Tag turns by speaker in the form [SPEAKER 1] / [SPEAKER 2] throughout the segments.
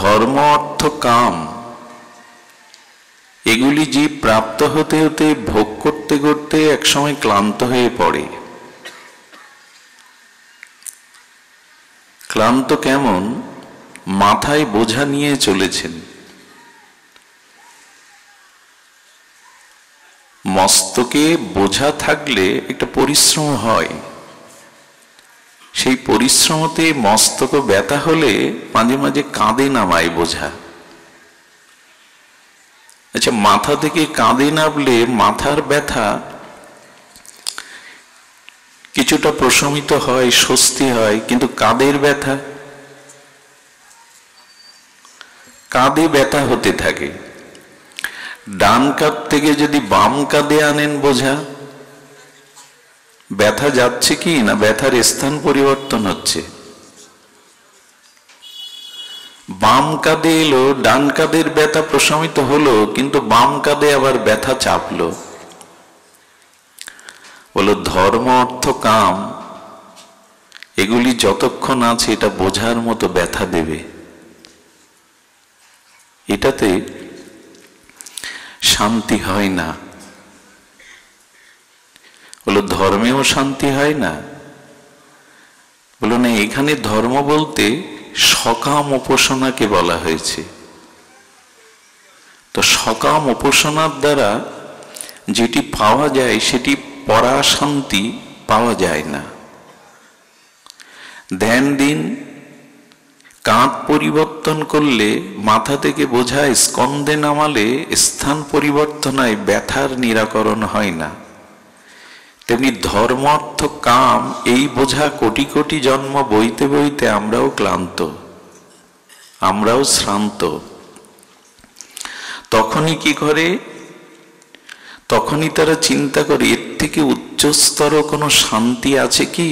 [SPEAKER 1] ধর্ম অর্থ কাম এগুলি জীব প্রাপ্ত হতে হতে ভোগ করতে করতে একসময় ক্লান্ত হয়ে পড়ে। ক্লান্ত কেমন? মাথায় বোঝা নিয়ে চলেছেন। মস্তকে বোঝা থাকলে একটা পরিশ্রম হয়, সেই পরিশ্রমতে মস্তক ব্যথা হলে মাঝে মাঝে কাঁধে নামায় বোঝা। আচ্ছা, মাথা থেকে কাঁধে নামলে মাথার ব্যথা কিছুটা প্রশমিত হয়, স্বস্তি হয়, কিন্তু কাঁধের ব্যথা, কাঁধে ব্যথা হতে থাকে। ডান কাঁধ থেকে যদি বাম কাঁধে আনেন বোঝা, ব্যথা যাচ্ছে কি না ব্যথার স্থান পরিবর্তন হচ্ছে? বাম কাঁধে এলো, ডান কাঁধের ব্যথা প্রশমিত হলো, কিন্তু বাম কাঁধে আবার ব্যথা চাপলো। বলো ধর্ম অর্থ কাম এগুলি যতক্ষণ আছে এটা বোঝার মতো ব্যথা দেবে, এটাতে শান্তি হয় না। বলো ধর্মেও শান্তি হয় না? বলো না, এখানে ধর্ম বলতে সকাম উপাসনাকে বলা হয়েছে। তো সকাম উপাসনার দ্বারা যেটি পাওয়া যায় সেটি পরাশান্তি পাওয়া যায় না। ধ্যান দিন, কাঁধ পরিবর্তন করলে, মাথা থেকে বোঝা স্কন্ধে নামালে স্থান পরিবর্তন হয়, ব্যথার নিরাকরণ হয় না। তেমনি ধর্ম অর্থ কাম এই বোঝা কোটি কোটি জন্ম বইতে বইতে আমরাও ক্লান্ত, আমরাও শ্রান্ত। তখনই কি করে? তখনই তারা চিন্তা করে এর থেকে উচ্চস্তর কোনো শান্তি আছে কি,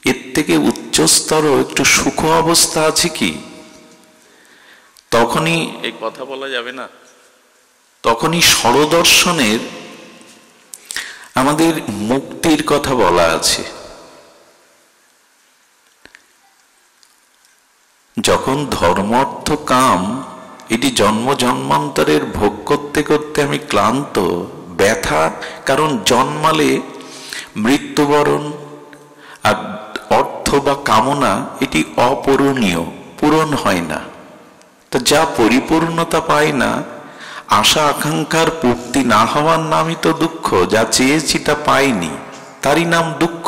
[SPEAKER 1] এর থেকে উচ্চস্তর একটু সুখ অবস্থা আছে কি? তখনই, এই কথা বলা যাবে না, তখনই স্বরদর্শনের আমাদের মুক্তির কথা বলা আছে। যখন ধর্ম অর্থ কাম এটি জন্ম জন্মান্তরের ভোগ করতে করতে আমি ক্লান্ত, ব্যথা, কারণ জন্মালে মৃত্যুবরণ, আর অর্থ বা কামনা এটি অপূরণীয়, পূরণ হয় না। তো যা পরিপূর্ণতা পায় না, আশা আকাঙ্ক্ষার পূর্তি না হওয়ার নামই তো দুঃখ। যা চেয়েছি তা পাইনি, তারই নাম দুঃখ।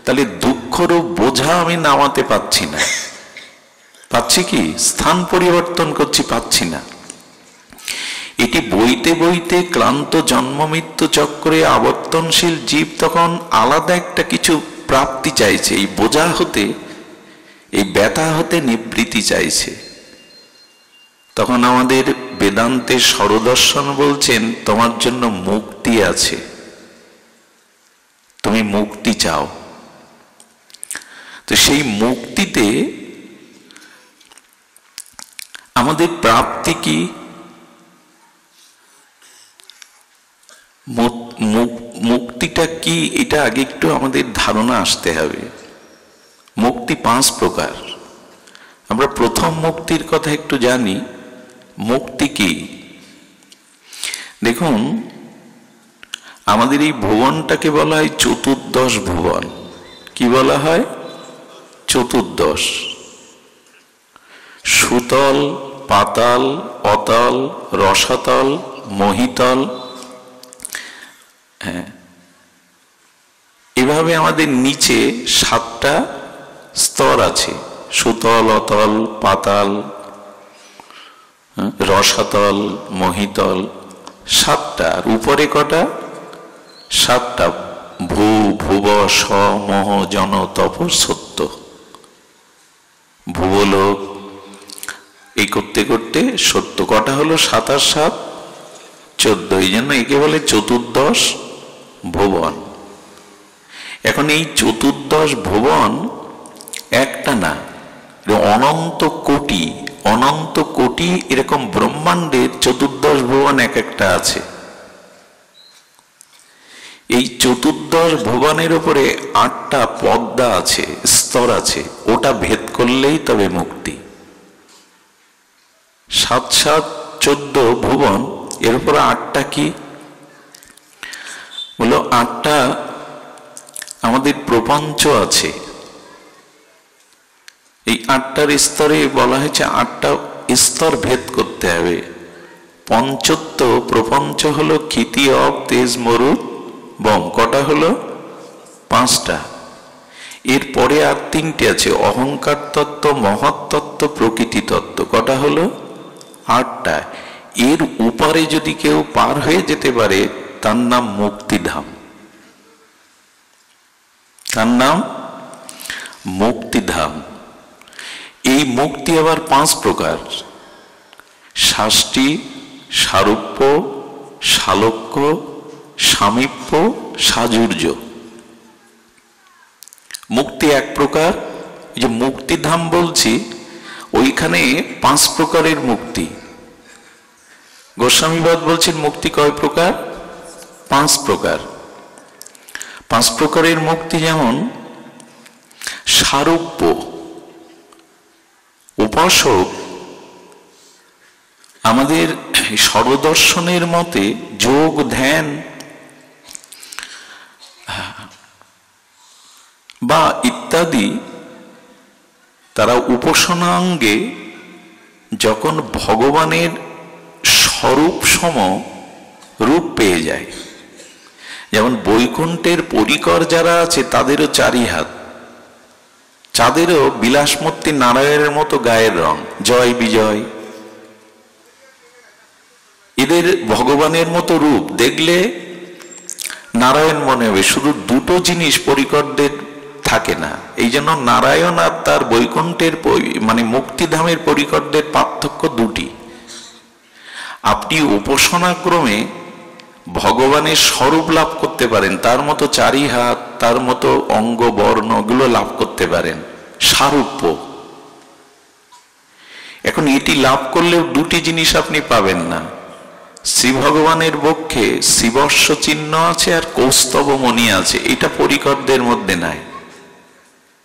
[SPEAKER 1] তাহলে দুঃখরও বোঝা আমি নামাতে পাচ্ছি না। পাচ্ছি কি? স্থান পরিবর্তন করছি, পাচ্ছি না। এটি বইতে বইতে ক্লান্ত জন্ম মৃত্যু চক্রে আবর্তনশীল জীব তখন আলাদা একটা কিছু প্রাপ্তি চাইছে, এই বোঝা হতে, এই ব্যথা হতে নিবৃত্তি চাইছে। তখন আমাদের বেদান্তের স্বরদর্শন বলছেন তোমার জন্য মুক্তি আছে, তুমি মুক্তি চাও। তো সেই মুক্তিতে আমাদের প্রাপ্তি কি? মুক্তিটা কি এটা আগে একটু আমাদের ধারণা আসতে হবে। মুক্তি 5 প্রকার। আমরা প্রথম মুক্তির কথা একটু জানি। মুক্তি কি? দেখুন, আমাদের এই ভুবনটাকে বলা হয় চতুর্দশ ভুবন। কি বলা হয়? চতুর্দশ। সুতল, পাতাল, অতল, রসাতল, মহিতল। হ্যাঁ, এভাবে আমাদের নিচে 7টা স্তর আছে। সুতল, অতল, পাতাল, রসাতল, মহিতল, 7টা। আর উপরে কটা? 7টা। ভূ, ভুব, স, মহ, জন, তপ, সত্য। ভুবলোক, এই করতে করতে সত্য কটা হলো? 7 আর 7 14। এই জন্য একে বলে চতুর্দশ ভুবন। এখন এই চতুর্দশ ভুবন একটা না, অনন্ত কোটি, অনন্ত কোটি এরকম ব্রহ্মাণ্ডের চতুর্দশ ভুবন এক একটা আছে। এই চতুর্দশ ভুবনের উপরে 8টা পর্দা আছে, স্তর আছে। ওটা ভেদ করলেই তবে মুক্তি। সাত সাত 14 ভুবন, এর উপর 8টা কি বলো? 8টা আমাদের প্রপঞ্চ আছে। এই 8টার স্তরে বলা হয়েছে 8টা স্তর ভেদ করতে হবে। পঞ্চত্ব প্রপঞ্চ হলো ক্ষিতি, অব, তেজ, মরুদ, বম। কটা হলো? 5টা। এরপরে আর 3টে আছে, অহংকার তত্ত্ব, মহৎ তত্ত্ব, প্রকৃতি তত্ত্ব। কটা হলো? 8টা। এর উপরে যদি কেউ পার হয়ে যেতে পারে তার নাম মুক্তিধাম, তার নাম মুক্তিধাম। এই মুক্তি আবার 5 প্রকার: শাষ্টি, সারূপ্য, শালক্য, সামীপ্য, সাজুর্য। মুক্তি 1 প্রকার। এই যে মুক্তিধাম বলছি, ওইখানে 5 প্রকারের মুক্তি। গোস্বামীবাদ বলছেন মুক্তি কয় প্রকার? 5 প্রকার। 5 প্রকারের মুক্তি যেমন সারূপ্য, উপাসক আমাদের সর্বদর্শনের মতে যোগ, ধ্যান বা ইত্যাদি তারা উপাসনাঙ্গে যখন ভগবানের স্বরূপ সম রূপ পেয়ে যায়, যেমন বৈকুণ্ঠের পরিকর যারা আছে তাদেরও 4 হাত, চাঁদেরও বিলাসমূর্তি নারায়ণের মতো গায়ের রং, জয় বিজয়। এদের ভগবানের মতো রূপ দেখলে নারায়ণ মনে হবে। শুধু 2টো জিনিস পরিকরদের থাকে না, এই জন্য নারায়ণ আর তার বৈকুণ্ঠের মানে মুক্তিধামের পরিকরদের পার্থক্য 2টি। আপনি উপাসনাক্রমে ভগবানের স্বরূপ লাভ করতে পারেন, তার মতো 4 হাত, তার মতো অঙ্গ বর্ণ গুলো লাভ করতে পারেন, সারূপ্য। এখন এটি লাভ করলেও 2টি জিনিস আপনি পাবেন না। শ্রী ভগবানের বক্ষে শিবস্য চিহ্ন আছে আর কৌস্তব মণি আছে, এটা পরিকরদের মধ্যে নাই।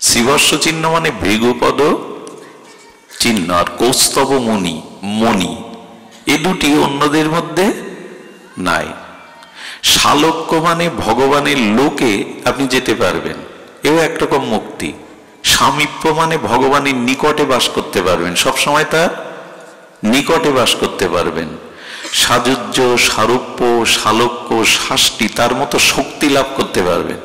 [SPEAKER 1] শিবস্য চিহ্ন মানে ভৃগুপদ চিহ্ন, আর কৌস্তব মণি, এ 2টি অন্যদের মধ্যে নাই। শালক্য মানে ভগবানের লোকে আপনি যেতে পারবেন, এও একরকম মুক্তি। সামীপ্য মানে ভগবানের নিকটে বাস করতে পারবেন, সবসময় তার নিকটে বাস করতে পারবেন। সাজুজ্য, সারূপ্য, শালক্য, শাষ্টি তার মতো শক্তি লাভ করতে পারবেন।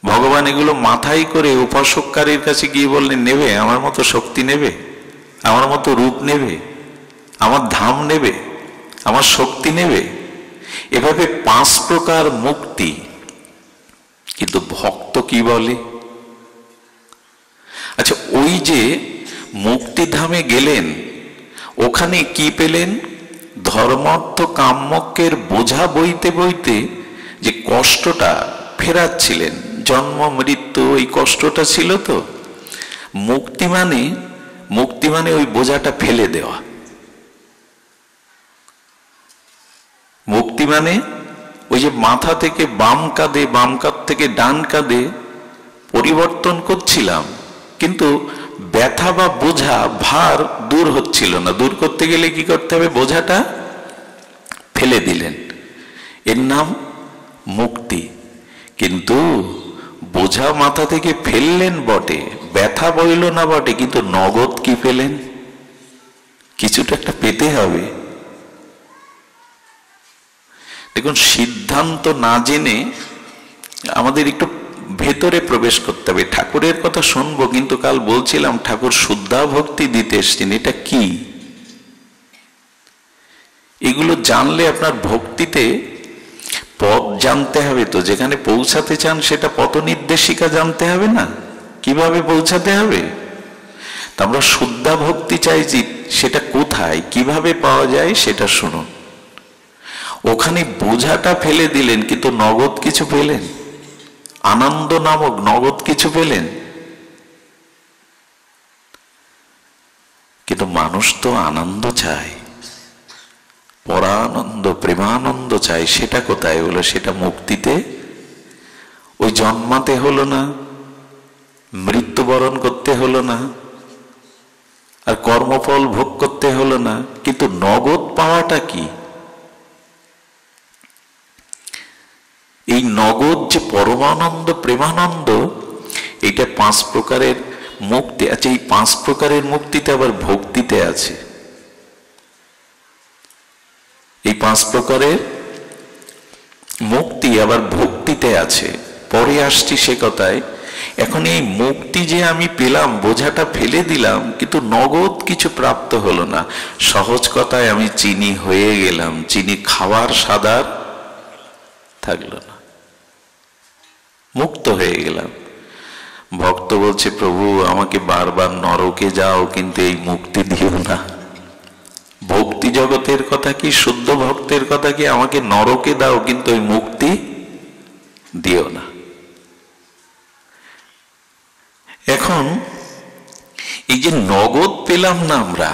[SPEAKER 1] ভগবান এগুলো মাথায় করে উপাসককারীর কাছে গিয়ে বললেন, নেবে আমার মতো শক্তি নেবে, আমার মতো রূপ নেবে, আমার ধাম নেবে, আমার শক্তি নেবে। এভাবে 5 প্রকার মুক্তি। কিন্তু ভক্ত কি বলে? আচ্ছা, ওই যে মুক্তিধামে গেলেন, ওখানে কি পেলেন? ধর্মার্থ কাম্যকের বোঝা বইতে বইতে যে কষ্টটা ফেরাচ্ছিলেন, জন্ম মৃত্যু, ওই কষ্টটা ছিল। তো মুক্তি মানে ওই বোঝাটা ফেলে দেওয়া। মুক্তি মানে ওই যে মাথা থেকে বাম কাঁধে, বাম কাঁধ থেকে ডান কাঁধে পরিবর্তন করছিলাম, কিন্তু ব্যথা বা বোঝা ভার দূর হচ্ছিল না। দূর করতে গেলে কি করতে হবে? বোঝাটা ফেলে দিলেন, এর নাম মুক্তি। কিন্তু বোঝা মাথা থেকে ফেললেন বটে, ব্যথা বইল না বটে, কিন্তু নগদ কি পেলেন? কিছুটা একটা পেতে হবে। দেখুন, সিদ্ধান্ত না জেনে আমাদের একটু ভেতরে প্রবেশ করতে হবে। ঠাকুরের কথা শুনবো, কিন্তু কাল বলছিলাম ঠাকুর শুদ্ধা ভক্তি দিতে এসছেন, এটা কি? এগুলো জানলে আপনার ভক্তিতে পথ জানতে হবে। তো যেখানে পৌঁছাতে চান সেটা পথ নির্দেশিকা জানতে হবে না, কিভাবে পৌঁছাতে হবে। তা আমরা শুদ্ধা ভক্তি চাইছি, সেটা কোথায়, কিভাবে পাওয়া যায় সেটা শুনুন। ওখানে বোঝাটা ফেলে দিলেন, কিন্তু নগদ কিছু পেলেন, আনন্দ নামক নগদ কিছু পেলেন। কিন্তু মানুষ তো আনন্দ চায়, পরানন্দ, প্রেমানন্দ চায়। সেটা কোথায় হলো? সেটা মুক্তিতে। ওই জন্মাতে হলো না, মৃত্যুবরণ করতে হলো না, আর কর্মফল ভোগ করতে হলো না। কিন্তু নগদ পাওয়াটা কি? এই নগদ যে পরমানন্দ, প্রেমানন্দ, এটা 5 প্রকারের মুক্তি আছে। এই 5 প্রকারের মুক্তিতে আবার ভক্তিতে আছে। এই 5 প্রকারের মুক্তি আবার ভক্তিতে আছে। পরে আসছি সে কথায়। এখন এই মুক্তি যে আমি পেলাম, বোঝাটা ফেলে দিলাম, কিন্তু নগদ কিছু প্রাপ্ত হলো না। সহজ কথায় আমি চিনি হয়ে গেলাম, চিনি খাওয়ার স্বাদ আর থাকলো না, মুক্ত হয়ে গেলাম। ভক্ত বলছে, প্রভু আমাকে বারবার নরকে যাও, কিন্তু এই মুক্তি দিও না। ভক্তি জগতের কথা কি, শুদ্ধ ভক্তের কথা কি, আমাকে নরকে দাও কিন্তু ওই মুক্তি দিও না। এখন এই যে নগদ পেলাম না আমরা,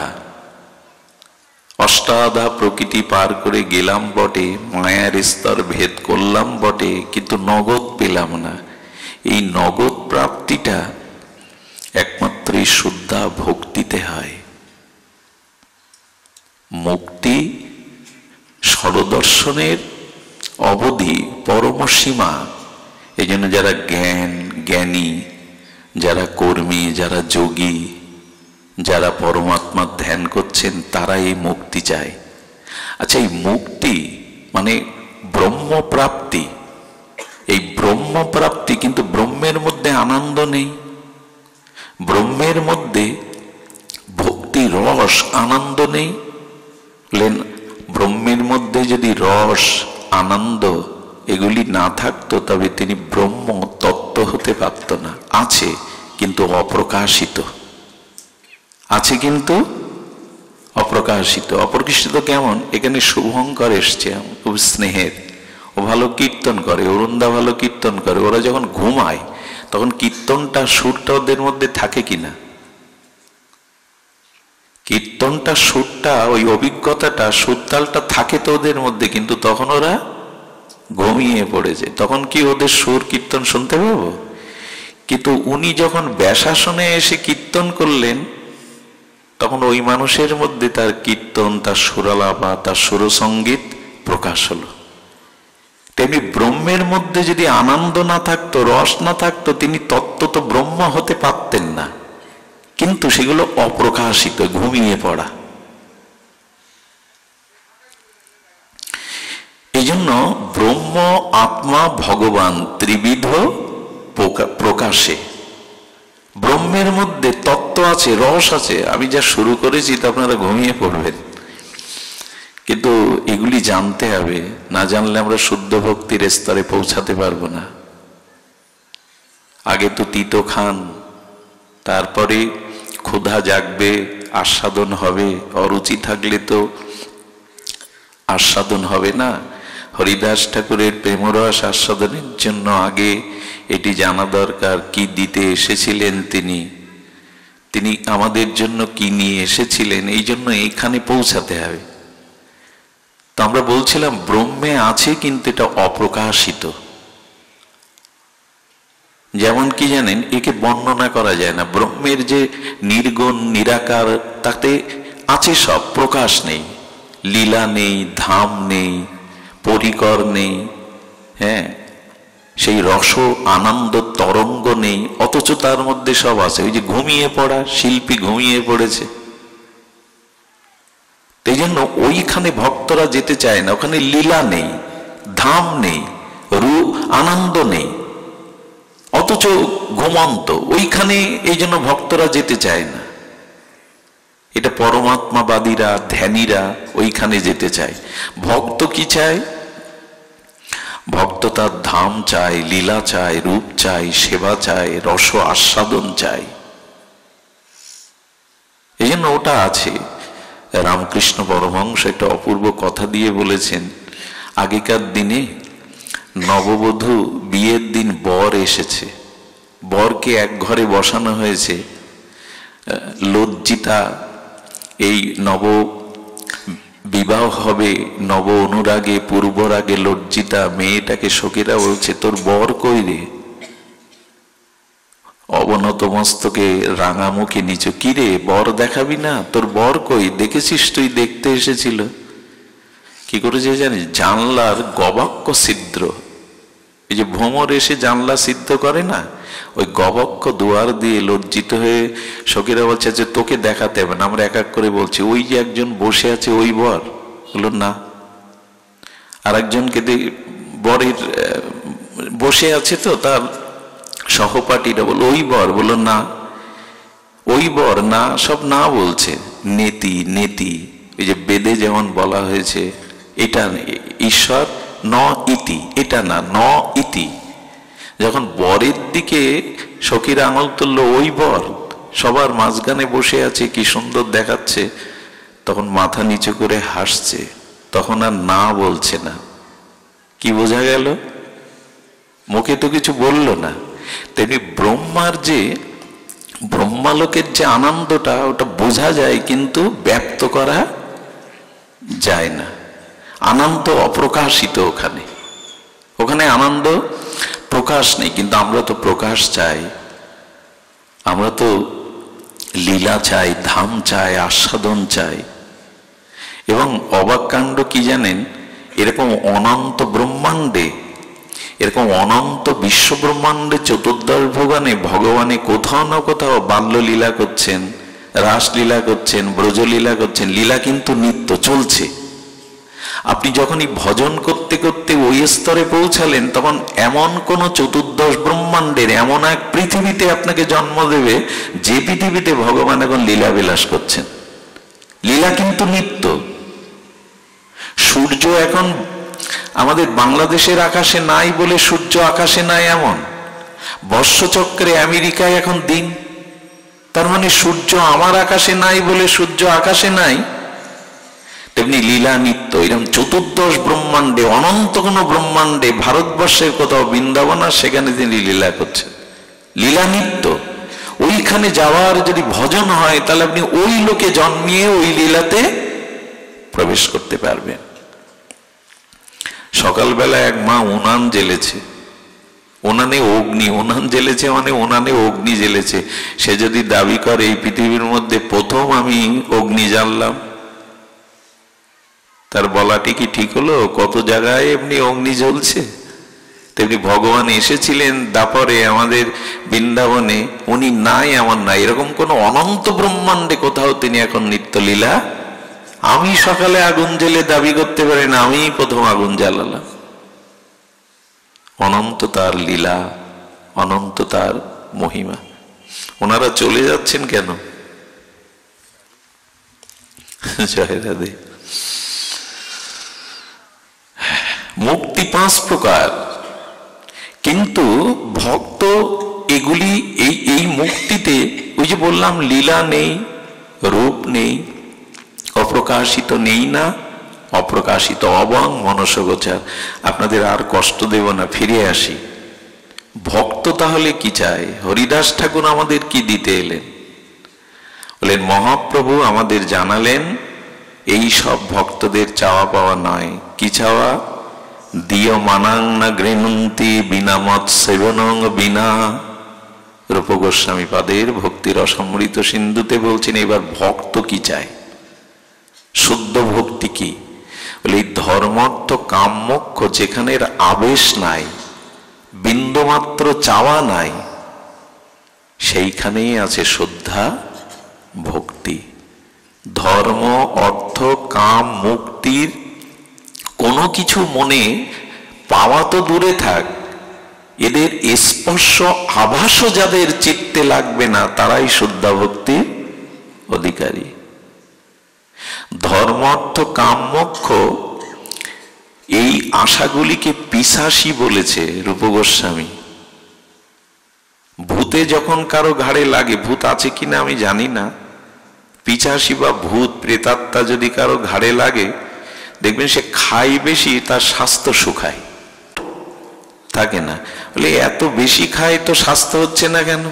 [SPEAKER 1] অষ্টাদা প্রকৃতি পার করে গেলাম বটে, মায়ার স্তর ভেদ করলাম বটে, কিন্তু নগদ পেলাম না। এই নগদ প্রাপ্তিটা একমাত্র শুদ্ধা ভক্তিতে হয়। মুক্তি সরদর্শনের অবধি পরমসীমা। এই জন্য যারা জ্ঞানী, যারা কর্মী, যারা যোগী, যারা পরমাত্মার ধ্যান করছেন, তারা এই মুক্তি চায়। আচ্ছা, এই মুক্তি মানে ব্রহ্মপ্রাপ্তি। এই ব্রহ্মপ্রাপ্তি, কিন্তু ব্রহ্মের মধ্যে আনন্দ নেই, ব্রহ্মের মধ্যে ভক্তি রস আনন্দ নেই। ব্রহ্মের মধ্যে যদি রস আনন্দ এগুলি না থাকতো, তবে তিনি ব্রহ্ম তত্ত্ব হতে পারত না। আছে কিন্তু অপ্রকাশিত, আছে কিন্তু অপ্রকাশিত। অপ্রকাশিত কেমন? এখানে শুভঙ্কর এসছে, খুব স্নেহের, ও ভালো কীর্তন করে, অরুণদা ভালো কীর্তন করে। ওরা যখন ঘুমায় তখন কীর্তনটা, সুরটা ওদের মধ্যে থাকে কিনা? কীর্তনটা, সুরটা, ওই অভিজ্ঞতাটা, সুরতালটা থাকে তো ওদের মধ্যে, কিন্তু তখন ওরা ঘুমিয়ে পড়েছে। তখন কি ওদের সুর কীর্তন শুনতে পাবো? কিন্তু উনি যখন ব্যাসাসনে এসে কীর্তন করলেন, তখন ওই মানুষের মধ্যে তার কীর্তন, তার সুরালাপা, তার সুরসঙ্গীত প্রকাশ হলো। তেমনি ব্রহ্মের মধ্যে যদি আনন্দ না থাকতো, রস না থাকতো, তিনি তত্ত্ব তো ব্রহ্ম হতে পারতেন না। কিন্তু সেগুলো অপ্রকাশিত, ঘুমিয়ে পড়া। এই জন্য ব্রহ্ম, আত্মা, ভগবান ত্রিবিধ প্রকাশে। ব্রহ্মের মধ্যে তত্ত্ব আছে, রস আছে। আমি যা শুরু করেছি তা আপনারা ঘুমিয়ে পড়বেন, কিন্তু এগুলি জানতে হবে। না জানলে আমরা শুদ্ধ ভক্তির স্তরে পৌঁছাতে পারবো না। আগে তো তিতো খান, তারপরে ক্ষুধা জাগবে, আস্বাদন হবে। অরুচি থাকলে তো আস্বাদন হবে না। হরিদাস ঠাকুরের প্রেমরস আস্বাদনের জন্য আগে এটি জানা দরকার, কি দিতে এসেছিলেন তিনি আমাদের জন্য কি নিয়ে এসেছিলেন। এই জন্য এইখানে পৌঁছাতে হবে। তো আমরা বলছিলাম ব্রহ্মে আছে, কিন্তু এটা অপ্রকাশিত। যেমন কি জানেন, একে বর্ণনা করা যায় না। ব্রহ্মের যে নির্গুণ, নিরাকার, তাতে আছে সব, প্রকাশ নেই, লীলা নেই, ধাম নেই, পরিকর নেই, হ্যাঁ, সেই রস আনন্দ তরঙ্গ নেই, অথচ তার মধ্যে সব আছে। ওই যে ঘুমিয়ে পড়া, শিল্পী ঘুমিয়ে পড়েছে। এই জন্য ওইখানে ভক্তরা যেতে চায় না। ওখানে লীলা নেই, ধাম নেই, রূপ আনন্দ নেই, অথচ ঘুমন্ত ওইখানে। এই জন্য ভক্তরা যেতে চায় না। এটা পরমাত্মাবাদীরা, ধ্যানীরা ওইখানে যেতে চায়। ভক্ত কি চায়? ভক্ত তার ধাম চায়, লীলা চায়, রূপ চায়, সেবা চায়, রস আস্বাদন চায়। এই জন্য ওটা আছে। রামকৃষ্ণ পরমহংস একটা অপূর্ব কথা দিয়ে বলেছেন, আগেকার দিনে নববধূ বিয়ের দিন বর এসেছে, বরকে এক ঘরে বসানো হয়েছে। লজ্জিতা, এই নব বিবাহ হবে, নব অনুরাগে, পূর্বরাগে লজ্জিতা মেয়েটাকে সখীরা বলছে, তোর বর কই রে? অবনত মস্তকে রাঙা মুখে নিচু, কিরে বর দেখাবি না? তোর বর কই? দেখেছিস তুই, দেখতে এসেছিল। কি করেছে জানিস? জানলার গবাক্ষ ছিদ্র, এই যে ভ্রমর এসে জানলা সিদ্ধ করে না, ওই গবাক্ষ দুয়ার দিয়ে লজ্জিত হয়ে সখীরা বলছে যে তোকে দেখাতে হবে না, আমরা এক এক করে বলছি ওই যে একজন বসে আছে ওই বর? বলল না। আর একজনকে বরের বসে আছে তো তার সহপাঠীরা বলল ওই বর? বলল না। ওই বর না, সব না বলছে। নেতি নেতি, এই যে বেদে যেমন বলা হয়েছে এটা ঈশ্বর ন ইতি, এটা না ন ইতি। যখন বরের দিকে সখীরা আঙুল তুললো ওই বর, সবার মাঝখানে বসে আছে, কি সুন্দর দেখাচ্ছে, তখন মাথা নিচু করে হাসছে, তখন আর না বলছে না। কি বোঝা গেল? মুখে তো কিছু বলল না। তেমনি ব্রহ্মার যে ব্রহ্মালোকের যে আনন্দটা, ওটা বোঝা যায় কিন্তু ব্যক্ত করা যায় না। আনন্দ অপ্রকাশিত, ওখানে ওখানে আনন্দ প্রকাশ নেই। কিন্তু আমরা তো প্রকাশ চাই, আমরা তো লীলা চাই, ধাম চাই, আস্বাদন চাই। এবং অবাক কাণ্ড কি জানেন? এরকম অনন্ত ব্রহ্মাণ্ডে, এরকম অনন্ত বিশ্ব ব্রহ্মাণ্ডে চতুর্দশ ভুবনে ভগবানে কোথাও না কোথাও বাল্য লীলা করছেন, রাসলীলা করছেন, ব্রজলীলা করছেন। লীলা কিন্তু নিত্য চলছে। আপনি যখনই ভজন করতে করতে ওই স্তরে পৌঁছালেন, তখন এমন কোন চতুর্দশ ব্রহ্মাণ্ডের এমন এক পৃথিবীতে আপনাকে জন্ম দেবে, যে পৃথিবীতে ভগবান এখন লীলা বিলাস করছেন। লীলা কিন্তু নিত্য। সূর্য এখন আমাদের বাংলাদেশের আকাশে নাই বলে সূর্য আকাশে নাই এমন। বর্ষচক্রে আমেরিকায় এখন দিন, তার মানে সূর্য আমার আকাশে নাই বলে সূর্য আকাশে নাই। তেমনি লীলা নিত্য। এরকম চতুর্দশ ব্রহ্মাণ্ডে, অনন্ত কোন ব্রহ্মাণ্ডে, ভারতবর্ষের কোথাও বৃন্দাবন আর সেখানে তিনি লীলা করছেন। লীলা নিত্য। ওইখানে যাওয়ার যদি ভজন হয়, তাহলে আপনি ওই লোকে জন্মিয়ে ওই লীলাতে প্রবেশ করতে পারবেন। সকালবেলা এক মা উনান জ্বেলেছে, উনানে অগ্নি, উনান জ্বেলেছে মানে উনানে অগ্নি জ্বেলেছে। সে যদি দাবি করে এই পৃথিবীর মধ্যে প্রথম আমি অগ্নি জ্বাললাম, তার বলাটি কি ঠিক হলো? কত জায়গায় এমনি অগ্নি জ্বলছে। তেমনি ভগবান এসেছিলেন দাপরে আমাদের বৃন্দাবনে, উনি নাই এমন নাই। এরকম কোন অনন্ত ব্রহ্মাণ্ডে কোথাও তিনি এখন নিত্য লীলা। আমি সকালে আগুন জ্বেলে দাবি করতে পারি না আমি প্রথম আগুন জ্বালালাম। অনন্ত তার লীলা, অনন্ত তার মহিমা। ওনারা চলে যাচ্ছেন কেন? জয় রাধে। মুক্তি 5 প্রকার, কিন্তু ভক্ত এগুলি এই মুক্তিতে, ওই যে বললাম লীলা নেই, রূপ নেই, অপ্রকাশিত নেই না, অপ্রকাশিত অবাং মনসগোচর। আপনাদের আর কষ্ট দেব না, ফিরে আসি। ভক্ত তাহলে কি চায়? হরিদাস ঠাকুর আমাদের কি দিতে এলেন? বলেন মহাপ্রভু আমাদের জানালেন এই সব ভক্তদের চাওয়া পাওয়া নয়। কি চাওয়া? দিয় মানাং না গৃহন্তি বিনা মত সেবনং বিনা। রূপ গোস্বামী পাদের ভক্তির অসমৃত সিন্ধুতে বলছেন এবার ভক্ত কি চায়, শুদ্ধ ভক্তি কি? বলে এই ধর্মার্থ কাম মোক্ষ যেখানে আবেশ নাই, বিন্দুমাত্র চাওয়া নাই, সেইখানেই আছে শ্রদ্ধা ভক্তি। ধর্ম অর্থ কাম মুক্তির কোনো কিছু মনে পাওয়া তো দূরে থাক, এদের স্পর্শ আভাসও যাদের চিত্তে লাগবে না, তারাই শ্রদ্ধা ভক্তির অধিকারী। ধর্ম অর্থ কাম মোক্ষ এই আশাগুলিকে পিশাচি বলেছে রূপ গোস্বামী। ভূতে যখন কারো ঘাড়ে লাগে, ভূত আছে কিনা আমি জানি না, পিশাচি বা ভূত প্রেতাত্মা যদি কারো ঘাড়ে লাগে, দেখবেন সে খায় বেশি, তার স্বাস্থ্য শুকায় থাকে না। বলে এত বেশি খায় তো স্বাস্থ্য হচ্ছে না কেন?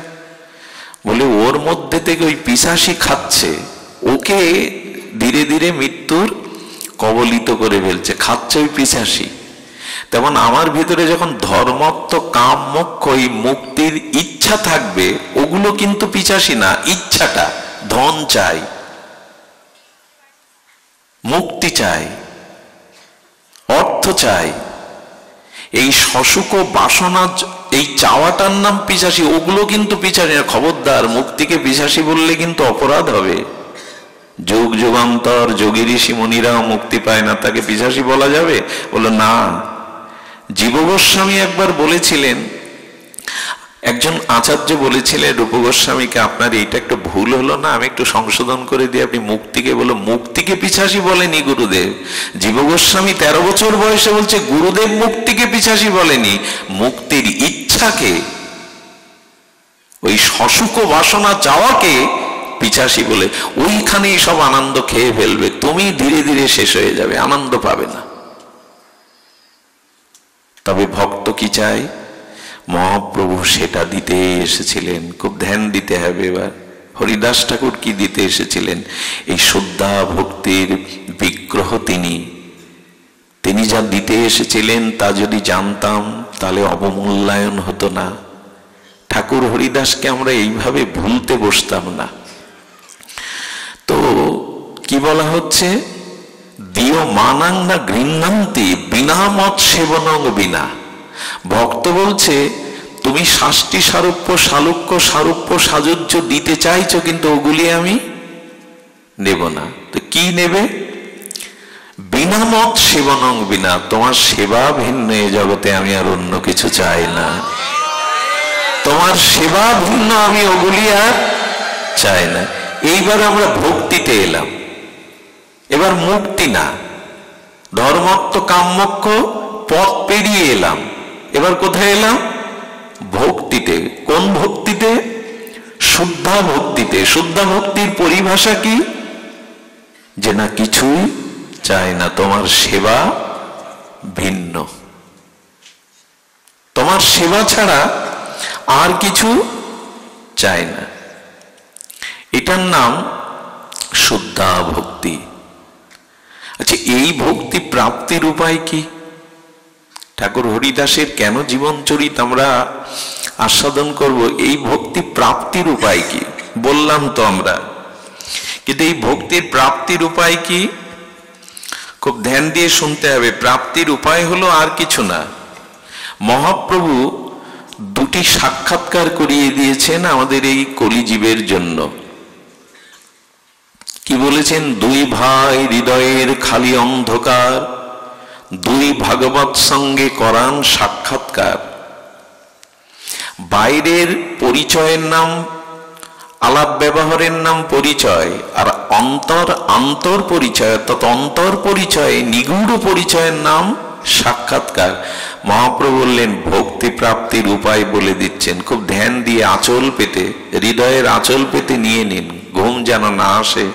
[SPEAKER 1] বলে ওর মধ্যে থেকে ওই পিশাচি খাচ্ছে, ওকে ধীরে ধীরে মৃত্যুর কবলিত করে ফেলছে, খাচ্ছে ওই পিশাচি। তেমন আমার ভিতরে যখন ধর্মত্ব কাম মোক্ষ এই মুক্তির ইচ্ছা থাকবে, ওগুলো কিন্তু পিছাসি না। ইচ্ছাটা, ধন চাই, মুক্তি চাই, অর্থ চাই, এই শশুক বাসনা, এই চাওয়াটার নাম পিছাসি। ওগুলো কিন্তু পিছাসি না। খবরদার, মুক্তিকে পিছাসি বললে কিন্তু অপরাধ হবে। যুগ যুগান্তর যোগী ঋষি মুনিরাও মুক্তি পায় না, তাকে পিছাসি বলা যাবে? বলল না। জীব গোস্বামী একবার বলেছিলেন, একজন আচার্য বলেছিলেন রূপ গোস্বামীকে, আপনার এইটা একটু ভুল হলো না, আমি একটু সংশোধন করে দিই, আপনি মুক্তিকে বলো। মুক্তিকে পিছাসি বলেনি গুরুদেব। জীব গোস্বামী 13 বছর বয়সে বলছে গুরুদেব মুক্তিকে পিছাসি বলেনি, মুক্তির ইচ্ছাকে, ওই শশুক বাসনা চাওয়াকে পিছাসি বলে। ওইখানেই সব আনন্দ খেয়ে ফেলবে, তুমি ধীরে ধীরে শেষ হয়ে যাবে, আনন্দ পাবে না। তবে ভক্ত কি চাই? মহাপ্রভু সেটা দিতে এসেছিলেন। খুব ধ্যান দিতে হবে এবার। হরিদাস ঠাকুর কি দিতে এসেছিলেন? এই শুদ্ধা ভক্তির বিগ্রহ তিনি যা দিতে এসেছিলেন তা যদি জানতাম তাহলে অবমূল্যায়ন হতো না। ঠাকুর হরিদাসকে আমরা এইভাবে ভুলতে বসতাম না। তো কি বলা হচ্ছে? দিও মানাং না গৃহ্ণান্তি বিনা মত সেবনং বিনা। ভক্ত বলছে তুমি শাস্তি সারূপ্য সালুক্য সারূপ্য সাজুজ্য দিতে চাইছো, কিন্তু ওগুলি আমি নেব না। তো কি নেবে? বিনা মত সেবনং বিনা, তোমার সেবা ভিন্ন এ জগতে আমি আর অন্য কিছু চাই না। তোমার সেবা ভিন্ন, আমি ওগুলি আর চাই না। এইবার আমরা ভক্তিতে এলাম। এবার মুক্তি না, ধর্মত্ব কাম্যক্ষ পথ পেরিয়ে এলাম। এবার কোথায় এলাম? ভক্তিতে। কোন ভক্তিতে? শুদ্ধা ভক্তিতে। শুদ্ধা ভক্তির পরিভাষা কি? যে না কিছুই চাই না, তোমার সেবা ভিন্ন, তোমার সেবা ছাড়া আর কিছু চাই না। এটার নাম শুদ্ধা ভক্তি। আচ্ছা, এই ভক্তি প্রাপ্তির উপায় কি? ঠাকুর হরিদাসের কেন জীবনচরিত আমরা আস্বাদন করব? এই ভক্তি প্রাপ্তির উপায় কি বললাম তো আমরা, কিন্তু এই ভক্তির প্রাপ্তির উপায় কি? খুব ধ্যান দিয়ে শুনতে হবে। প্রাপ্তির উপায় হলো আর কিছু না, মহাপ্রভু দুটি সাক্ষাৎকার করিয়ে দিয়েছেন আমাদের এই কলিজীবের জন্য। কি বলেছেন? দুই ভাই হৃদয়ের খালি অন্ধকার, দুই ভাগবত সঙ্গে করান সাক্ষাৎকার। বাইরের পরিচয়ের নাম, আলাপ ব্যবহারের নাম পরিচয়, আর অন্তর পরিচয়, অর্থাৎ অন্তর পরিচয়, নিগূঢ় পরিচয়ের নাম সাক্ষাৎকার। মহাপ্রভু বললেন ভক্তি প্রাপ্তির উপায় বলে দিচ্ছেন। খুব ধ্যান দিয়ে আঁচল পেতে, হৃদয়ের আঁচল পেতে নিয়ে নিন, ঘুম যেন না আসে,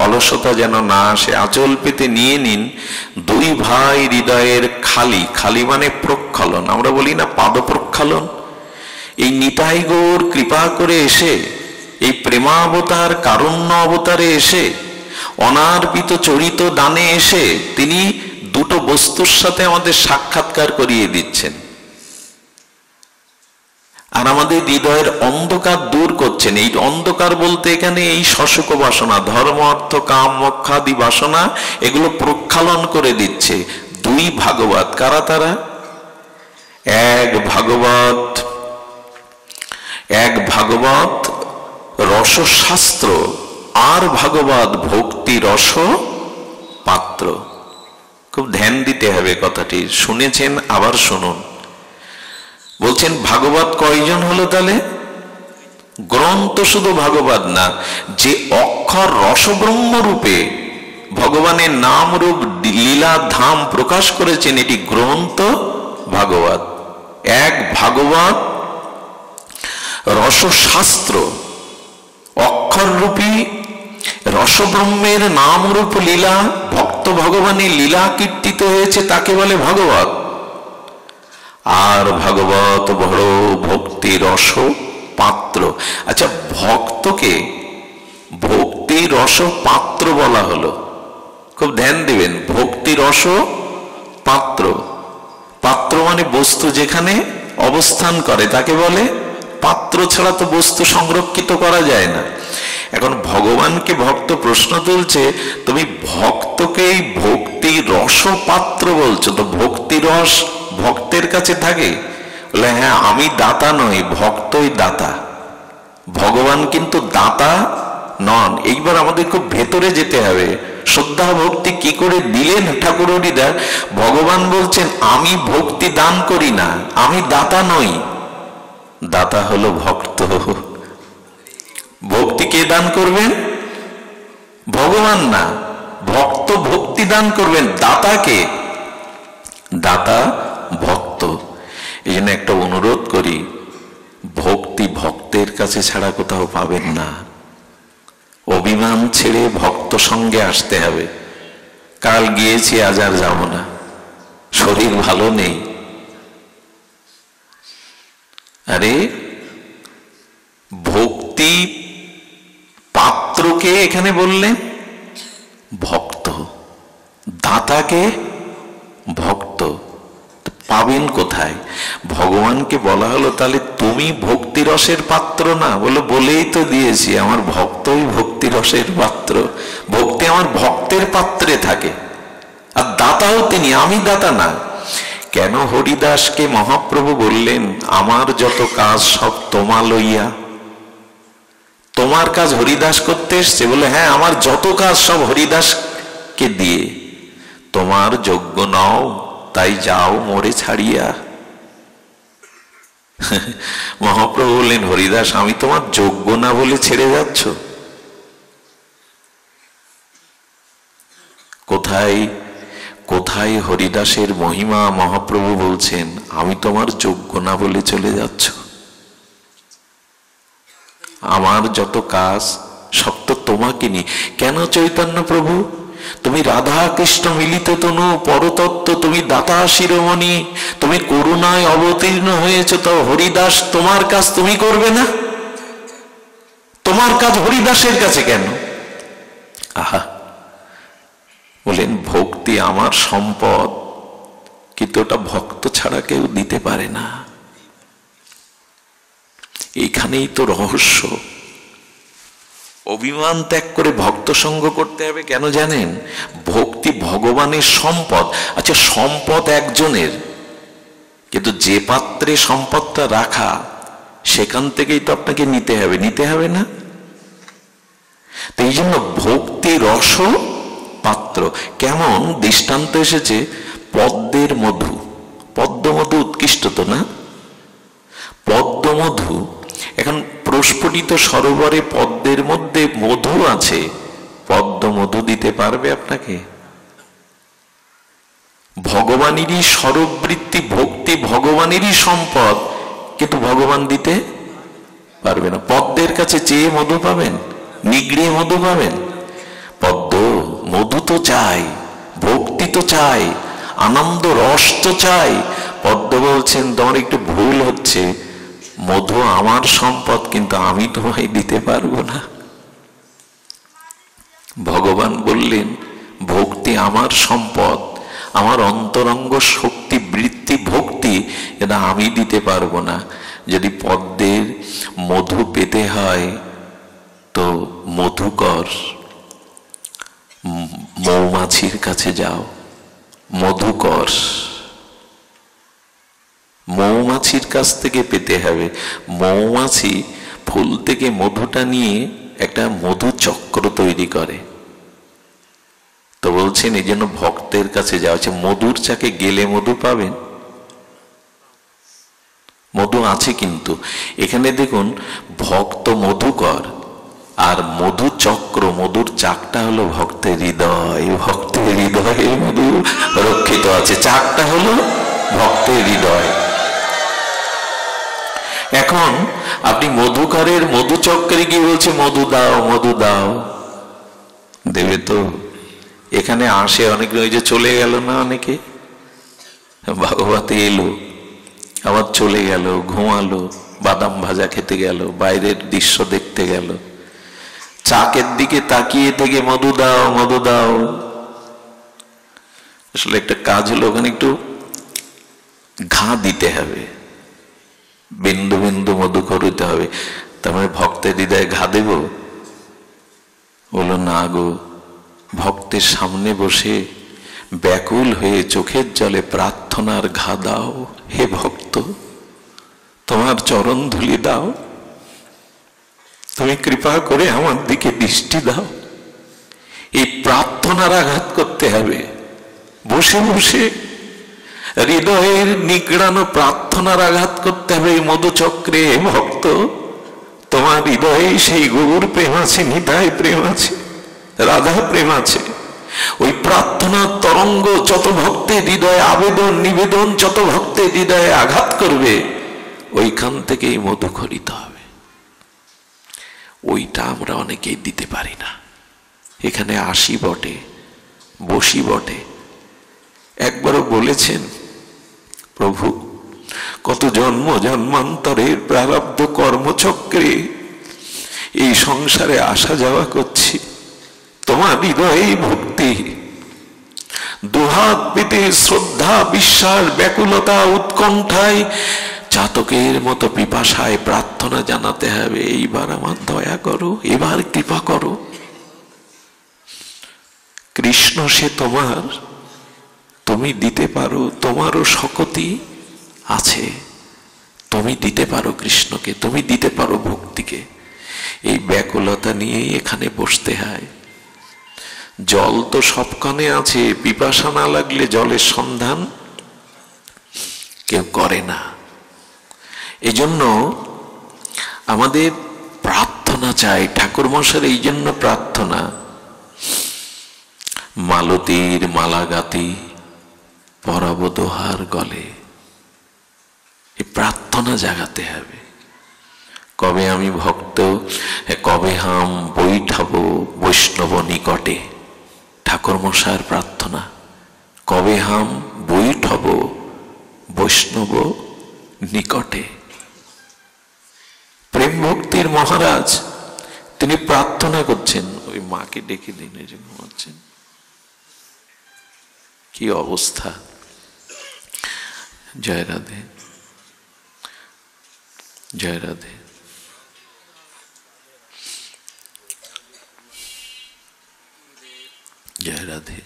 [SPEAKER 1] অলসতা যেন না আসে, আঁচল পেতে নিয়ে নিন। দুই ভাই হৃদয়ের খালি, খালি মানে প্রক্ষালন, আমরা বলি না পাদ প্রক্ষালন। এই নিতাই গৌর কৃপা করে এসে, এই প্রেমাবতার কারুণ্য অবতারে এসে, অনার্পিত চরিত দানে এসে তিনি দুটো বস্তুর সাথে আমাদের সাক্ষাৎকার করিয়ে দিচ্ছেন, আর আমাদের হৃদয়ের অন্ধকার দূর করছেন। এই অন্ধকার বলতে এখানে এই শশুক বাসনা, ধর্ম অর্থ কাম মোক্ষাদি বাসনা, এগুলো প্রক্ষালন করে দিচ্ছে। দুই ভাগবত, কারা তারা? এক ভাগবত রসশাস্ত্র, আর ভাগবত ভক্তি রস পাত্র। খুব ধ্যান দিতে হবে কথাটি। শুনেছেন, আবার শুনুন। বলছেন ভাগবত কয়জন হলো তাহলে? গ্রন্থ শুধু ভাগবত না, যে অক্ষর রসব্রহ্ম রূপে ভগবানের নাম রূপ লীলা ধাম প্রকাশ করেছেন, এটি গ্রন্থ ভাগবত। এক ভাগবত রসশাস্ত্র, অক্ষররূপী রসব্রহ্মের নামরূপ লীলা, ভক্ত ভগবানের লীলা কীর্তিত হয়েছে, তাকে বলে ভাগবত। আর ভাগবত বড় ভক্তি রস পাত্র। আচ্ছা, ভক্তকে ভক্তি রস পাত্র বলা হলো, খুব ধ্যান দিবেন। ভক্তি রস পাত্র, মানে বস্তু যেখানে অবস্থান করে তাকে বলে পাত্র, ছাড়া তো বস্তু সংরক্ষিত করা যায় না। এখন ভগবানকে ভক্ত প্রশ্ন তুলছে, তুমি ভক্তকেই ভক্তি রস পাত্র বলছো, তো ভক্তি রস ভক্তের কাছে থাকে? বলে হ্যাঁ, আমি দাতা নই, ভক্তই দাতা, ভগবান কিন্তু দাতা নন। এইবার আমাদের খুব ভেতরে যেতে হবে। শ্রদ্ধা ভক্তি কি করে দিলেন ঠাকুর হরিদাস? ভগবান বলছেন আমি ভক্তি দান করি না, আমি দাতা নই, দাতা হলো ভক্ত। ভক্তি কে দান করবেন? ভগবান না, ভক্ত ভক্তি দান করবেন। দাতাকে? দাতা ভক্ত। এই জন্য একটা অনুরোধ করি, ভক্তি ভক্তের কাছে ছাড়া কোথাও পাবেন না। অভিমান ছেড়ে ভক্ত সঙ্গে আসতে হবে। কাল গিয়েছি, আজ আর যাব না, শরীর ভালো নেই। আরে ভক্তি পাত্রকে এখানে বললেন ভক্ত, দাতাকে ভক্ত, পাবেন কোথায়? ভগবানকে বলা হলো তাহলে তুমি ভক্তি রসের পাত্র না? বলেই তো দিয়েছি, আমার ভক্তই ভক্তি রসের পাত্র। ভক্তি আমার ভক্তের পাত্রে থাকে, আর দাতাও তিনি, আমি দাতা না। কেন হরিদাসকে মহাপ্রভু বললেন আমার যত কাজ সব তোমা লইয়া? তোমার কাজ হরিদাস করতে এসছে? বলে হ্যাঁ, আমার যত কাজ সব হরিদাসকে দিয়ে। তোমার যোগ্য নও, তাই যাও মোরে ছাড়িয়া। মহাপ্রভু বললেন হরিদাস, আমি তোমার যোগ্য না বলে ছেড়ে যাচ্ছ? কোথায় কোথায় হরিদাসের মহিমা? মহাপ্রভু বলছেন আমি তোমার যোগ্য না বলে চলে যাচ্ছ? আমার যত কাজ সব তো তোমাকে নি। কেন চৈতন্য প্রভু? তুমি রাধা কৃষ্ণ মিলিত তনু পরতত্ত্ব, তুমি দাতা শিরোমণি, তুমি করুণায় অবতীর্ণ হয়েছ, তো হরিদাস তোমার কাজ তুমি করবে না? তোমার কাজ হরিদাসের কাছে কেন? আহা, বলেন ভক্তি আমার সম্পদ, কিন্তু ওটা ভক্ত ছাড়া কেউ দিতে পারে না। এইখানেই তো রহস্য। অভিমান ত্যাগ করে ভক্ত সঙ্গ করতে হবে। কেন জানেন? ভক্তি ভগবানের সম্পদ। আচ্ছা, সম্পদ একজনের, কিন্তু যে পাত্রে সম্পদটা রাখা সেখান থেকেই তো আপনাকে নিতে হবে, নিতে হবে না? তো এই জন্য ভক্তি রস পাত্র। কেমন দৃষ্টান্ত এসেছে, পদ্মের মধু। পদ্ম মধু উৎকৃষ্ট তো না? পদ্ম মধু, এখন প্রস্ফুটিত সরোবরে পদ্মের মধ্যে মধু আছে, পদ্ম মধু দিতে পারবে আপনাকে? ভগবানেরই স্বরূপবৃত্তি, ভক্তি ভগবানেরই সম্পদ, কিন্তু ভগবান দিতে পারবে না। পদ্মের কাছে চেয়ে মধু পাবেন? নিগড়িয়ে মধু পাবেন? পদ্ম মধু তো চাই, ভক্তি তো চাই, আনন্দ রস তো চাই। পদ্ম বলছেন তোমার একটু ভুল হচ্ছে, মধু আমার সম্পদ, কিন্তু আমি তোমায় দিতে পারবো না। ভগবান বললেন ভক্তি আমার সম্পদ, আমার অন্তরঙ্গ শক্তি বৃত্তি ভক্তি, এটা আমি দিতে পারবো না। যদি পদ্মের মধু পেতে হয় তো মধুকর মৌমাছির কাছে যাও, মধুকর মৌমাছির কাছ থেকে পেতে হবে। মৌমাছি ফুল থেকে মধুটা নিয়ে একটা মধু চক্র তৈরি করে। তো বলছেন এই জন্য ভক্তের কাছে যাওয়া হচ্ছে। মধুর চাকে গেলে মধু পাবেন? মধু আছে, কিন্তু এখানে দেখুন ভক্ত মধুকর আর মধু চক্র, মধুর চাকটা হলো ভক্তের হৃদয়। ভক্তের হৃদয়ে মধু রক্ষিত আছে, চাকটা হলো ভক্তের হৃদয়। এখন আপনি মধুকরের মধু চক্রে গিয়ে বলছে মধু দাও, মধু দাও, দেবে তো? এখানে আসে অনেক, ওই যে চলে গেল না অনেকে, ভাগবতে এলো আবার চলে গেল, ঘুমালো, বাদাম ভাজা খেতে গেল, বাইরের দৃশ্য দেখতে গেল, চাকের দিকে তাকিয়ে থেকে মধু দাও, মধু দাও। আসলে একটা কাজ হলো ওখানে একটু ঘা দিতে হবে, বিন্দু বিন্দু মধু করতে হবে। তার মানে ভক্তের হৃদয়ে ঘা দেব? বলো না গো, ভক্তের সামনে বসে ব্যাকুল হয়ে চোখের জলে প্রার্থনার ঘা দাও। হে ভক্ত, তোমার চরণ ধুলি দাও, তুমি কৃপা করে আমার দিকে দৃষ্টি দাও। এই প্রার্থনার আঘাত করতে হবে। বসে বসে হৃদয়ের নিগড়ানো প্রার্থনার আঘাত করতে হবে এই মধুচক্রে। ভক্ত, তোমার হৃদয়ে সেই গৌর প্রেম আছে, নিতাই প্রেম আছে, রাধা প্রেম আছে। ওই প্রার্থনার তরঙ্গ যত ভক্তের হৃদয়ে আবেদন নিবেদন যত ভক্তের হৃদয়ে আঘাত করবে, ওইখান থেকেই মধু খরিত হবে। ওইটা আমরা অনেকেই দিতে পারি না। এখানে আসি বটে, বসি বটে। একবারও বলেছেন, প্রভু কত জন্ম জন্মান্তরের প্রারব্ধ কর্মচক্রে এই সংসারে আসা যাওয়া করছি, তোমার হৃদয়ে ভক্তি, দুহাত পেতে শ্রদ্ধা বিশ্বাস ব্যাকুলতা উৎকণ্ঠায় চাতকের মতো পিপাসায় প্রার্থনা জানাতে হবে, এইবার আমার দয়া করো, এবার কৃপা করো। কৃষ্ণ সে তোমার, তুমি দিতে পারো, তোমারও শক্তি আছে, তুমি দিতে পারো কৃষ্ণকে, তুমি দিতে পারো ভক্তিকে। এই ব্যাকুলতা নিয়েই এখানে বসতে হয়। জল তো সবখানে আছে, পিপাসা না লাগলে জলের সন্ধান কেউ করে না। এজন্য আমাদের প্রার্থনা চাই, ঠাকুর মশাইয়ের এই জন্য প্রার্থনা। মালতীর মালা গাতি পরাব দোহার গলে, এই প্রার্থনা জাগাতে হবে। কবে আমি ভক্ত, কবে হাম বৈঠাবো বৈষ্ণব নিকটে, ঠাকুর মশাইয়ের প্রার্থনা। কবে হাম বৈঠবো বৈষ্ণব নিকটে। প্রেম ভক্তির মহারাজ তিনি প্রার্থনা করছেন। ওই মাকে ডেকে দিন, এই যে ঘুমাচ্ছেন, কি অবস্থা। জয় রাধে, জয় রাধে। জয় রাধে।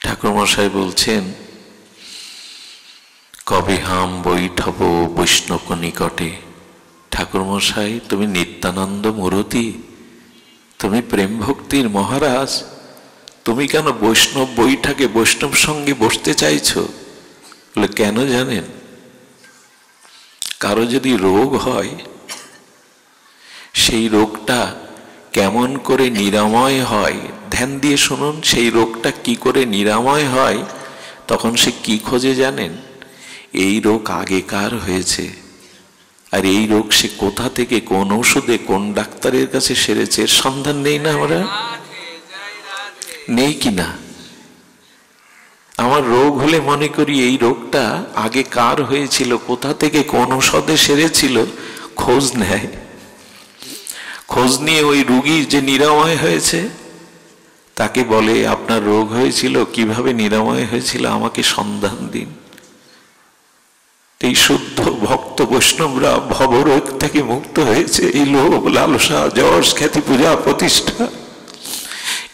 [SPEAKER 1] ঠাকুর মশাই বলছেন, কবে হাম বৈঠব বৈষ্ণব নিকটে। ঠাকুর মশাই তুমি নিত্যানন্দ মূরতি, তুমি প্রেম ভক্তির মহারাজ, তুমি কেন বৈষ্ণব বৈঠাকে বৈষ্ণব সঙ্গে বসতে চাইছো? বলে কেন জানেন? কারো যদি রোগ হয়, সেই রোগটা কেমন করে নিরাময় হয়, ধ্যান দিয়ে শুনুন, সেই রোগটা কি করে নিরাময় হয়, তখন সে কি খোঁজে জানেন? এই রোগ আগেকার হয়েছে, আর এই রোগ সে কোথা থেকে কোন ওষুধে কোন ডাক্তারের কাছে সেরেছে, এর সন্ধান নেই না আমরা? নেই কিনা? আমার রোগ হলে মনে করি এই রোগটা আগে কার হয়েছিল, কোথা থেকে কোন ঔষধে সেরেছিল, খোঁজ নেয়। খোঁজ নিয়ে ওই রোগীর যে নিরাময় হয়েছে তাকে বলে, আপনার রোগ হয়েছিল, কিভাবে নিরাময় হয়েছিল আমাকে সন্ধান দিন। এই শুদ্ধ ভক্ত বৈষ্ণবরা ভবরোগ থেকে মুক্ত হয়েছে। এই লোভ লালসা যশ খ্যাতি পূজা প্রতিষ্ঠা,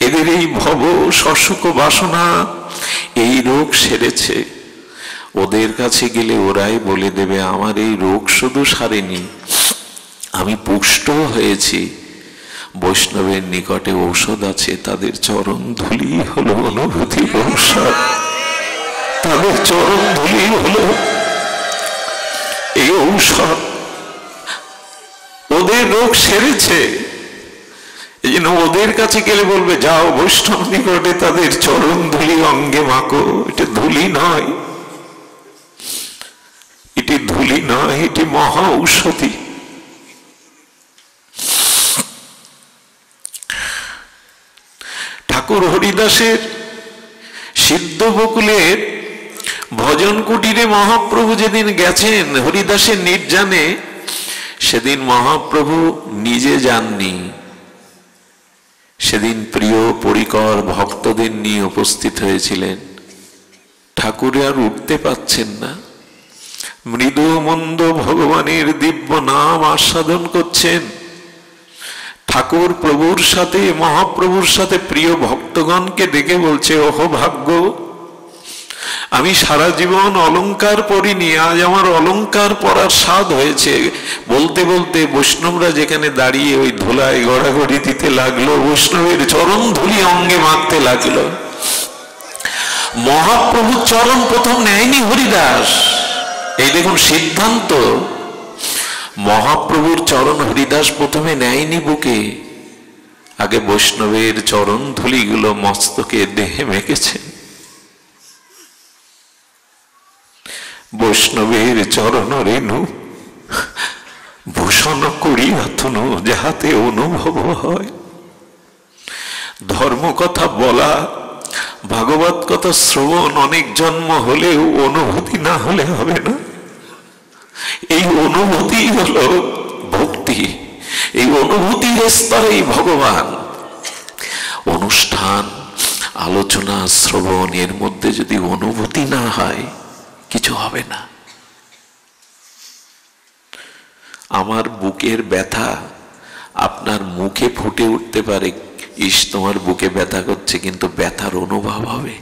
[SPEAKER 1] এদের এই ভব শশুক বাসনা, এই রোগ সেরেছে। ওদের কাছে গেলে ওরাই বলে দেবে, আমার এই রোগ শুধু সারেনি, আমি পুষ্ট হয়েছি। বৈষ্ণবের নিকটে ঔষধ আছে, তাদের চরণ ধুলি হলো অনুভূতি ঔষধ, তাদের চরণ ধুলি হলো এই ঔষধ। ওদের রোগ সেরেছে, এই জন্য ওদের কাছে গেলে বলবে, যাও বৈষ্ণব নিকটে তাদের চরণ ধুলি অঙ্গে মাখো। এটা ধুলি নয়, এটি ধুলি নয়, এটি মহা ঔষধি। ঠাকুর হরিদাসের সিদ্ধ বকুলের ভজন কুটিরে মহাপ্রভু যেদিন গেছেন হরিদাসের নির্জানে, সেদিন মহাপ্রভু নিজে যাননি। সেদিন প্রিয় পরিকর ভক্তদের নিয়ে উপস্থিত হয়েছিলেন। ঠাকুর আর উঠতে পাচ্ছেন না, মৃদু মন্দ ভগবানের দিব্য নাম আস্বাদন করছেন। ঠাকুর প্রভুর সাথে, মহাপ্রভুর সাথে প্রিয় ভক্তগণকে ডেকে বলছে, ওহো ভাগ্য, আমি সারা জীবন অলংকার পরিনি, আজ আমার অলংকার পরার স্বাদ হয়েছে। বলতে বলতে বৈষ্ণবরা যেখানে দাঁড়িয়ে ওই ধুলায় গড়াগড়ি দিতে লাগলো, বৈষ্ণবের চরণ ধুলি অঙ্গে মাখতে লাগলো। মহাপ্রভুর চরণ প্রথম নেয়নি হরিদাস, এই দেখুন সিদ্ধান্ত, মহাপ্রভুর চরণ হরিদাস প্রথমে নেয়নি বুকে, আগে বৈষ্ণবের চরণ ধুলিগুলো মস্তকে দেহে মেখেছেন। বৈষ্ণবের চরণ রেণু ভূষণ করিয়া তনু যাহাতে অনুভব হয়। ধর্ম কথা বলা, ভাগবত কথা শ্রবণ অনেক জন্ম হলেও অনুভূতি না হলে হবে না। এই অনুভূতি হলো ভক্তি, এই অনুভূতির স্তরেই ভগবান। অনুষ্ঠান, আলোচনা, শ্রবণ, এর মধ্যে যদি অনুভূতি না হয় কিছু হবে না। আমার বুকের ব্যথা আপনার মুখে ফুটে উঠতে পারে, ইস তোমার বুকে ব্যথা করছে, কিন্তু ব্যথার অনুভব হবে।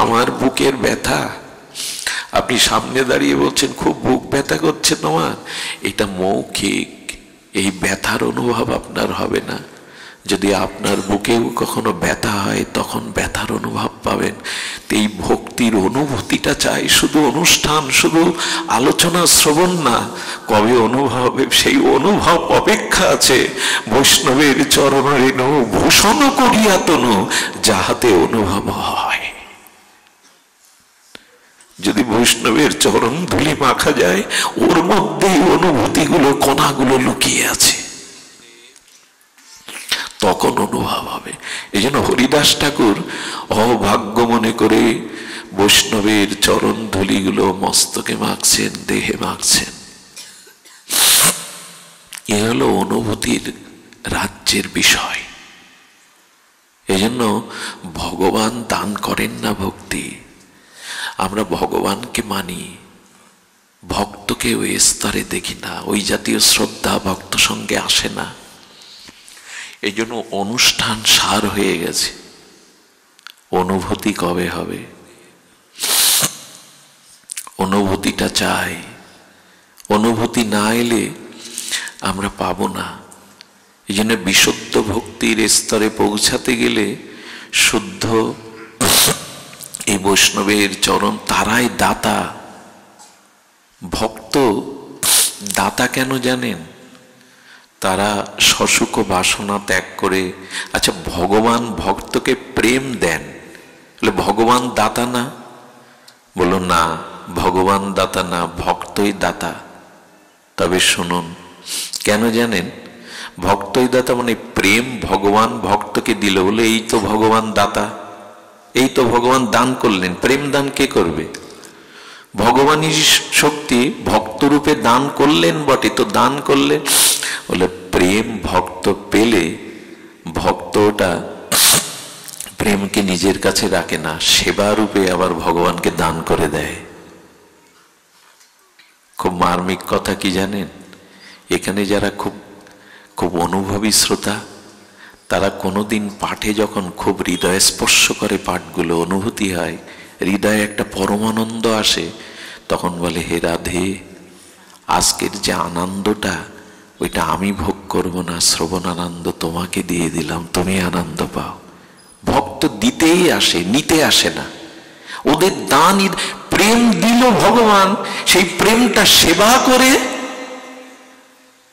[SPEAKER 1] আমার বুকের ব্যথা, আপনি সামনে দাঁড়িয়ে বলছেন খুব বুক ব্যথা করছে তোমার, এটা মৌখিক, এই ব্যথার অনুভব আপনার হবে না। যদি আপনার বুকেও কখনো ব্যথা হয় তখন ব্যথার অনুভব পাবেন। এই ভক্তির অনুভূতিটা চাই, শুধু অনুষ্ঠান, শুধু আলোচনা শ্রবণ না, কবে অনুভব হবে সেই অনুভব অপেক্ষা আছে। বৈষ্ণবের চরণ রেণু ভূষণ করিয়া তনু যাহাতে অনুভব হয়। যদি বৈষ্ণবের চরণ ধুলি মাখা যায়, ওর মধ্যেই অনুভূতিগুলো, কণাগুলো লুকিয়ে আছে, তখন অনুভব হবে। এই জন্য হরিদাস ঠাকুর অভাগ্য মনে করে বৈষ্ণবের চরণ ধুলিগুলো মস্তকে মাখছেন, দেহে মাখছেন। এ হলো অনুভূতির রাজ্যের বিষয়। এই জন্য ভগবান দান করেন না ভক্তি, আমরা ভগবানকে মানি, ভক্তকে ওই স্তরে দেখি না, ওই জাতীয় শ্রদ্ধা ভক্ত সঙ্গে আসে না। এই জন্য অনুষ্ঠান সার হয়ে গেছে, অনুভূতি কবে হবে? অনুভূতিটা চাই, অনুভূতি না এলে আমরা পাবো না। এই জন্য বিশুদ্ধ ভক্তির স্তরে পৌঁছাতে গেলে শুদ্ধ এই বৈষ্ণবের চরণ, তারাই দাতা। ভক্ত দাতা কেন জানেন? তারা সসুখ বাসনা ত্যাগ করে, আচ্ছা ভগবান ভক্তকে প্রেম দেন, ভগবান দাতা না? বলো না, ভগবান দাতা না, ভক্তই দাতা। তবে শুনুন, কেন জানেন? ভক্তই দাতা মানে প্রেম ভগবান ভক্তকে দিল বলে এই তো ভগবান দাতা, এই তো ভগবান দান করলেন। প্রেম দান কে করবে? ভগবানই শক্তি ভক্তরূপে দান করলেন বটে, তো দান করলেন বলে প্রেম ভক্ত পেলে ভক্তটা প্রেমকে নিজের কাছে রাখে না, সেবা রূপে আবার ভগবানকে দান করে দেয়। খুব মার্মিক কথা কি জানেন? এখানে যারা খুব খুব অনুভবী শ্রোতা, তারা কোনোদিন পাঠে যখন খুব হৃদয় স্পর্শ করে, পাঠগুলো অনুভূতি হয়, হৃদয়ে একটা পরমানন্দ আসে, তখন বলে হে রাধে, আজকের যে আনন্দটা ওইটা আমি ভোগ করব না, শ্রবণ আনন্দ তোমাকে দিয়ে দিলাম, তুমি আনন্দ পাও। ভক্ত দিতেই আসে, নিতে আসে না। ওদের দান, প্রেম দিল ভগবান, সেই প্রেমটা সেবা করে।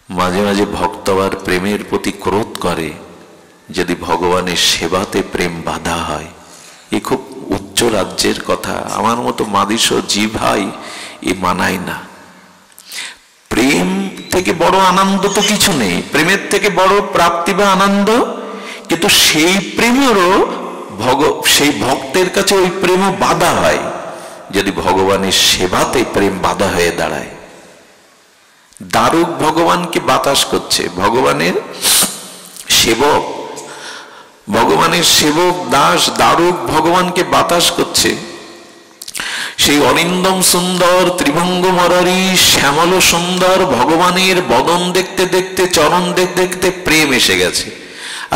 [SPEAKER 1] মাঝে মাঝে ভক্ত আবার প্রেমের প্রতি ক্রোধ করে যদি ভগবানের সেবাতে প্রেম বাধা হয়। এ খুব উচ্চ রাজ্যের কথা, আমার মতো মাদিস জি ভাই এ মানায় না। প্রেম থেকে বড় আনন্দ তো কিছু নেই, প্রেমের থেকে বড় প্রাপ্তি বা আনন্দ, কিন্তু সেই প্রেমেরও সেই ভক্তের কাছে ওই প্রেম বাধা হয় যদি ভগবানের সেবাতে প্রেম বাধা হয়ে দাঁড়ায়। দারুক ভগবানকে বাতাস করছে, ভগবানের সেবক ভগবানের সেবক দাস দারুক ভগবানকে বাতাস করছে। সেই অরিন্দম সুন্দর ত্রিভঙ্গ মরারি শ্যামল সুন্দর ভগবানের বদন দেখতে দেখতে চরণ দেখতে দেখতে প্রেম এসে গেছে।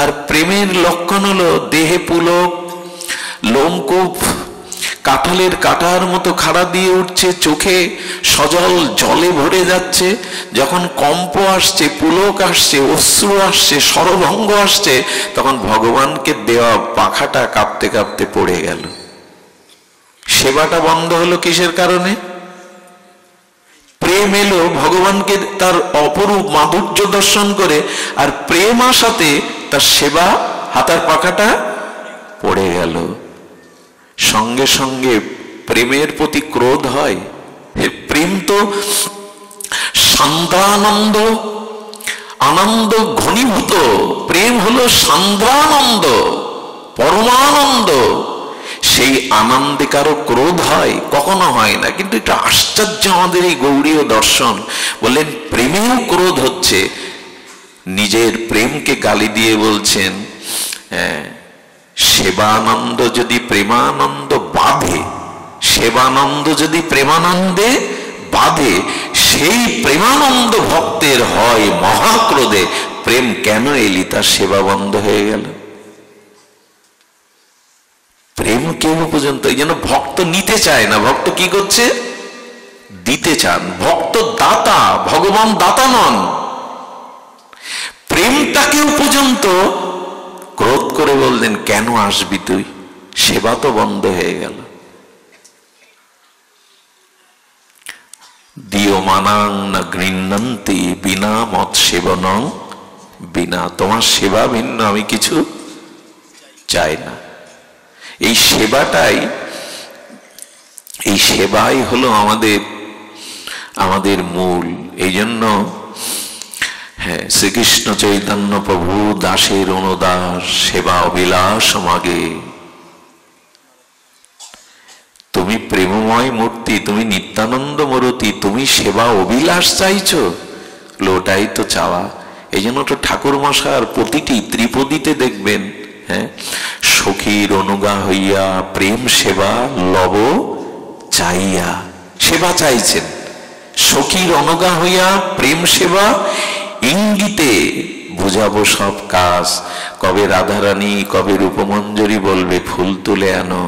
[SPEAKER 1] আর প্রেমের লক্ষণ হলো দেহে পুলক, লোমকূপ কাঁঠালের কাঁটার মতো খাড়া দিয়ে উঠছে, চোখে সজল জলে ভরে যাচ্ছে। যখন কম্প আসছে, পুলক আসছে, অশ্রু আসছে, স্বরভঙ্গ আসছে, তখন ভগবানকে দেওয়া পাখাটা কাঁপতে কাঁপতে পড়ে গেল। সেবাটা বন্ধ হলো কিসের কারণে? প্রেম এলো ভগবানকে তার অপরূপ মাধুর্য দর্শন করে, আর প্রেম আসাতে তার সেবা হাতার পাখাটা পড়ে গেল। সঙ্গে সঙ্গে প্রেমের প্রতি ক্রোধ হয়। প্রেম তো সান্দ্রানন্দ, আনন্দ ঘনীভূত। প্রেম হলো সান্দ্রানন্দ, পরমানন্দ। সেই আনন্দে কারো ক্রোধ হয়? কখনো হয় না। কিন্তু এটা আশ্চর্য আমাদের এই গৌড়ীয় দর্শন। বললেন প্রেমেও ক্রোধ হচ্ছে। নিজের প্রেমকে গালি দিয়ে বলছেন, সেবানন্দ যদি প্রেমানন্দ বাঁধে, সেবানন্দ যদি প্রেমানন্দে বাঁধে, সেই প্রেমানন্দ ভক্তের হয় মহাক্রোধে। প্রেম কেন এলি? তার সেবা বন্ধ হয়ে গেল। প্রেম কেউ পর্যন্ত, এই জন্য ভক্ত নিতে চায় না। ভক্ত কি করছে? দিতে চান। ভক্ত দাতা, ভগবান দাতা নন। প্রেমটাকেও পর্যন্ত ক্রোধ করে বললেন, কেন আসবি তুই? সেবা তো বন্ধ হয়ে গেল। দিও মানাং না গৃহ্ণন্তি বিনা মত সেবনং বিনা। তোমার সেবা ভিন্ন আমি কিছু চাই না। এই সেবাটাই, এই সেবাই হলো আমাদের মূল। এই জন্য শ্রীকৃষ্ণ চৈতন্য প্রভু দাসের অনুদাস সেবা অবিলাস মাগে। তুমি প্রেমময় মূর্তি, তুমি নিত্যানন্দ মূর্তি, তুমি সেবা অবিলাস চাইছো, লোটাই তো চাওয়া। এই জন্য তো ঠাকুর মশার প্রতিটি ত্রিপদীতে দেখবেন, সখীর অনুগা হইয়া প্রেম সেবা লব চাইয়া। সেবা চাইছেন, সখীর অনুগা হইয়া প্রেম সেবা ইঙ্গিতে বুঝাবো সব কাজ। কবে রাধারানী, কবে রূপমঞ্জরি বলবে ফুল তুলে আনো,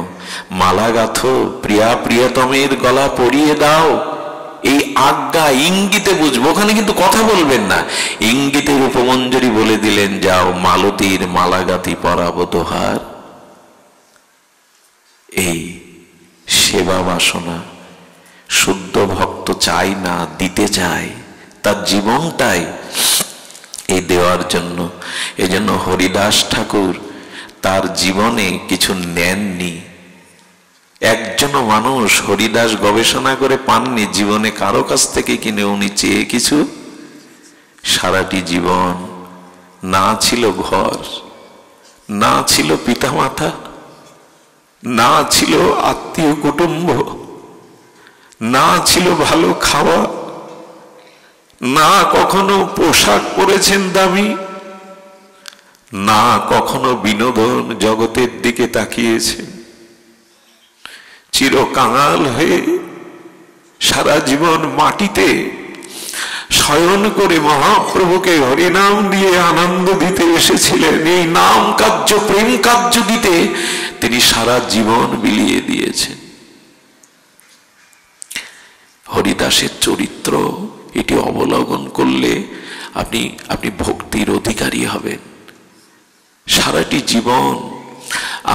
[SPEAKER 1] মালা গাথো, প্রিয়া প্রিয়তমের গলা পরিয়ে দাও। এই আজ্ঞা ইঙ্গিতে বুঝবো। ওখানে কিন্তু কথা বলবেন না, ইঙ্গিতে রূপমঞ্জরি বলে দিলেন, যাও মালতীর মালাগাতি পরাবো দোহার। এই সেবা বাসনা শুদ্ধ ভক্ত চাই না, দিতে চায়। তার জীবনটাই এই দেওয়ার জন্য। এই জন্য হরিদাস ঠাকুর তার জীবনে কিছু নেননি। একজনও মানুষ হরিদাস গবেষণা করে পাননি জীবনে কারো কাছ থেকে কিনে উনি চেয়ে কিছু। সারাটি জীবন না ছিল ঘর, না ছিল পিতামাতা, না ছিল আত্মীয় কুটুম্ব, না ছিল ভালো খাওয়া, না কখনো পোশাক পরেছেন দামি, না কখনো বিনোদন জগতের দিকে তাকিয়েছেন। চিরকাঙাল হয়ে সারা জীবন মাটিতে শয়ন করে মহাপ্রভুকে হরিনাম দিয়ে আনন্দ দিতে এসেছিলেন। এই নাম কার্য, প্রেম কার্য দিতে তিনি সারা জীবন বিলিয়ে দিয়েছেন। হরিদাসের চরিত্র এটি অবলোকন করলে আপনি ভক্তির অধিকারী হবেন। সারাটি জীবন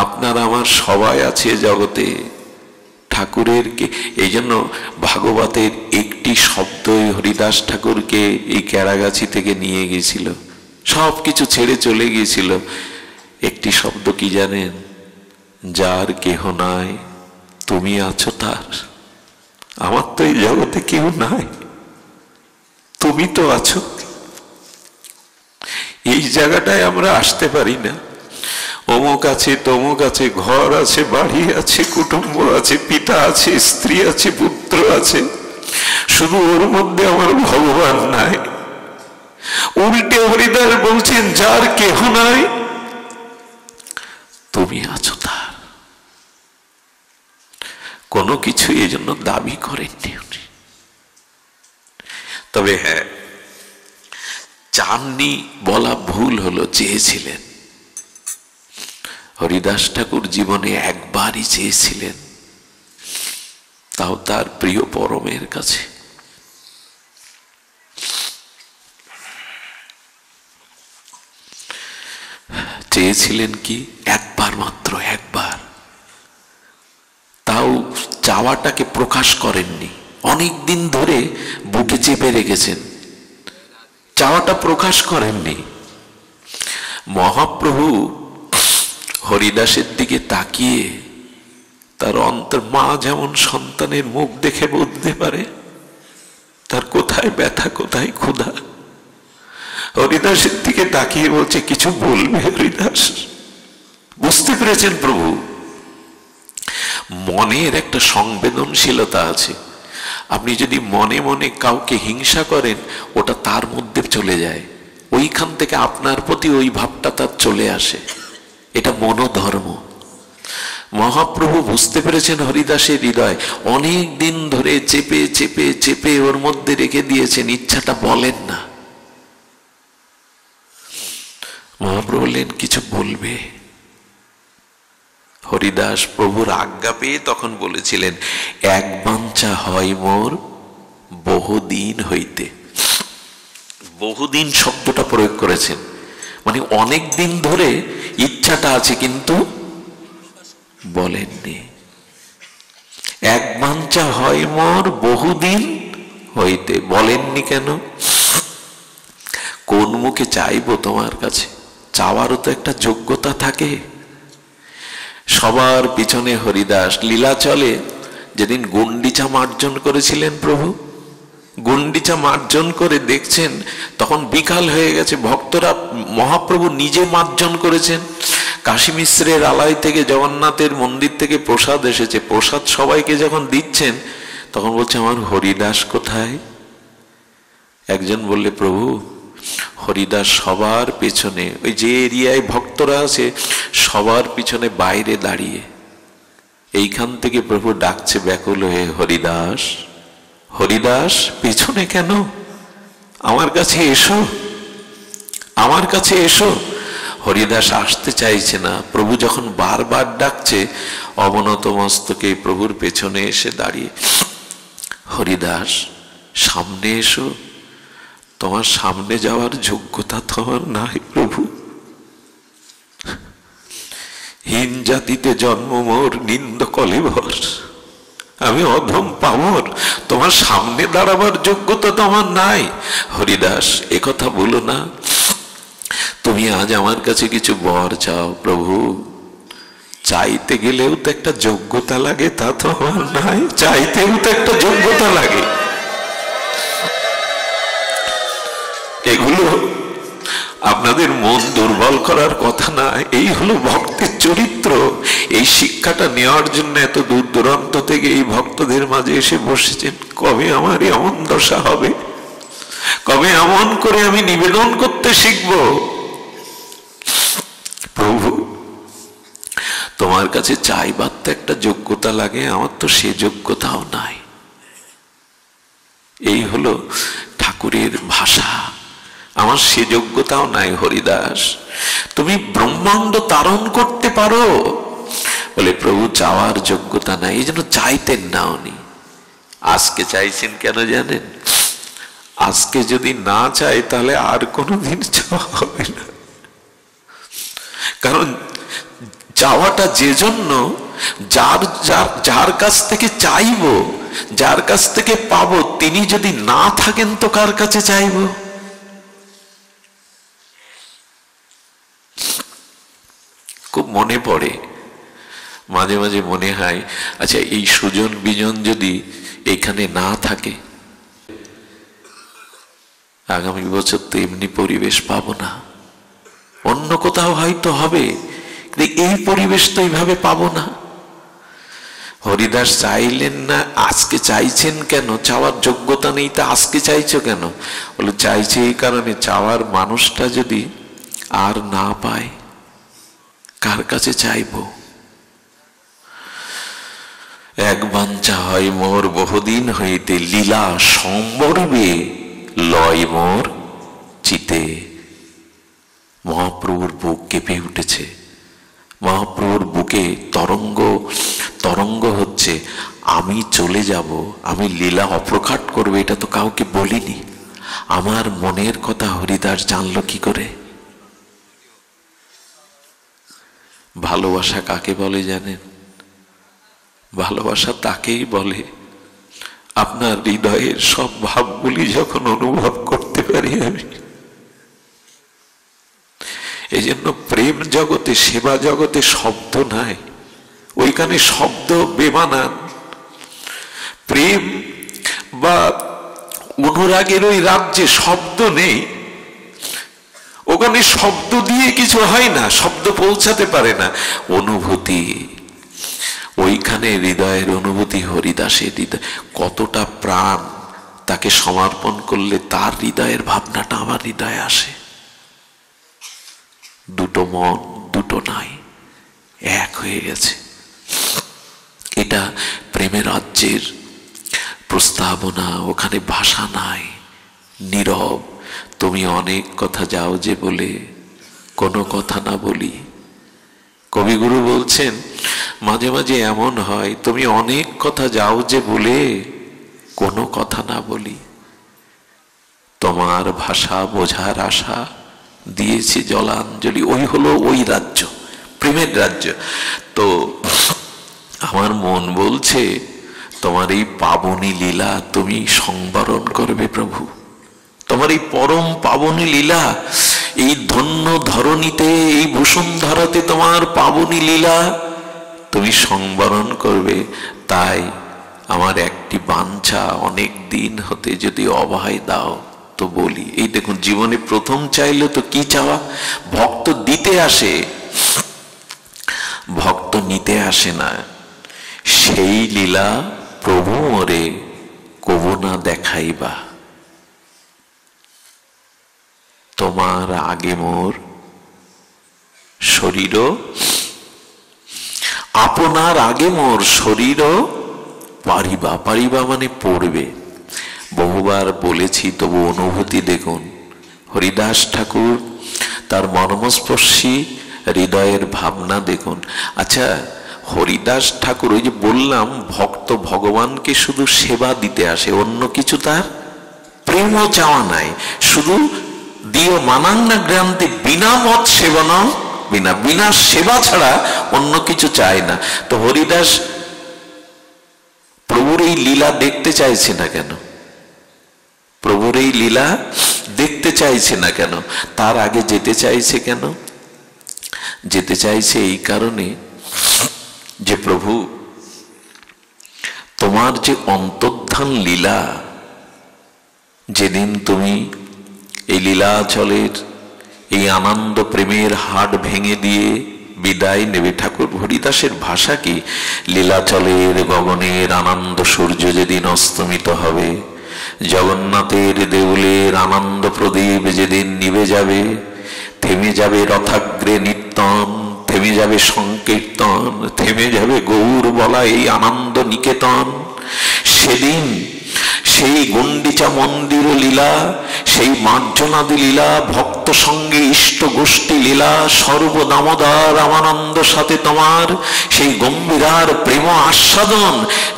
[SPEAKER 1] আপনার আমার সবাই আছে জগতে ঠাকুরের কে। এই জন্য ভাগবতের একটি শব্দই হরিদাস ঠাকুরকে এই ক্যারাগাছি থেকে নিয়ে গিয়েছিল, সব কিছু ছেড়ে চলে গিয়েছিল। একটি শব্দ কি জানেন? যার কেহ নাই তুমি আছো তার। আমার তো এই জগতে কেউ নাই, তুমি তো আছো। এই জায়গাটায় আমরা আসতে পারি না। অমুক আছে, তমুক আছে, ঘর আছে, বাড়ি আছে, কুটুম্ব আছে, পিতা আছে, স্ত্রী আছে, পুত্র আছে, শুধু ওর মধ্যে আমার ভগবান নাই। উল্টে হরিদাস বলছেন যার কেহ নাই তুমি আছো তার। কোনো কিছু এই জন্য দাবি করেননি উনি। তবে হ্যাঁ, চাননি বলা ভুল হলো, চেয়েছিলেন। হরিদাস ঠাকুর জীবনে একবারই চেয়েছিলেন, তাও তার প্রিয় পরমের কাছে। চেয়েছিলেন কি? একবার মাত্র, একবার। তাও চাওয়াটাকে প্রকাশ করেননি, অনেক দিন ধরে বুকে চেপে রেখেছেন, চাওয়াটা প্রকাশ করেননি। মহাপ্রভু হরিদাসের দিকে তাকিয়ে তার অন্তর, মা যেমন সন্তানের মুখ দেখে বুঝতে পারে তার কোথায় ব্যথা কোথায় ক্ষুধা, হরিদাসের দিকে তাকিয়ে বলছে, কিছু বলবে হরিদাস? বুঝতে পেরেছেন প্রভু মনের একটা সংবেদনশীলতা আছে। আপনি যদি মনে মনে কাউকে হিংসা করেন, ওটা তার মধ্যে চলে যায়, ওইখান থেকে আপনার প্রতি ওই ভাবটা তার চলে আসে। এটা মনোধর্ম। মহাপ্রভু বুঝতে পেরেছেন হরিদাসের হৃদয়, অনেক দিন ধরে চেপে চেপে চেপে ওর মধ্যে রেখে দিয়েছেন, ইচ্ছাটা বলেন না। মহাপ্রভু বললেন, কিছু বলবে? হরিদাস প্রভুর আজ্ঞা পেয়ে তখন বলেছিলেন, এক বাঞ্ছা হয় মোর বহুদিন হইতে। বহুদিন শব্দটা প্রয়োগ করেছেন, মানে অনেক দিন ধরে ইচ্ছাটা আছে কিন্তু বলেননি। এক বাঞ্ছা হয় মোর বহুদিন হইতে, বলেননি কেন? কোন মুখে চাইবো তোমার কাছে? চাওয়ারও তো একটা যোগ্যতা থাকে। সবার পিছনে হরিদাস লীলাচলে যেদিন গুন্ডিচা মার্জন করেছিলেন প্রভু, গুন্ডিচা মার্জন করে দেখছেন তখন বিকাল হয়ে গেছে, ভক্তরা, মহাপ্রভু নিজে মার্জন করেছেন। কাশী মিশ্রের আলয় থেকে, জগন্নাথের মন্দির থেকে প্রসাদ এসেছে, প্রসাদ সবাইকে যখন দিচ্ছেন তখন বলছে, আমার হরিদাস কোথায়? একজন বললে, প্রভু হরিদাস সবার পেছনে, ওই যে এরিয়ায় ভক্তরা আছে সবার পিছনে বাইরে দাঁড়িয়ে, এইখান থেকে প্রভু ডাকছে ব্যাকুল হয়ে, হরিদাস হরিদাস পেছনে কেন? আমার কাছে এসো, আমার কাছে এসো। হরিদাস আসতে চাইছে না। প্রভু যখন বারবার ডাকছে, অবনত মস্তকে প্রভুর পেছনে এসে দাঁড়িয়ে, হরিদাস সামনে এসো, তোমার সামনে যাওয়ার যোগ্যতা তোমার নাই প্রভু। হীন জাতিতে জন্ম মোর, নিন্দ কলেবর, আমি অধম পামর, তোমার সামনে দাঁড়াবার যোগ্যতা তোমার নাই। হরিদাস একথা বলো না, তুমি আজ আমার কাছে কিছু বর চাও। প্রভু চাইতে গেলেও তো একটা যোগ্যতা লাগে, তা তো আমার নাই, চাইতেও তো একটা যোগ্যতা লাগে। এগুলো আপনাদের মন দুর্বল করার কথা না, এই হলো ভক্তের চরিত্র। এই শিক্ষাটা নেওয়ার জন্য এত দূর দূরান্ত থেকে এই ভক্তদের মাঝে এসে বসেছেন। কবে আমার এমন দশা হবে, কবে এমন করে আমি নিবেদন করতে শিখব? প্রভু তোমার কাছে চাইবার তো একটা যোগ্যতা লাগে, আমার তো সে যোগ্যতাও নাই। এই হলো ঠাকুরের ভাষা, আমার সে যোগ্যতাও নাই। হরিদাস তুমি ব্রহ্মাণ্ড তারণ করতে পারো, বলে প্রভু চাওয়ার যোগ্যতা নাই, এই জন্য চাইতেন না উনি। আজকে চাইছেন কেন জানেন? আজকে যদি না চাই তাহলে আর কোনোদিন চাওয়া হবে না। কারণ চাওয়াটা যে জন্য, যার যার যার কাছ থেকে চাইবো, যার কাছ থেকে পাবো, তিনি যদি না থাকেন তো কার কাছে চাইবো? খুব মনে পড়ে, মাঝে মাঝে মনে হয়, আচ্ছা এই সুজন বিজন যদি এখানে না থাকে, আগামী বছর তো এমনি পরিবেশ পাবো না, অন্য কোথাও হয়তো হবে, এই পরিবেশ তো এইভাবে পাবো না। হরিদাস চাইলেন না, আজকে চাইছেন কেন? চাওয়ার যোগ্যতা নেই, তা আজকে চাইছো কেন? বলে চাইছে এই কারণে, চাওয়ার মানুষটা যদি আর না পায়, কার কাছে চাইব? এক বাঞ্ছা হয় মোর বহুদিন হইতে, লীলা সম্বরবে লয় মোর চিতে। মহাপ্রভুর বুক কেঁপে উঠেছে, মহাপ্রভুর বুকে তরঙ্গ তরঙ্গ হচ্ছে। আমি চলে যাব, আমি লীলা অপ্রকাট করবে, এটা তো কাউকে বলিনি। আমার মনের কথা হরিদাস জানলো কি করে? ভালোবাসা কাকে বলে জানেন? ভালোবাসা তাকেই বলে আপনার হৃদয়ের সব ভাবগুলি যখন অনুভব করতে পারি আমি। এই জন্য প্রেম জগতে, সেবা জগতে শব্দ নাই, ওইখানে শব্দ বেমানান। প্রেম বা অনুরাগের ওই রাজ্যে শব্দ নেই, ওখানে শব্দ দিয়ে কিছু হয় না, শব্দ পৌঁছাতে পারে না। অনুভূতি, ওইখানে হৃদয়ের অনুভূতি। হরিদাসের হৃদয় কতটা প্রাণ, তাকে সমর্পণ করলে তার হৃদয়ের ভাবনাটা আমার হৃদয়ে আসে। দুটো মন, দুটো নাই, এক হয়ে গেছে। এটা প্রেমের রাজ্যের প্রস্তাবনা। ওখানে ভাষা নাই, নীরব। তুমি অনেক কথা যাও যে বলে কোনো কথা না বলি। কবিগুরু বলছেন মাঝে মাঝে এমন হয়, তুমি অনেক কথা যাও যে বলে কোনো কথা না বলি। তোমার ভাষা বোঝার আশা দিয়েছি জলাঞ্জলি। ওই হলো ওই রাজ্য, প্রেমের রাজ্য। তো আমার মন বলছে তোমার এই পাবনী লীলা তুমি সংবরণ করবে প্রভু। তোমার এই পরম পাবনী লীলা, এই ধন্য ধরণীতে, এই বসুন্ধরাতে তোমার পাবনী লীলা তুমি সংবরণ করবে। তাই আমার একটি বাঞ্ছা, অনেক দিন হতে যদি অভয় দাও তো বলি। এই দেখুন, জীবনে প্রথম চাইলে তো কি চাওয়া? ভক্ত দিতে আসে, ভক্ত নিতে আসে না। সেই লীলা প্রভু মোরে কবু না দেখাইবা। তোমার আগে মোর শরীর, আপনার আগে মোর শরীর পারিবা। পারিবা মানে পড়বে। বহুবার বলেছি, তবু অনুভূতি দেখুন। হরিদাস ঠাকুর তার মর্মস্পর্শী হৃদয়ের ভাবনা দেখুন। আচ্ছা, হরিদাস ঠাকুর, ওই যে বললাম ভক্ত ভগবানকে শুধু সেবা দিতে আসে, অন্য কিছু তার প্রেমও চাওয়া নাই। শুধু দিও মানাং না গ্রান্তি বিনা মত সেবন, বিনা বিনা সেবা ছাড়া অন্য কিছু চায় না। তো হরিদাস প্রভুর এই লীলা দেখতে চাইছে না কেন? প্রভুর এই লীলা দেখতে চাইছে না কেন? তার আগে যেতে চাইছে কেন? যেতে চাইছে এই কারণে যে প্রভু তোমার যে অন্তর্ধান লীলা, যেদিন তুমি এই লীলাচলের এই আনন্দ প্রেমের হাট ভেঙে দিয়ে বিদায় নেবে। ঠাকুর হরিদাসের ভাষা কি? লীলাচলের গগনের আনন্দ সূর্য যেদিন অস্তমিত হবে, জগন্নাথের দেউলের আনন্দ প্রদীপ যেদিন নিভে যাবে, থেমে যাবে রথাগ্রে নিত্যন, থেমে যাবে সংকীর্তন, থেমে যাবে গৌর বলা এই আনন্দ নিকেতন, সেদিন সেই গুন্ডিচা মন্দির লীলা, সেই মার্জনাদি লীলা, ভক্ত সঙ্গে ইষ্ট গোষ্ঠী লীলা, সর্বদামোদর রামানন্দ সাথে তোমার সেই গম্ভীরার প্রেম আস্বাদন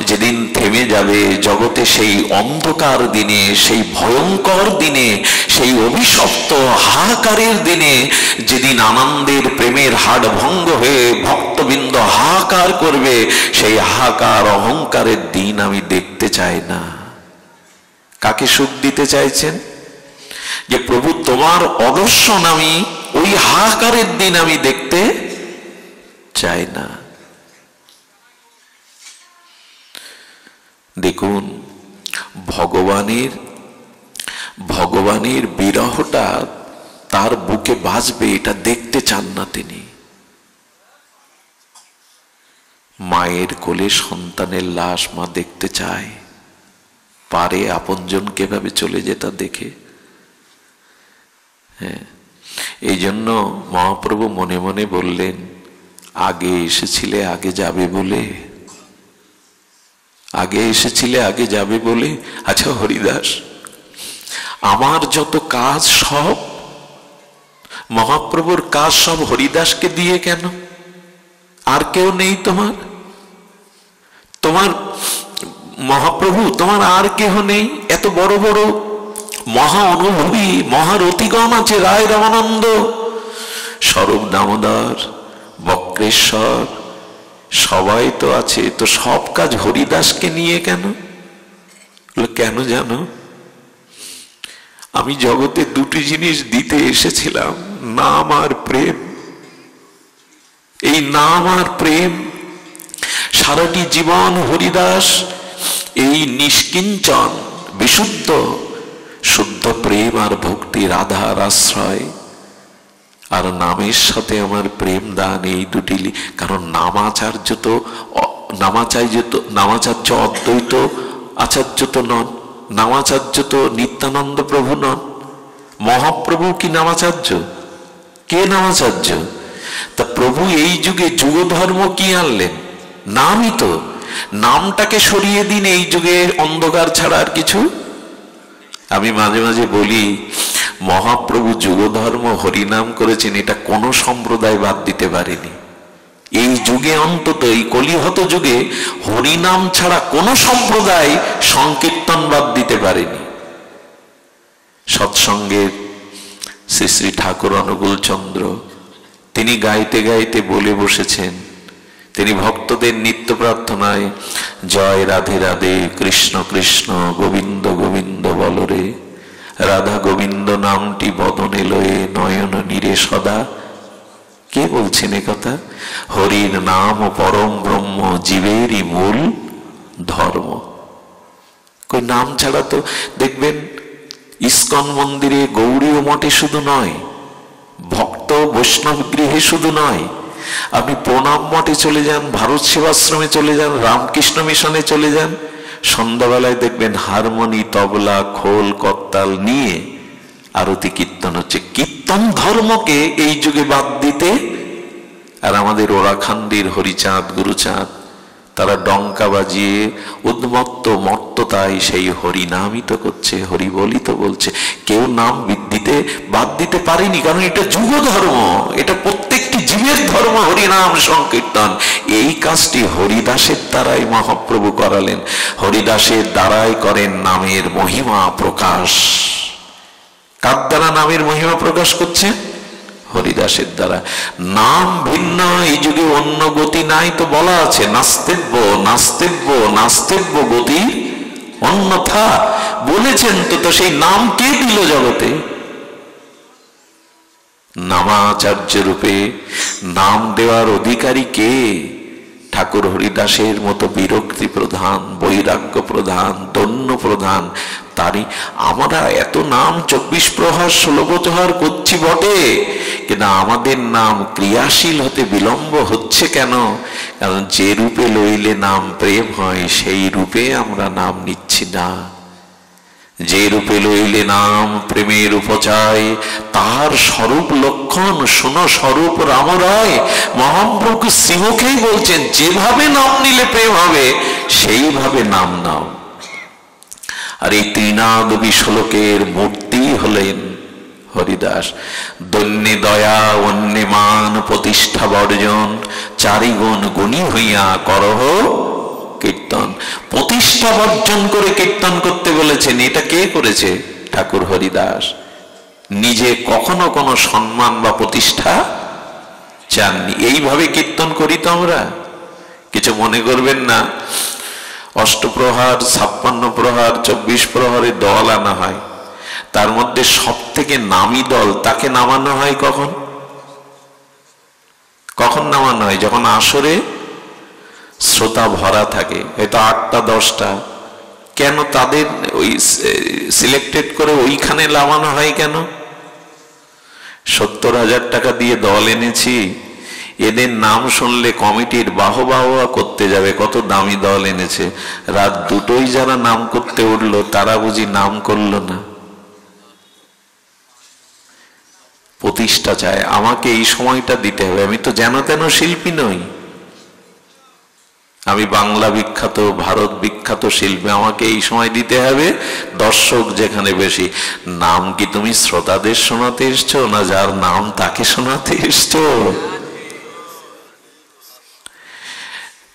[SPEAKER 1] যেদিন থেমে যাবে জগতে, সেই অন্ধকার দিনে, সেই ভয়ঙ্কর দিনে, সেই অভিশপ্ত হাহাকারের দিনে, যেদিন আনন্দের প্রেমের হাট ভঙ্গ হয়ে ভক্তবৃন্দ হাহাকার করবে, সেই হাহাকার অহংকারের দিন আমি দেখতে চাই না। কাকে সুখ দিতে চাইছেন? যে প্রভু তোমার অদর্শন আমি ওই হাহাকারের দিন আমি দেখতে চাই না। দেখুন, ভগবানের বিরহটা তার বুকে বাজবে, এটা দেখতে চান না তিনি। মায়ের কোলে সন্তানের লাশ মা দেখতে চায়, পারে আপনজন কিভাবে চলে যেতা দেখে। হ্যাঁ, এই জন্য মহাপ্রভু মনে মনে বললেন, আগে এসেছিলে আগে যাবে বলে, আগে এসেছিলে আগে যাবে বলে। আচ্ছা হরিদাস, আমার যত কাজ সব, মহাপ্রভুর কাজ সব হরিদাসকে দিয়ে কেন? আর কেউ নেই তোমার? তোমার মহাপ্রভু, তোমার আর কেহ নেই? এত বড় বড় মহা অনুভবী মহারথীগণ আছে, রায় রামানন্দ, স্বরূপ দামোদর, বক্রেশ্বর, সবাই তো আছে, তো সব কাজ হরিদাসকে নিয়ে কেন? কেন জানো? আমি জগতে দুটি জিনিস দিতে এসেছিলাম, নাম আর প্রেম। এই নাম আর প্রেম, সারাটি জীবন হরিদাস এই নিষ্কিঞ্চন বিশুদ্ধ শুদ্ধ প্রেম আর ভক্তির আধার আশ্রয়, আর নামের সাথে আমার প্রেম দান, এই দুটি। কারণ নামাচার্য তো নামাচার্য অদ্বৈত আচার্য তো নন, নামাচার্য তো নিত্যানন্দ প্রভু নন। মহাপ্রভু কি নামাচার্য? কে নামাচার্য? তা প্রভু এই যুগে যুগ ধর্ম কি আনলেন? নামই তো। নামটাকে সরিয়ে দিন, এই যুগে অন্ধকার ছাড়া আর কিছু। আমি মাঝে মাঝে বলি, মহাপ্রভু যুগ ধর্ম হরিনাম করেছেন, এটা কোনো সম্প্রদায় বাদ দিতে পারেনি। এই যুগে অন্তত, এই কলিহত যুগে হরিনাম ছাড়া কোনো সম্প্রদায় সংকীর্তন বাদ দিতে পারেনি। সৎসঙ্গের শ্রী শ্রী ঠাকুর অনুকূল চন্দ্র, তিনি গাইতে গাইতে বলে বসেছেন, তিনি ভক্তদের নিত্য প্রার্থনায় জয় রাধে রাধে, কৃষ্ণ কৃষ্ণ গোবিন্দ গোবিন্দ বলরে, রাধা গোবিন্দ নামটি বদনে লয়ে নয়ন নীরে সদা। কে বলছেন এ কথা? হরির নাম পরম ব্রহ্ম, জীবেরই মূল ধর্ম। কই নাম ছাড়া তো দেখবেন ইস্কন মন্দিরে, গৌড়ীয় মঠে শুধু নয়, ভক্ত বৈষ্ণব গৃহে শুধু নয়, আপনি প্রণাম মঠে চলে যান, ভারত সেবাশ্রমে চলে যান, রামকৃষ্ণ মিশনে চলে যান, সন্ধ্যাবেলায় দেখবেন হারমোনি, তবলা, খোল, করতাল নিয়ে আরতি কীর্তন হচ্ছে। কীর্তন ধর্মকে এই যুগে বাদ দিতে, আর আমাদের ওরাখান্ডির হরিচাঁদ গুরুচাঁদ, তারা ডঙ্কা বাজিয়ে উন্মত্ত মত্ততায় সেই হরিনামই তো করছে, হরি বলি তো বলছে। কেউ নাম দিতে বাদ দিতে পারেনি, কারণ এটা যুগ ধর্ম, এটা প্রত্যেকটি জীবের ধর্ম, হরিনাম সংকীর্তন। এই কাজটি হরিদাসের দ্বারাই মহাপ্রভু করালেন, হরিদাসের দ্বারাই করেন নামের মহিমা প্রকাশ। কার দ্বারা নামের মহিমা প্রকাশ করছে? হরিদাসের দ্বারা। নাম ভিন্ন, এই যুগে অন্য গতি নাই, তো বলা আছে নাস্তিব্য নাস্তিব্য নাস্তিব্য গতি অন্যথা বলেছেন। তো সেই নাম কে দিল জগতে? নামাচার্য রূপে নাম দেওয়ার অধিকারী কে? ঠাকুর হরিদাসের মতো বিরক্তি প্রধান, বৈরাগ্য প্রধান, দন্য প্রধান, তারই আমরা এত নাম 24 প্রহার 16 প্রহার করছি বটে, কিন্তু আমাদের নাম ক্রিয়াশীল হতে বিলম্ব হচ্ছে কেন? কারণ যে রূপে লইলে নাম প্রেম হয়, সেই রূপে আমরা নাম নিচ্ছি না। যে রূপে লইলে নাম প্রেমের উপচায়, তার স্বরূপ লক্ষণ শুনো স্বরূপ রাম রায়। মহাপ্রভু শ্রীমুখেই বলছেন, যেভাবে নাম নিলে প্রেম হবে সেইভাবে নাম নাও। আর এই তৃণাদবি শ্লোকের মূর্তি হলেন হরিদাস। দন্যে দয়া অন্যে মান প্রতিষ্ঠা বর্জন, চারিগুণ গুণী হইয়া করহ কীর্তন। প্রতিষ্ঠা বর্জন করে কীর্তন করতে বলেছেন। এটা কে করেছে? ঠাকুর হরিদাস। নিজে কখনো কোনো সম্মান বা প্রতিষ্ঠা চাননি। এইভাবে কীর্তন করি তো আমরা, কিছু মনে করবেন না। অষ্টপ্রহার, 56 প্রহার, 24 প্রহরে দল আনা হয়, তার মধ্যে সব থেকে নামি দল তাকে নামানো হয় কখন? কখন নামানো হয়? যখন আসরে শ্রোতা ভরা থাকে, হয়তো 8টা 10টা। কেন তাদের ওই সিলেক্টেড করে ওইখানে নামানো হয় কেন? 70,000 টাকা দিয়ে দল এনেছি, এদের নাম শুনলে কমিটির বাহবা করতে যাবে, কত দামি দল এনেছে। রাত 2টোই যারা নাম করতে উঠলো, তারা বুঝি নাম করলো না? প্রতিষ্ঠা চায়, আমাকে এই সময়টা দিতে হবে। আমি তো যেন তেন শিল্পী নই, আমি বাংলা বিখ্যাত, ভারত বিখ্যাত শিল্পী, আমাকে এই সময় দিতে হবে। দর্শক যেখানে বেশি, নাম কি তুমি শ্রোতাদের শোনাতে এসছো, না যার নাম তাকে শোনাতে এসছো?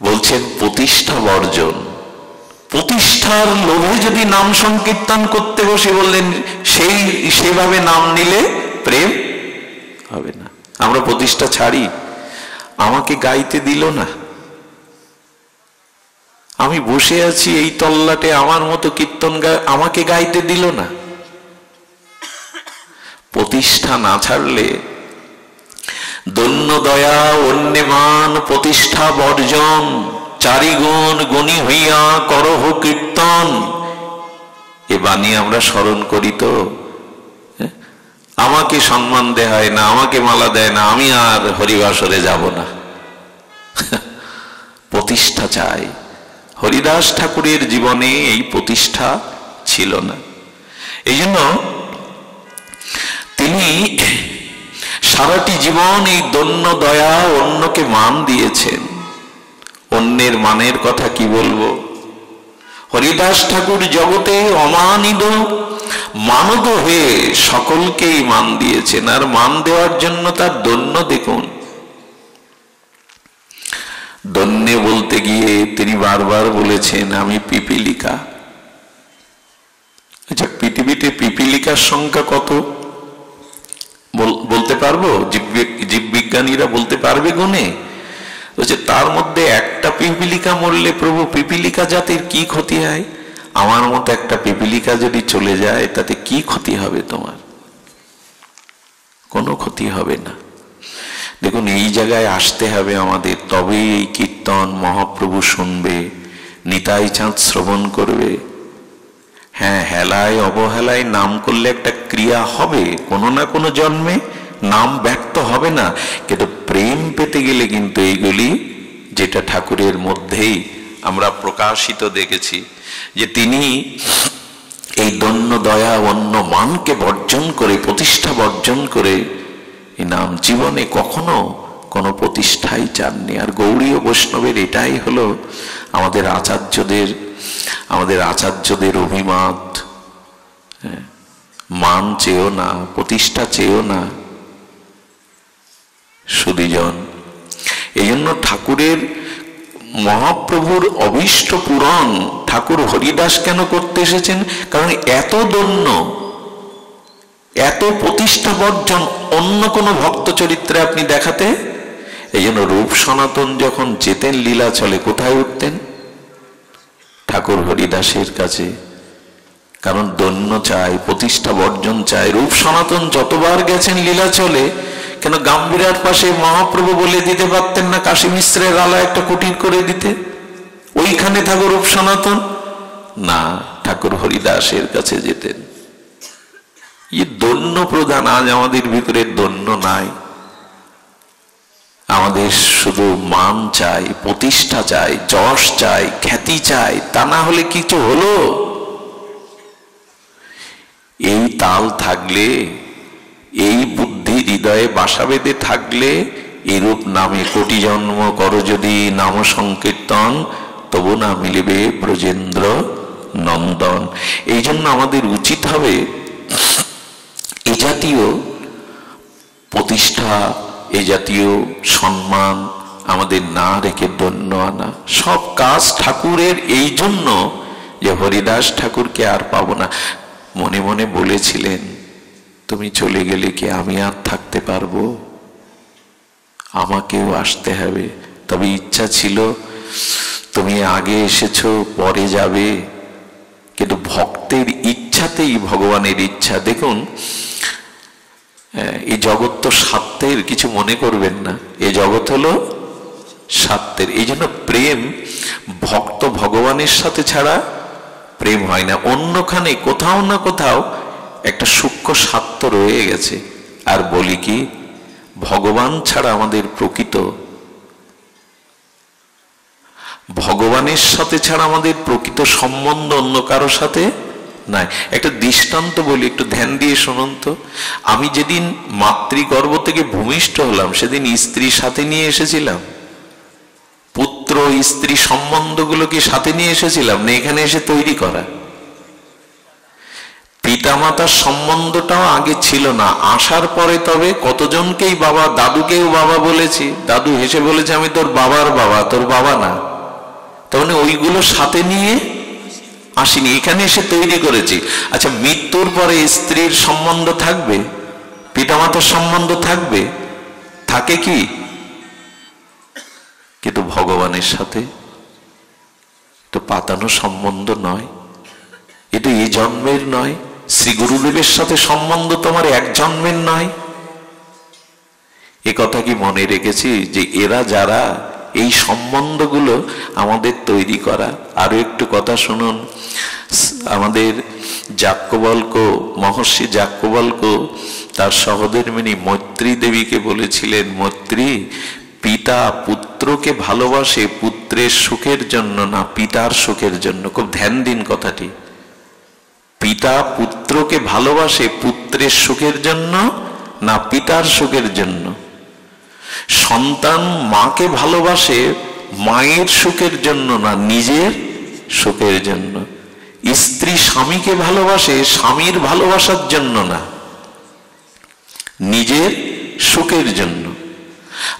[SPEAKER 1] বলছেন প্রতিষ্ঠা বর্জন। প্রতিষ্ঠার লোভে যদি নাম সংকীর্তন করতে বসে, বললেন সেভাবে নাম নিলে প্রেম হবে না। আমরা প্রতিষ্ঠা ছাড়ি, আমাকে গাইতে দিল না, আমি বসে আছি এই তল্লাটে, আমার মতো কীর্তন আমাকে গাইতে দিল না। প্রতিষ্ঠা না ছাড়লে দন্য দয়া অন্যে মান প্রতিষ্ঠা বর্জন, চারিগুণ গুণী হইয়া করহ কীর্তন। এ বাণী আমরা স্মরণ করি তো। আমাকে সম্মান দেয় হয় না, আমাকে মালা দেয় না, আমি আর হরিবাসরে যাব না। প্রতিষ্ঠা চাই। হরিদাস ঠাকুরের জীবনে এই প্রতিষ্ঠা ছিল না। এই জন্য তিনি সারাটি জীবন এই দন্য দয়া অন্যকে মান দিয়েছেন। অন্যের মানের কথা কি বলবো? হরিদাস ঠাকুর জগতে অমানিত মানদ হয়ে সকলকেই মান দিয়েছেন। আর মান দেওয়ার জন্য তার দন্য দেখুন। দন্যে বলতে গিয়ে তিনি বারবার বলেছেন, আমি পিপীলিকা। আচ্ছা, পৃথিবীতে পিপীলিকার সংখ্যা কত বলতে পারবো? জীববিজ্ঞানীরা বলতে পারবে গুণে? বলছে তার মধ্যে একটা পিপীলিকা মরলে প্রভু পিপীলিকা জাতির কি ক্ষতি হয়? আমার মতো একটা পিপীলিকা যদি চলে যায় তাতে কি ক্ষতি হবে তোমার? কোনো ক্ষতি হবে না। দেখুন, এই জায়গায় আসতে হবে আমাদের, তবেই এই কীর্তন মহাপ্রভু শুনবে, নিতাই চাঁদ শ্রবণ করবে। হ্যাঁ, হেলায় অবহেলায় নাম করলে একটা ক্রিয়া হবে, কোনো না কোনো জন্মে নাম ব্যক্ত হবে না, কিন্তু প্রেম পেতে গেলে কিন্তু এইগুলি, যেটা ঠাকুরের মধ্যেই আমরা প্রকাশিত দেখেছি, যে তিনি এই দন্য দয়া অন্য মানকে বর্জন করে, প্রতিষ্ঠা বর্জন করে এই নাম জীবনে কখনো কোনো প্রতিষ্ঠাই চাননি। আর গৌড়ীয় বৈষ্ণবের এটাই হলো আমাদের আচার্যদের অভিমত। মান চেয়েও না, প্রতিষ্ঠা চেয়েও না সুধীজন। এই জন্য ঠাকুরের মহাপ্রভুর অভীষ্ট পূরণ ঠাকুর হরিদাস কেন করতে এসেছেন? কারণ এত দন্য, এত প্রতিষ্ঠা বর্জন অন্য কোন ভক্ত চরিত্রে আপনি দেখাতে। এই জন্য রূপ সনাতন যখন যেতেন লীলাচলে, কোথায় উঠতেন? ঠাকুর হরিদাসের কাছে। কারণ দন্য চাই, প্রতিষ্ঠা বর্জন চাই। রূপ সনাতন যতবার গেছেন লীলাচলে, কেন গাম্ভীরার পাশে মহাপ্রভু বলে দিতে পারতেন না কাশী মিশ্রের আলা একটা কুটির করে দিতে? ওইখানে ঠাকুর রূপ সনাতন না, ঠাকুর হরিদাসের কাছে যেতেন। এই দন্য প্রধান। আজ আমাদের ভিতরে দন্য নাই। আমাদের শুধু মান চাই, প্রতিষ্ঠাা চাই, যশ চাই, খ্যাতি চাই। তা না হলে কিছু হলো? এই তাল থাকলে, এই বুদ্ধি হৃদয়ে বাসা বেঁধে থাকলে, এরূপ নামে কোটি জন্ম করো যদি নাম সংকীর্তন, তবু না মিলিবে ব্রজেন্দ্র নন্দন। এই জন্য আমাদের উচিত হবে এ জাতীয় প্রতিষ্ঠা, এ জাতীয় সম্মান আমাদের না রেখে দন্য আনা। সব কাজ ঠাকুরের। এই জন্য যে হরিদাস ঠাকুরকে আর পাবো না। মনে মনে বলেছিলেন, তুমি চলে গেলে কি আমি আর থাকতে পারবো? আমাকেও আসতে হবে। তবে ইচ্ছা ছিল, তুমি আগে এসেছো, পরে যাবে। কিন্তু ভক্তের ইচ্ছাতেই ভগবানের ইচ্ছা। দেখুন, এই জগৎ তো স্বার্থের, কিছু মনে করবেন না। এই জগৎ হলো স্বার্থের। এই জন্য প্রেম ভক্ত ভগবানের সাথে ছাড়া প্রেম হয় না। অন্যখানে কোথাও না কোথাও একটা সূক্ষ্ম স্বার্থ রয়ে গেছে। আর বলি কি, ভগবান ছাড়া আমাদের প্রকৃত, ভগবানের সাথে ছাড়া আমাদের প্রকৃত সম্বন্ধ অন্য কারোর সাথে নাই। একটা দৃষ্টান্ত বলি, একটু ধ্যান দিয়ে শুনুন তো। আমি যেদিন মাতৃগর্ভ থেকে ভূমিষ্ঠ হলাম সেদিন স্ত্রীর সাথে নিয়ে এসেছিলাম? পুত্র স্ত্রী সম্বন্ধগুলো কি সাথে নিয়ে এসেছিলাম, না এখানে এসে তৈরি করা? পিতামাতার সম্বন্ধটাও আগে ছিল না, আসার পরে তবে কতজনকেই বাবা, দাদুকেও বাবা বলেছি, দাদু হেসে বলেছে আমি তোর বাবার বাবা, তোর বাবা না। তার মানে ওইগুলো সাথে নিয়ে আসিনি, এখানে এসে তৈরি করেছি। আচ্ছা, মৃত্যুর পরে স্ত্রীর সম্বন্ধ থাকবে, পিতামাতার সম্বন্ধ থাকবে? থাকে কি? কিন্তু ভগবানের সাথে তো পাতানো সম্বন্ধ নয়, এটা এই জন্মের নয়। শ্রী গুরুদেবের সাথে সম্বন্ধ তোমার এক জন্মের নয়। এ কথা কি মনে রেখেছি যে এরা যারা এই সম্বন্ধগুলো আমাদের তৈরি করা? আরো একটু কথা শুনুন। আমাদের যাজ্ঞবল্ক্য, মহর্ষি যাজ্ঞবল্ক্য তার সহধর্মিণী মৈত্রী দেবীকে বলেছিলেন, মৈত্রী, পিতা পুত্রকে ভালোবাসে পুত্রের সুখের জন্য না পিতার সুখের জন্য। খুব ধ্যান দিন কথাটি। পিতা পুত্রকে ভালোবাসে পুত্রের সুখের জন্য না পিতার সুখের জন্য? সন্তান মাকে ভালোবাসে মায়ের সুখের জন্য না নিজের সুখের জন্য? স্ত্রী স্বামীকে ভালোবাসে স্বামীর ভালোবাসার জন্য না নিজের সুখের জন্য।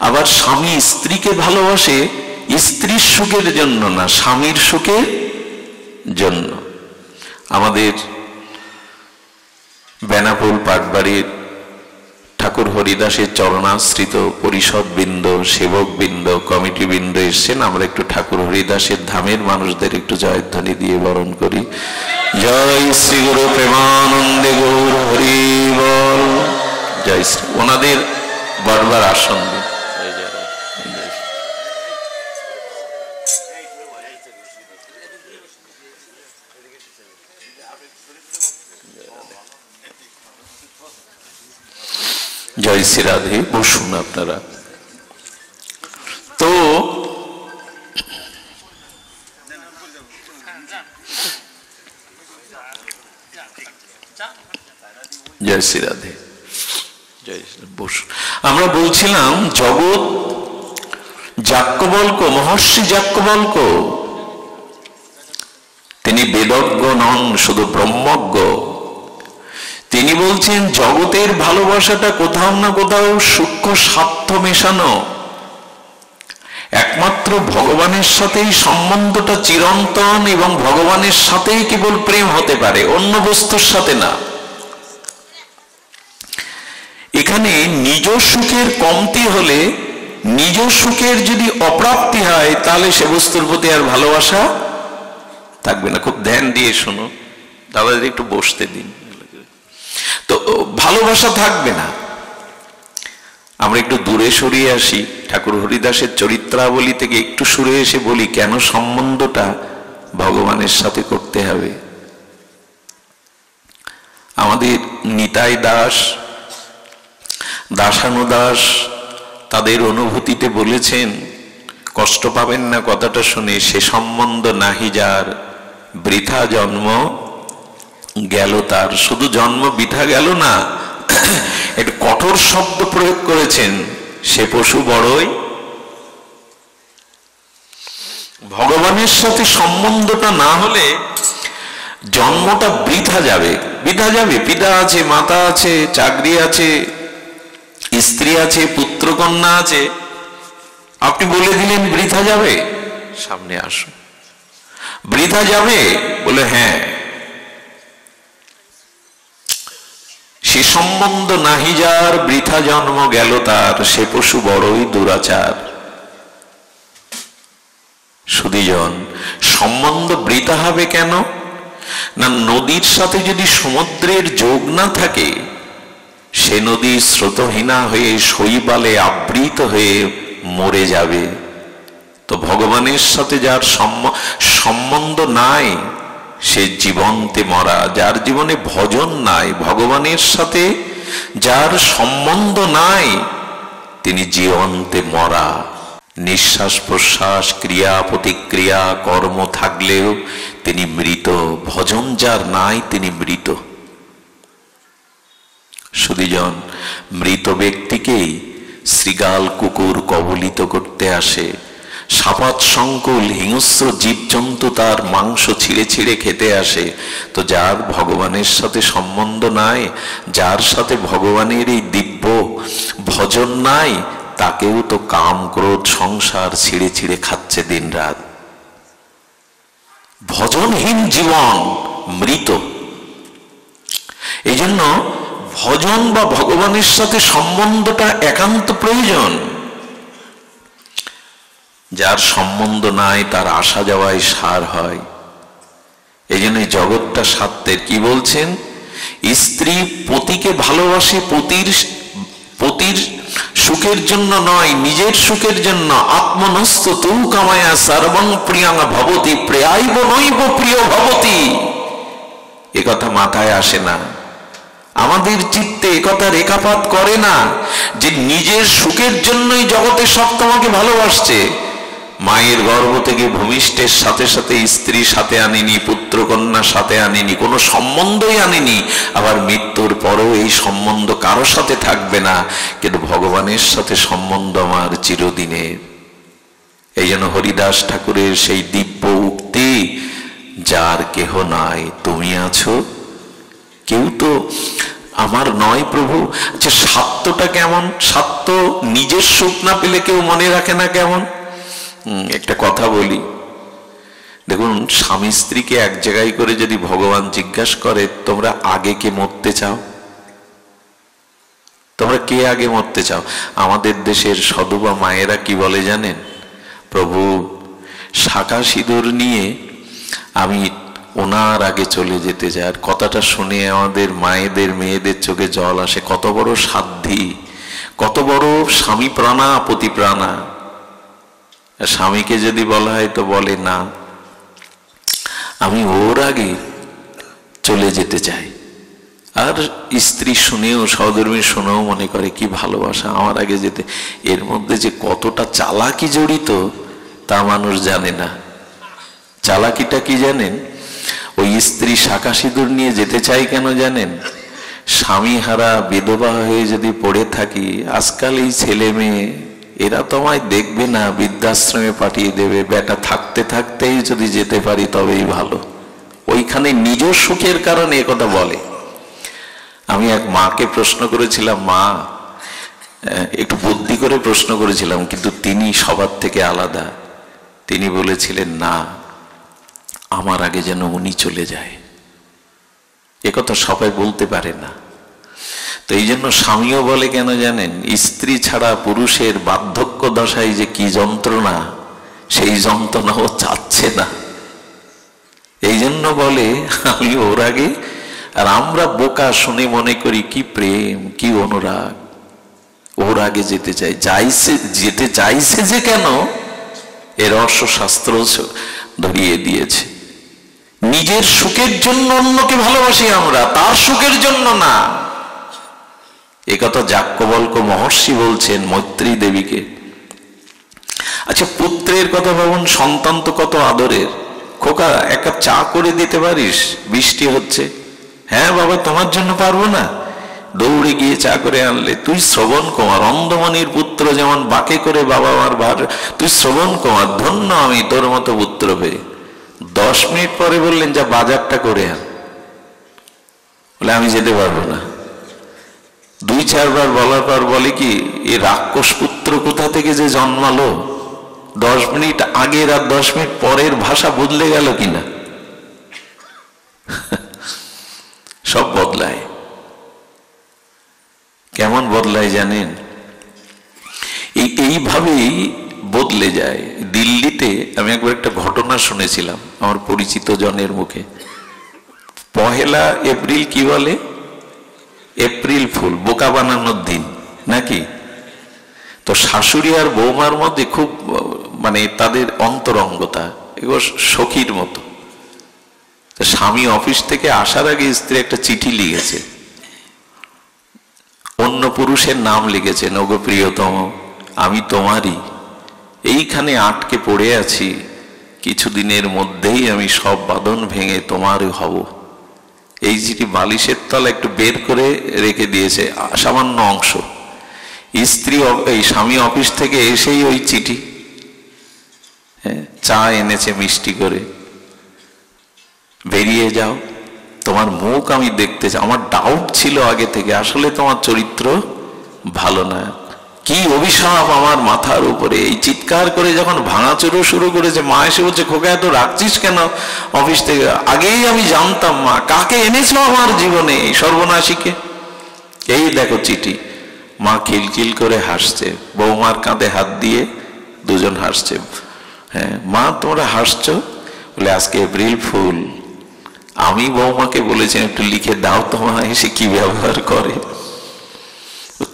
[SPEAKER 1] আবার স্বামী স্ত্রীকে ভালোবাসে স্ত্রীর সুখের জন্য না স্বামীর সুখের জন্য। আমাদের বেনাপোল পাটবাড়ির ঠাকুর হরিদাসের চরণাশ্রিত পরিষদ বৃন্দ, সেবক বৃন্দ, কমিটি বৃন্দ এসছেন। আমরা একটু ঠাকুর হরিদাসের ধামের মানুষদের একটু জয়ধ্বনি দিয়ে বরণ করি। জয় শ্রী গুরু প্রেমানন্দে গৌর হরি বল। জয় শ্রী। ওনাদের বারবার আসন দিন। জয় শ্রী রাধে। বসুন আপনারা। তো জয় শ্রী রাধে, জয় শ্রী। বসুন। আমরা বলছিলাম জগৎ যাজ্ঞবল্ক্য, মহর্ষি যাজ্ঞবল্ক্য তিনি বেদজ্ঞ নন, শুধু ব্রহ্মজ্ঞ। তিনি বলছেন জগতের ভালোবাসাটা কোথাও না কোথাও সূক্ষ্ম স্বার্থ মেশানো। একমাত্র ভগবানের সাথেই সম্বন্ধটা চিরন্তন এবং ভগবানের সাথেই কেবল প্রেম হতে পারে, অন্য বস্তুর সাথে না। এখানে নিজ সুখের কমতি হলে, নিজ সুখের যদি অপ্রাপ্তি হয়, তাহলে সে বস্তুর প্রতি আর ভালোবাসা থাকবে না। খুব ধ্যান দিয়ে শোনো, দাদাদের একটু বসতে দিন। তো ভালোবাসা থাকবে না। আমরা একটু দূরে সরিয়ে আসি, ঠাকুর হরিদাসের চরিত্রাবলী থেকে একটু সরে এসে বলি কেন সম্বন্ধটা ভগবানের সাথে করতে হবে। আমাদের নিতাই দাস, দাসানুদাস তাদের অনুভূতিতে বলেছেন, কষ্ট পাবেন না কথাটা শুনে, সে সম্বন্ধ নাহি যার বৃথা জন্ম গেল তার। শুধু জন্ম বৃথা গেল না, একটু কঠোর শব্দ প্রয়োগ করেছেন, সে পশু বড়ই। ভগবানের সাথে সম্বন্ধটা না হলে জন্মটা বৃথা যাবে, বৃথা যাবে। পিতা আছে, মাতা আছে, চাকরি আছে, স্ত্রী আছে, পুত্র কন্যা আছে, আপনি বলে দিলেন বৃথা যাবে। সামনে আসুন। বৃথা যাবে বলে হ্যাঁ, সে সম্বন্ধ নাহি যার বৃথা জন্ম গেল তার, সে পশু বড়ই দুরাচার। সুধীজন, সম্বন্ধ বৃথা হবে কেন না, নদীর সাথে যদি সমুদ্রের যোগ না থাকে, সে নদী স্রোতহীনা হয়ে শৈবালে আবৃত হয়ে মরে যাবে। তো ভগবানের সাথে যার সম্বন্ধ নাই, সে জীবন্তে মরা। যার জীবনে ভজন নাই, ভগবানের সাথে যার সম্বন্ধ নাই, তিনি জীবন্তে মরা। নিঃশ্বাস প্রশ্বাস, ক্রিয়া প্রতিক্রিয়া, কর্ম থাকলেও তিনি মৃত। ভজন যার নাই তিনি মৃত। সুধীজন, মৃত ব্যক্তিকেই শৃগাল কুকুর কবলিত করতে আসে, সাপাত সংকুল হিংস্র জীবজন্তু তার মাংস ছিঁড়ে ছিঁড়ে খেতে আসে। তো যার ভগবানের সাথে সম্বন্ধ নাই, যার সাথে ভগবানের এই দিব্য ভজন নাই, তাকেও তো কাম ক্রোধ সংসার ছিঁড়ে ছিঁড়ে খাচ্ছে দিন রাত। ভজনহীন জীবন মৃত। এই জন্য ভজন বা ভগবানের সাথে সম্বন্ধটা একান্ত প্রয়োজন। যার সম্বন্ধ নাই তার আসা যাওয়ায় সার হয়। এই জন্য জগৎটা স্বার্থের। কি বলছেন? স্ত্রী পতিকে ভালোবাসে পতির সুখের জন্য নয়, নিজের সুখের জন্য। আত্মনস্ত তু কামায়া সর্বং প্রিয়াং ভবতি প্রিয়াইব নৈব প্রিয় ভবতি। এ কথা মাথায় আসে না, আমাদের চিত্তে একথা রেখাপাত করে না যে নিজের সুখের জন্যই জগতের সব তোমাকে ভালোবাসছে। মায়ের গর্ভ থেকে ভূমিষ্ঠের সাথে সাথে স্ত্রী সাথে আনেনি, পুত্র কন্যা সাথে আনেনি, কোনো সম্বন্ধই আনেনি। আবার মৃত্যুর পরেও এই সম্বন্ধ কারো সাথে থাকবে না, কিন্তু ভগবানের সাথে সম্বন্ধ আমার চিরদিনের। এই জন্য হরিদাস ঠাকুরের সেই দিব্য উক্তি, যার কেহ নাই তুমি আছো। কেউ তো আমার নয় প্রভু। আচ্ছা, স্বার্থটা কেমন? স্বার্থ নিজের সুখ না পেলে কেউ মনে রাখে না কেমন? একটা কথা বলি, দেখুন, স্বামী স্ত্রীকে এক জায়গায় করে যদি ভগবান জিজ্ঞাসা করে তোমরা আগে কে মরতে চাও, তোমরা কে আগে মরতে চাও? আমাদের দেশের সধবা মায়েরা কি বলে জানেন? প্রভু, শাঁখা সিঁদুর নিয়ে আমি ওনার আগে চলে যেতে চাই। আর কথাটা শুনে আমাদের মায়েদের মেয়েদের চোখে জল আসে। কত বড় সাধ্যি, কত বড় স্বামী প্রাণা পতি প্রাণা। স্বামীকে যদি বলা হয় তো বলে না, আমি ওর আগে চলে যেতে চাই। আর স্ত্রী শুনেও, সহধর্মী শুনেও মনে করে কি ভালোবাসা, আমার আগে যেতে। এর মধ্যে যে কতটা চালাকি জড়িত তা মানুষ জানে না। চালাকিটা কি জানেন? ওই স্ত্রী শাঁখা সিঁদুর নিয়ে যেতে চাই কেন জানেন? স্বামী হারা বিধবা হয়ে যদি পড়ে থাকি, আজকাল এই ছেলে মেয়ে এরা তোমায় দেখবে না, বৃদ্ধাশ্রমে পাঠিয়ে দেবে। বেটা থাকতে থাকতেই যদি যেতে পারি তবেই ভালো। ওইখানে নিজ সুখের কারণে একথা বলে। আমি এক মাকে প্রশ্ন করেছিলাম, মা, একটু বুদ্ধি করে প্রশ্ন করেছিলাম, কিন্তু তিনি সবার থেকে আলাদা। তিনি বলেছিলেন, না, আমার আগে যেন উনি চলে যায়। একথা সবাই বলতে পারে না। তো এই জন্য স্বামীও বলে কেন জানেন? স্ত্রী ছাড়া পুরুষের বার্ধক্য দশায় যে কি যন্ত্রণা, সেই যন্ত্রণাও চাচ্ছে না। এই জন্য বলে আমি ওর আগে। আর আমরা বোকা শুনে মনে করি কি প্রেম, কি অনুরাগ, ওর আগে যেতে চাই। যেতে চাইছে যে কেন, এর রহস্য শাস্ত্র ধরিয়ে দিয়েছে। নিজের সুখের জন্য অন্যকে ভালোবাসি আমরা, তার সুখের জন্য না। একথা যাজ্ঞবল্ক্য মহর্ষি বলছেন মৈত্রী দেবীকে। আচ্ছা, পুত্রের কথা ভাবুন, সন্তান তো কত আদরের। খোকা, এক কাপ চা করে দিতে পারিস? বৃষ্টি হচ্ছে। হ্যাঁ বাবা, তোমার জন্য পারবো না? দৌড়ে গিয়ে চা করে আনলে। তুই শ্রবণ কুমার, অন্ধমণির পুত্র যেমন বাকে করে বাবা মার ভার, তুই শ্রবণ কুমার, ধন্য আমি তোর মতো পুত্র পেয়ে। 10 মিনিট পরে বললেন, যা বাজারটা করে আন। বলে আমি যেতে পারবো না। 2-4 বার বলার পর বলে কি, এই রাক্ষস পুত্র কোথা থেকে যে জন্মালো। 10 মিনিট আগের আর 10 মিনিট পরের ভাষা বদলে গেল কিনা। সব বদলায়। কেমন বদলায় জানেন? এইভাবেই বদলে যায়। দিল্লিতে আমি একবার একটা ঘটনা শুনেছিলাম আমার পরিচিত জনের মুখে। 1 এপ্রিল কি বলে? এপ্রিল ফুল, বোকা বানানোর দিন নাকি? তো শাশুড়ি আর বৌমার মধ্যে খুব মানে তাদের অন্তরঙ্গতা, এগুলো সখীর মতো। স্বামী অফিস থেকে আসার আগে স্ত্রী একটা চিঠি লিখেছে, অন্য পুরুষের নাম লিখেছেন, ওগো প্রিয়তম, আমি তোমারই, এইখানে আটকে পড়ে আছি, কিছুদিনের মধ্যেই আমি সব বাঁধন ভেঙে তোমার হব। এই চিঠি বালিশের তলা একটু বের করে রেখে দিয়েছে, সামান্য অংশ। স্ত্রী এই স্বামী অফিস থেকে এসেই ওই চিঠি, চা এনেছে মিষ্টি করে, বেরিয়ে যাও, তোমার মুখ আমি দেখতে চাই। আমার ডাউট ছিল আগে থেকে, আসলে তোমার চরিত্র ভালো না। কি অভিশাপ আমার মাথার উপরে! এই চিৎকার করে যখন ভাঙাচুরো শুরু করেছে, মা এসে বলছে, খোকা এত রাখছিস কেন অফিস থেকে? আগেই আমি জানতাম মা, কাকে এনেছো আমার জীবনে, এই সর্বনাশীকে। এই দেখো চিঠি। মা খিলখিল করে হাসছে, বৌমার কাঁধে হাত দিয়ে দুজন হাসছে। হ্যাঁ মা, তোমরা হাসছো? বলে আজকে এপ্রিল ফুল। আমি বৌমাকে বলেছেন একটু লিখে দাও তো মা, এসে কি ব্যবহার করে।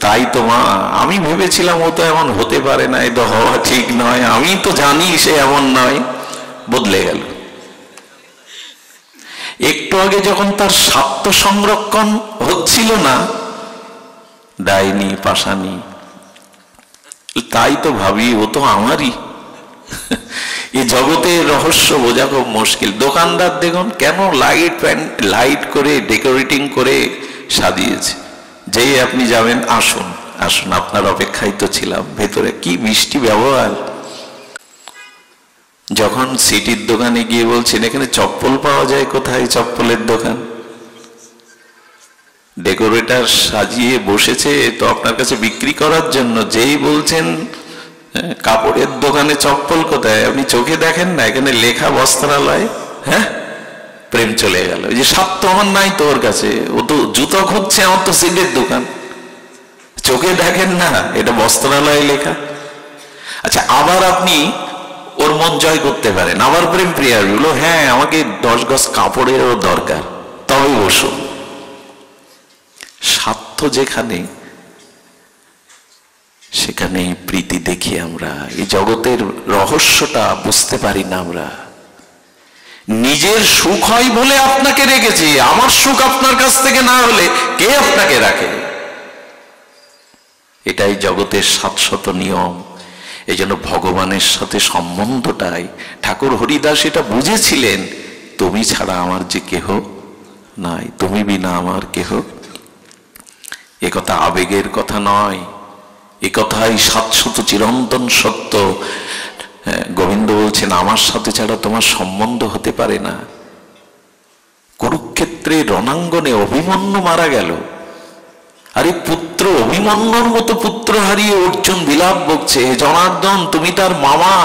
[SPEAKER 1] তাই তো মা, আমি ভেবেছিলাম ও তো এমন হতে পারে না, এ তো হওয়া ঠিক নয়, আমি তো জানি সে এমন নয়। বদলে গেল। একটু আগে যখন তার স্বার্থ সংরক্ষণ হচ্ছিল না, ডাইনি পাশানি, তাই তো ভাবি ও তো আমারই। এই জগতের রহস্য বোঝা খুব মুশকিল। দোকানদার দেখুন কেন লাইট করে ডেকোরেটিং করে সাজিয়েছে, যেই আপনি যাবেন, আসুন আসুন আপনার অপেক্ষায় তো ছিলাম, ভেতরে কি মিষ্টি ব্যবহার। যখন সিটির দোকানে গিয়ে বলছেন এখানে চপ্পল পাওয়া যায়, কোথায় চপ্পলের দোকান? ডেকোরেটর সাজিয়ে বসেছে তো আপনার কাছে বিক্রি করার জন্য। যেই বলছেন কাপড়ের দোকানে চপ্পল কোথায়, আপনি চোখে দেখেন না এখানে লেখা বস্ত্রালয়, হ্যাঁ, প্রেম চলে গেল। এই যে স্বার্থ আমার নাই তোর কাছে, ও তো জুতো খুঁজছে, আমার তো সিটের দোকান, চোখে দেখেন না এটা বস্ত্রালয় লেখা। আচ্ছা, আবার আপনি ওর মন জয় করতে পারেন, আবার প্রেম প্রিয়ার বলো, হ্যাঁ আমাকে 10 গজ কাপড়েরও দরকার, তবে বসুন। স্বার্থ যেখানে, সেখানে প্রীতি দেখি আমরা। এই জগতের রহস্যটা বুঝতে পারি না আমরা। নিজের সুখ হয় বলে আপনাকে রেখেছি, আমার সুখ আপনার কাছ থেকে না হলে কে আপনাকে রাখে? এটাই জগতের শাশ্বত নিয়ম। এই জন্য ভগবানের সাথে সম্বন্ধটাই, ঠাকুর হরিদাস এটা বুঝেছিলেন, তুমি ছাড়া আমার যে কেহ নাই, তুমি বিনা আমার কেহ। এ কথা আবেগের কথা নয়, এ কথাই শাশ্বত চিরন্তন সত্য। গোবিন্দ বলছেন আমার সাথে ছাড়া তোমার সম্বন্ধ হতে পারে না। কুরুক্ষেত্রে রণাঙ্গনে অভিমন্যু মারা গেল, আরে পুত্র, অভিমন্যুর মতো পুত্র হারিয়ে অর্জুন বিলাপ বকছে, জনার্দন তুমি তার মামা,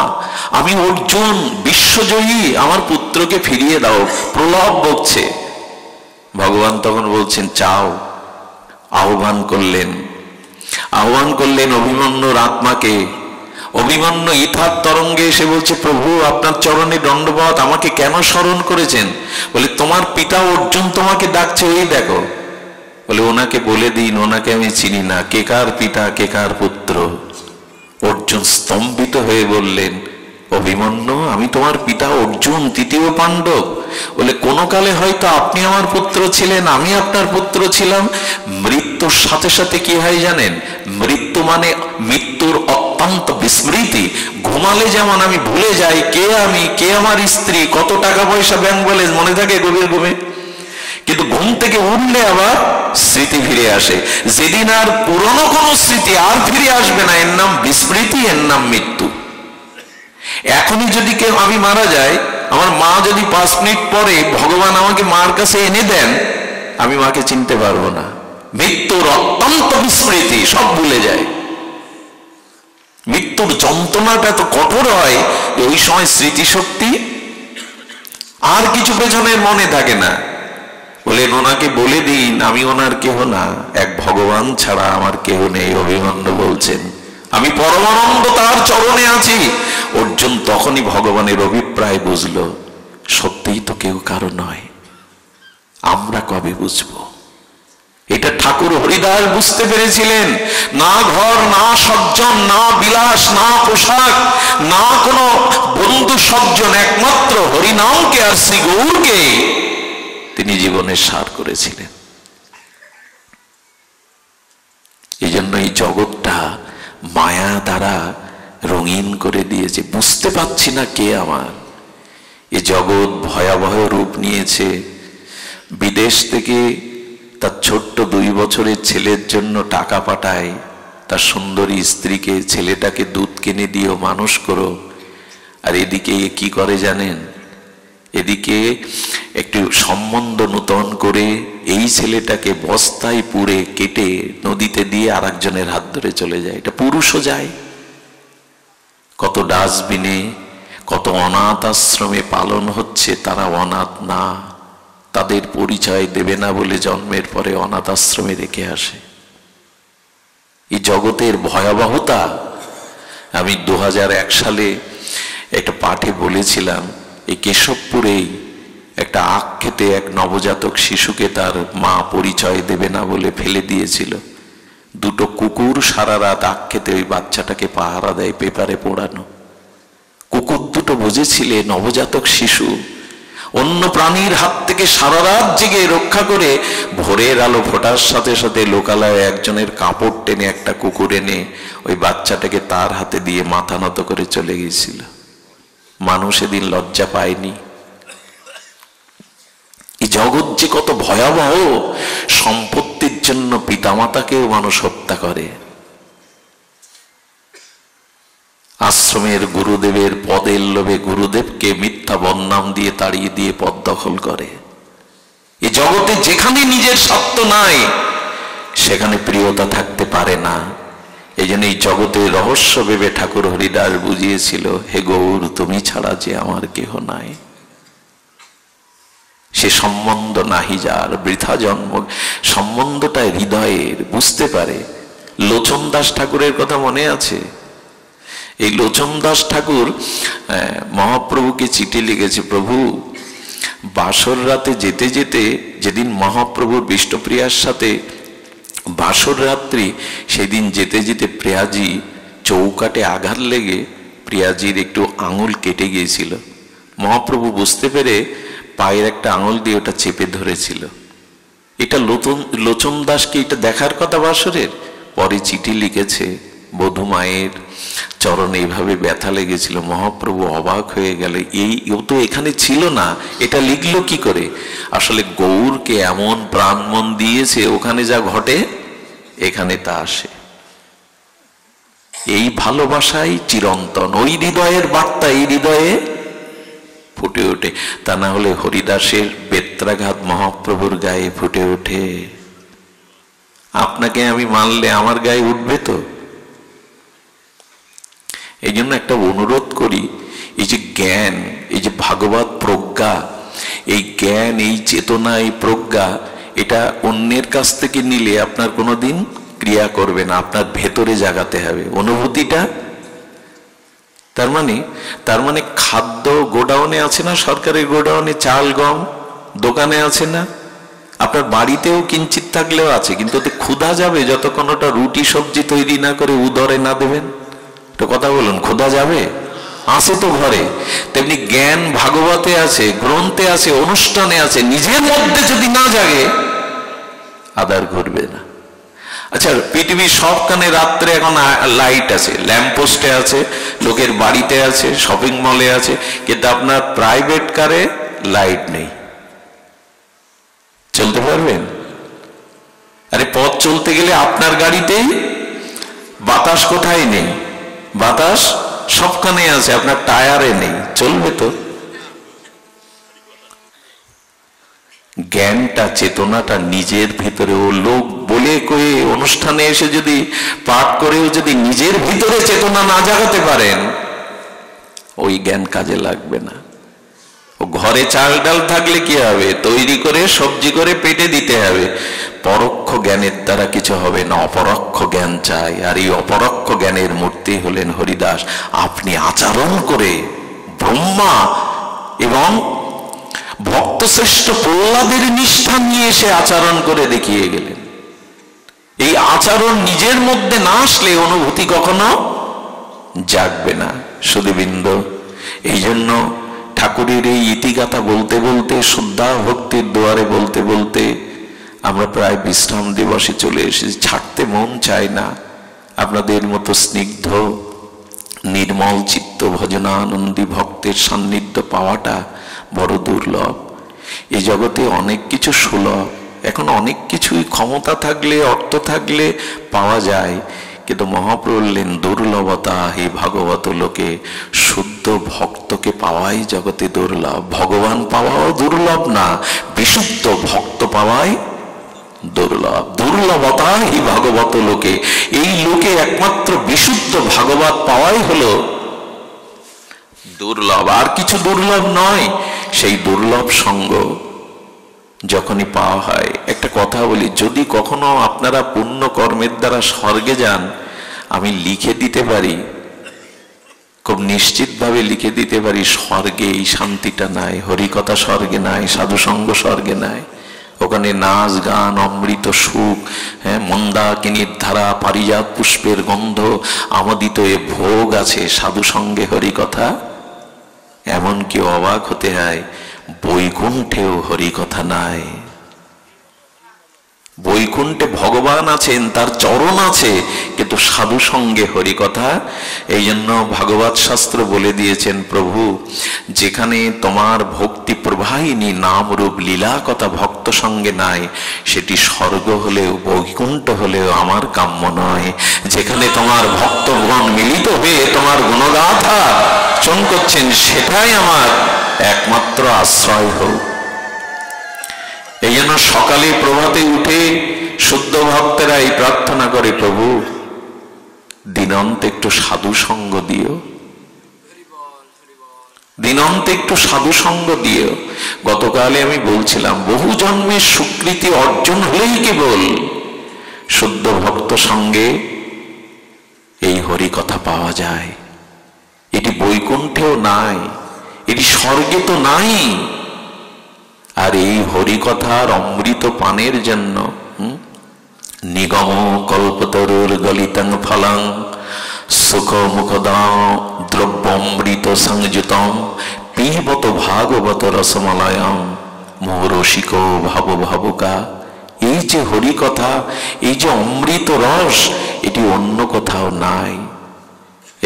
[SPEAKER 1] আমি অর্জুন বিশ্বজয়ী, আমার পুত্রকে ফিরিয়ে দাও, প্রলাপ বকছে। ভগবান তখন বলছেন চাও। আহ্বান করলেন অভিমন্যুর আত্মাকে। অভিমন্যু ইথার তরঙ্গে এসে বলছে, প্রভু আপনার চরণে দণ্ডবৎ, আমাকে কেন স্মরণ করেছেন? বলে তোমার পিতা অর্জুন তোমাকে ডাকছে, ওই দেখো। বলে ওনাকে বলে দিন, ওনাকে আমি চিনি না, কে কার পিতা কে কার পুত্র। অর্জুন স্তম্ভিত হয়ে বললেন, অভিমন্যু আমি তোমার পিতা অর্জুন, তৃতীয় পাণ্ডব। বলে কোনো কালে হয়তো আপনি আমার পুত্র ছিলেন, আমি আপনার পুত্র ছিলাম। মৃত্যুর সাথে সাথে কি হয় জানেন? মৃত্যু মানে মৃত্যুর অত্যন্ত বিস্মৃতি। ঘুমালে যেমন আমি ভুলে যাই কে আমি, কে আমার স্ত্রী, কত টাকা পয়সা ব্যাংক ব্যালেন্স মনে থাকে গভীর ঘুমে, কিন্তু ঘুম থেকে উঠলে আবার স্মৃতি ফিরে আসে। যেদিন আর পুরনো কোনো স্মৃতি আর ফিরে আসবে না, এর নাম বিস্মৃতি, এর নাম মৃত্যু। এখনই যদি কেউ, আমি মারা যাই, আমার মা যদি 5 মিনিট পরে ভগবান আমাকে মার কাছে এনে দেন, আমি মাকে চিনতে পারবো না। মৃত্যুর অত্যন্ত বিস্মৃতি, সব ভুলে যায়। মৃত্যুর যন্ত্রণাটা এত কঠোর হয় যে ওই সময় স্মৃতিশক্তি আর কিছু পেছনের মনে থাকে না। বলেন ওনাকে বলে দিন আমি ওনার কেহ না, এক ভগবান ছাড়া আমার কেহ নেই। অভিমন্যু বলছেন আমি পরমানন্দ তার চরণে আছি। অর্জুন তখনই ভগবানের অভিপ্রায় বুঝলো, সত্যিই তো কেউ কারো নয়। আমরা কবে বুঝবো? এটা ঠাকুর হরিদাস বুঝতে পেরেছিলেন। না ঘর, না সজ্জন, না বিলাস, না পোশাক, না কোনো বন্ধু সজ্জন, একমাত্র হরিনামকে আর শ্রী গৌরকে তিনি জীবনের সার করেছিলেন। এই জন্য এই জগৎটা মায়া দ্বারা রঙিন করে দিয়েছে। বুঝতে পারছি না কে আমার। এ জগৎ ভয়াবহ রূপ নিয়েছে। বিদেশ থেকে তার ছোট্ট 2 বছরের ছেলের জন্য টাকা পাঠায়, তার সুন্দরী স্ত্রীকে, ছেলেটাকে দুধ কিনে দিও, মানুষ করো। আর এদিকে কি করে জানেন? এদিকে একটু সম্বন্ধ নূতন করে এই ছেলেটাকে বস্তায় পুড়ে কেটে নদীতে দিয়ে আরেকজনের হাত ধরে চলে যায়। এটা পুরুষও যায়। কত ডাস্টবিনে, কত অনাথ আশ্রমে পালন হচ্ছে, তারা অনাথ না, তাদের পরিচয় দেবে না বলে জন্মের পরে অনাথ আশ্রমে রেখে আসে। এই জগতের ভয়াবহতা আমি 2001 সালে একটা পাঠে বলেছিলাম। এই কেশবপুরেই একটা আখ খেতে এক নবজাতক শিশুকে তার মা পরিচয় দেবে না বলে ফেলে দিয়েছিল। 2টো কুকুর সারা রাত আখ খেতে ওই বাচ্চাটাকে পাহারা দেয়, পেপারে পড়ানো। কুকুর 2টো বুঝেছিলে নবজাতক শিশু অন্য প্রাণীর হাত থেকে সারা রাত জেগে রক্ষা করে ভোরের আলো ফোটার সাথে সাথে লোকালয়ে একজনের কাপড় টেনে একটা কুকুর এনে ওই বাচ্চাটাকে তার হাতে দিয়ে মাথা নত করে চলে গিয়েছিল। মানুষ এদিন লজ্জা পায়নি। এই জগৎ যে কত ভয়াবহ! সম্পত্তির জন্য পিতামাতাকেও মানুষ হত্যা করে। আশ্রমের গুরুদেবের পদের লোভে গুরুদেবকে মিথ্যা বদনাম দিয়ে তাড়িয়ে দিয়ে পদ দখল করে। এই জগতে যেখানে নিজের সত্য নাই সেখানে প্রিয়তা থাকতে পারে না। এই জন্য এই জগতের রহস্য ভেবে ঠাকুর হরিদাস বুঝিয়েছিল, হে গৌর তুমি ছাড়া যে আমার কেহ নাই। সে সম্বন্ধ নাহি যার, বৃথা জন্ম। সম্বন্ধটা হৃদয়ের, বুঝতে পারে। লোচন দাস ঠাকুরের কথা মনে আছে? এই লোচন দাস ঠাকুর মহাপ্রভুকে চিঠি লিখেছে, প্রভু বাসর রাতে যেতে যেতে, যেদিন মহাপ্রভুর বিষ্ণুপ্রিয়ার সাথে বাসর রাত্রি, সেদিন যেতে যেতে প্রিয়াজি চৌকাটে আঘাত লেগে প্রিয়াজির একটু আঙুল কেটে গিয়েছিল। মহাপ্রভু বুঝতে পেরে পায়ের একটা আঙুল দিয়ে ওটা চেপে ধরেছিল। এটা লোচন দাসকে এটা দেখার কথা বাসরের। পরে চিঠি লিখেছে, বধূ মায়ের চরণে এইভাবে ব্যথা লেগেছিল। মহাপ্রভু অবাক হয়ে গেল, ও তো এখানে ছিল না, এটা লিখলো কি করে? আসলে গৌরকে এমন প্রাণ মন দিয়েছে, ওখানে যা ঘটে এখানে তা আসে। এই ভালোবাসাই চিরন্তন। ওই হৃদয়ের বার্তা এই হৃদয়ে ফুটে ওঠে। তা না হলে হরিদাসের বেত্রাঘাত মহাপ্রভুর গায়ে ফুটে ওঠে। আপনাকে আমি মানলে আমার গায়ে উঠবে তো? এই জন্য একটা অনুরোধ করি, এই যে জ্ঞান, এই যে ভাগবত প্রজ্ঞা, এই জ্ঞান, এই চেতনা, এই প্রজ্ঞা, এটা অন্যের কাছ থেকে নিলে আপনার কোনোদিন ক্রিয়া করবে না, আপনার ভেতরে জাগাতে হবে অনুভূতিটা। তার মানে খাদ্য গোডাউনে আছে না, সরকারের গোডাউনে চাল গম দোকানে আছে না, আপনার বাড়িতেও কিঞ্চিত থাকলেও আছে, কিন্তু ওতে ক্ষুধা যাবে যতক্ষণ ওটা রুটি সবজি তৈরি না করে উদরে না দেবেন। তো কথা বলুন, ক্ষুধা যাবে? আছে তো ঘরে। তেমনি জ্ঞান ভাগবতে আছে, গ্রন্থে আছে, অনুষ্ঠানে আছে, নিজের মধ্যে যদি না জাগে আদার ঘটবে না। আচ্ছা, পৃথিবীর সবখানে রাত্রে এখন লাইট আছে, ল্যাম্পপোস্টে আছে, লোকের বাড়িতে আছে, শপিং মলে আছে, কিন্তু আপনার প্রাইভেট কারে লাইট নেই। চলতে পারবেন? আরে পথ চলতে গেলে আপনার গাড়িতেই বাতাস কোথায় নেই? বাতাস সবখানে আছে, আপনার টায়ারে নেই, চলবে তো? জ্ঞানটা, চেতনাটা নিজের ভিতরে। ও লোক বলে কয়ে অনুষ্ঠানে এসে যদি পাঠ করেও যদি নিজের ভিতরে চেতনা না জাগাতে পারেন, ওই জ্ঞান কাজে লাগবে না। ও ঘরে চাল ডাল থাকলে কি হবে? তৈরি করে সবজি করে পেটে দিতে হবে। পরোক্ষ জ্ঞানের দ্বারা কিছু হবে না, অপরোক্ষ জ্ঞান চাই। আর এই অপরোক্ষ জ্ঞানের মূর্তি হলেন হরিদাস। আপনি আচরণ করে ব্রহ্মা এবং ভক্তশ্রেষ্ঠ প্রহ্লাদের নিষ্ঠা নিয়ে এসে আচরণ করে দেখিয়ে গেলেন। এই আচরণ নিজের মধ্যে না আসলে অনুভূতি কখনো জাগবে না। সুধীবৃন্দ, এই জন্য ঠাকুরের এই ইতিগাথা বলতে বলতে, শ্রদ্ধা ভক্তির দুয়ারে বলতে বলতে আমরা প্রায় বিশ্রাম দিবসে চলে এসেছি। ছাড়তে মন চায় না। আপনাদের মতো স্নিগ্ধ নির্মল চিত্ত ভজনানন্দী ভক্তের সান্নিধ্য পাওয়াটা বড় দুর্লভ। এই জগতে অনেক কিছু সুলভ, এখন অনেক কিছুই ক্ষমতা থাকলে অর্থ থাকলে পাওয়া যায়, কিন্তু মহাপ্রভু বললেন দুর্লভতা হে ভাগবত লোকে, শুদ্ধ ভক্তকে পাওয়াই জগতে দুর্লভ। ভগবান পাওয়াও দুর্লভ না, বিশুদ্ধ ভক্ত পাওয়াই দুর্লভ। দুর্লভতা হি ভাগবত লোকে, এই লোকে একমাত্র বিশুদ্ধ ভাগবত পাওয়াই হলো দুর্লভ, আর কিছু দুর্লভ নয়। সেই দুর্লভ সঙ্গ যখনই পাওয়া হয়, একটা কথা বলি, যদি কখনো আপনারা পুণ্য কর্মের দ্বারা স্বর্গে যান, আমি লিখে দিতে পারি, খুব নিশ্চিতভাবে লিখে দিতে পারি, স্বর্গে এই শান্তিটা নাই, হরিকথা স্বর্গে নাই, সাধুসঙ্গ স্বর্গে নাই। ওখানে নাচ গান, অমৃত সুখ, মন্দাকিনীর ধারা, পারিজাত পুষ্পের গন্ধ, আমোদিত এ ভোগ আছে, সাধুসঙ্গে হরিকথা। এমনকি অবাক হতে হয়, বৈকুণ্ঠেও হরিকথা নাই। বৈকুণ্ঠে ভগবান আছেন, তার চরণ আছে, কিন্তু সাধু সঙ্গে হরিকথা। এই জন্য ভাগবত শাস্ত্র বলে দিয়েছেন, প্রভু যেখানে তোমার ভক্তি প্রবাহিনী নাম রূপ লীলা কথা ভক্ত সঙ্গে নাই, সেটি স্বর্গ হলেও বৈকুণ্ঠ হলেও আমার কাম্য নয়। যেখানে তোমার ভক্তগণ মিলিত হয়ে তোমার গুণগাথা চন করছেন, সেটাই আমার একমাত্র আশ্রয় হোক। এই জন্য সকালে প্রভাতে উঠে শুদ্ধ ভক্তেরা এই প্রার্থনা করে, প্রভু দিনান্তে একটু সাধু সঙ্গ দিও, দিনান্তে একটু সাধু সঙ্গ দিও। গতকালে আমি বলছিলাম, বহু জন্মের স্বীকৃতি অর্জন হলেই কেবল শুদ্ধ ভক্ত সঙ্গে এই হরি কথা পাওয়া যায়। এটি বৈকুণ্ঠেও নাই, এটি স্বর্গে তো নাই। আর এই হরিকথার অমৃত পানের জন্য নিগম কল্পতরুর গলিতং ফলং সুখ মুখদাং দ্রব্যমৃত সংযুতম পিবত ভাগবত রসমলয়ম মোহরসিক ভাব ভাবুকা। এই যে হরিকথা, এই যে অমৃত রস, এটি অন্য কোথাও নাই।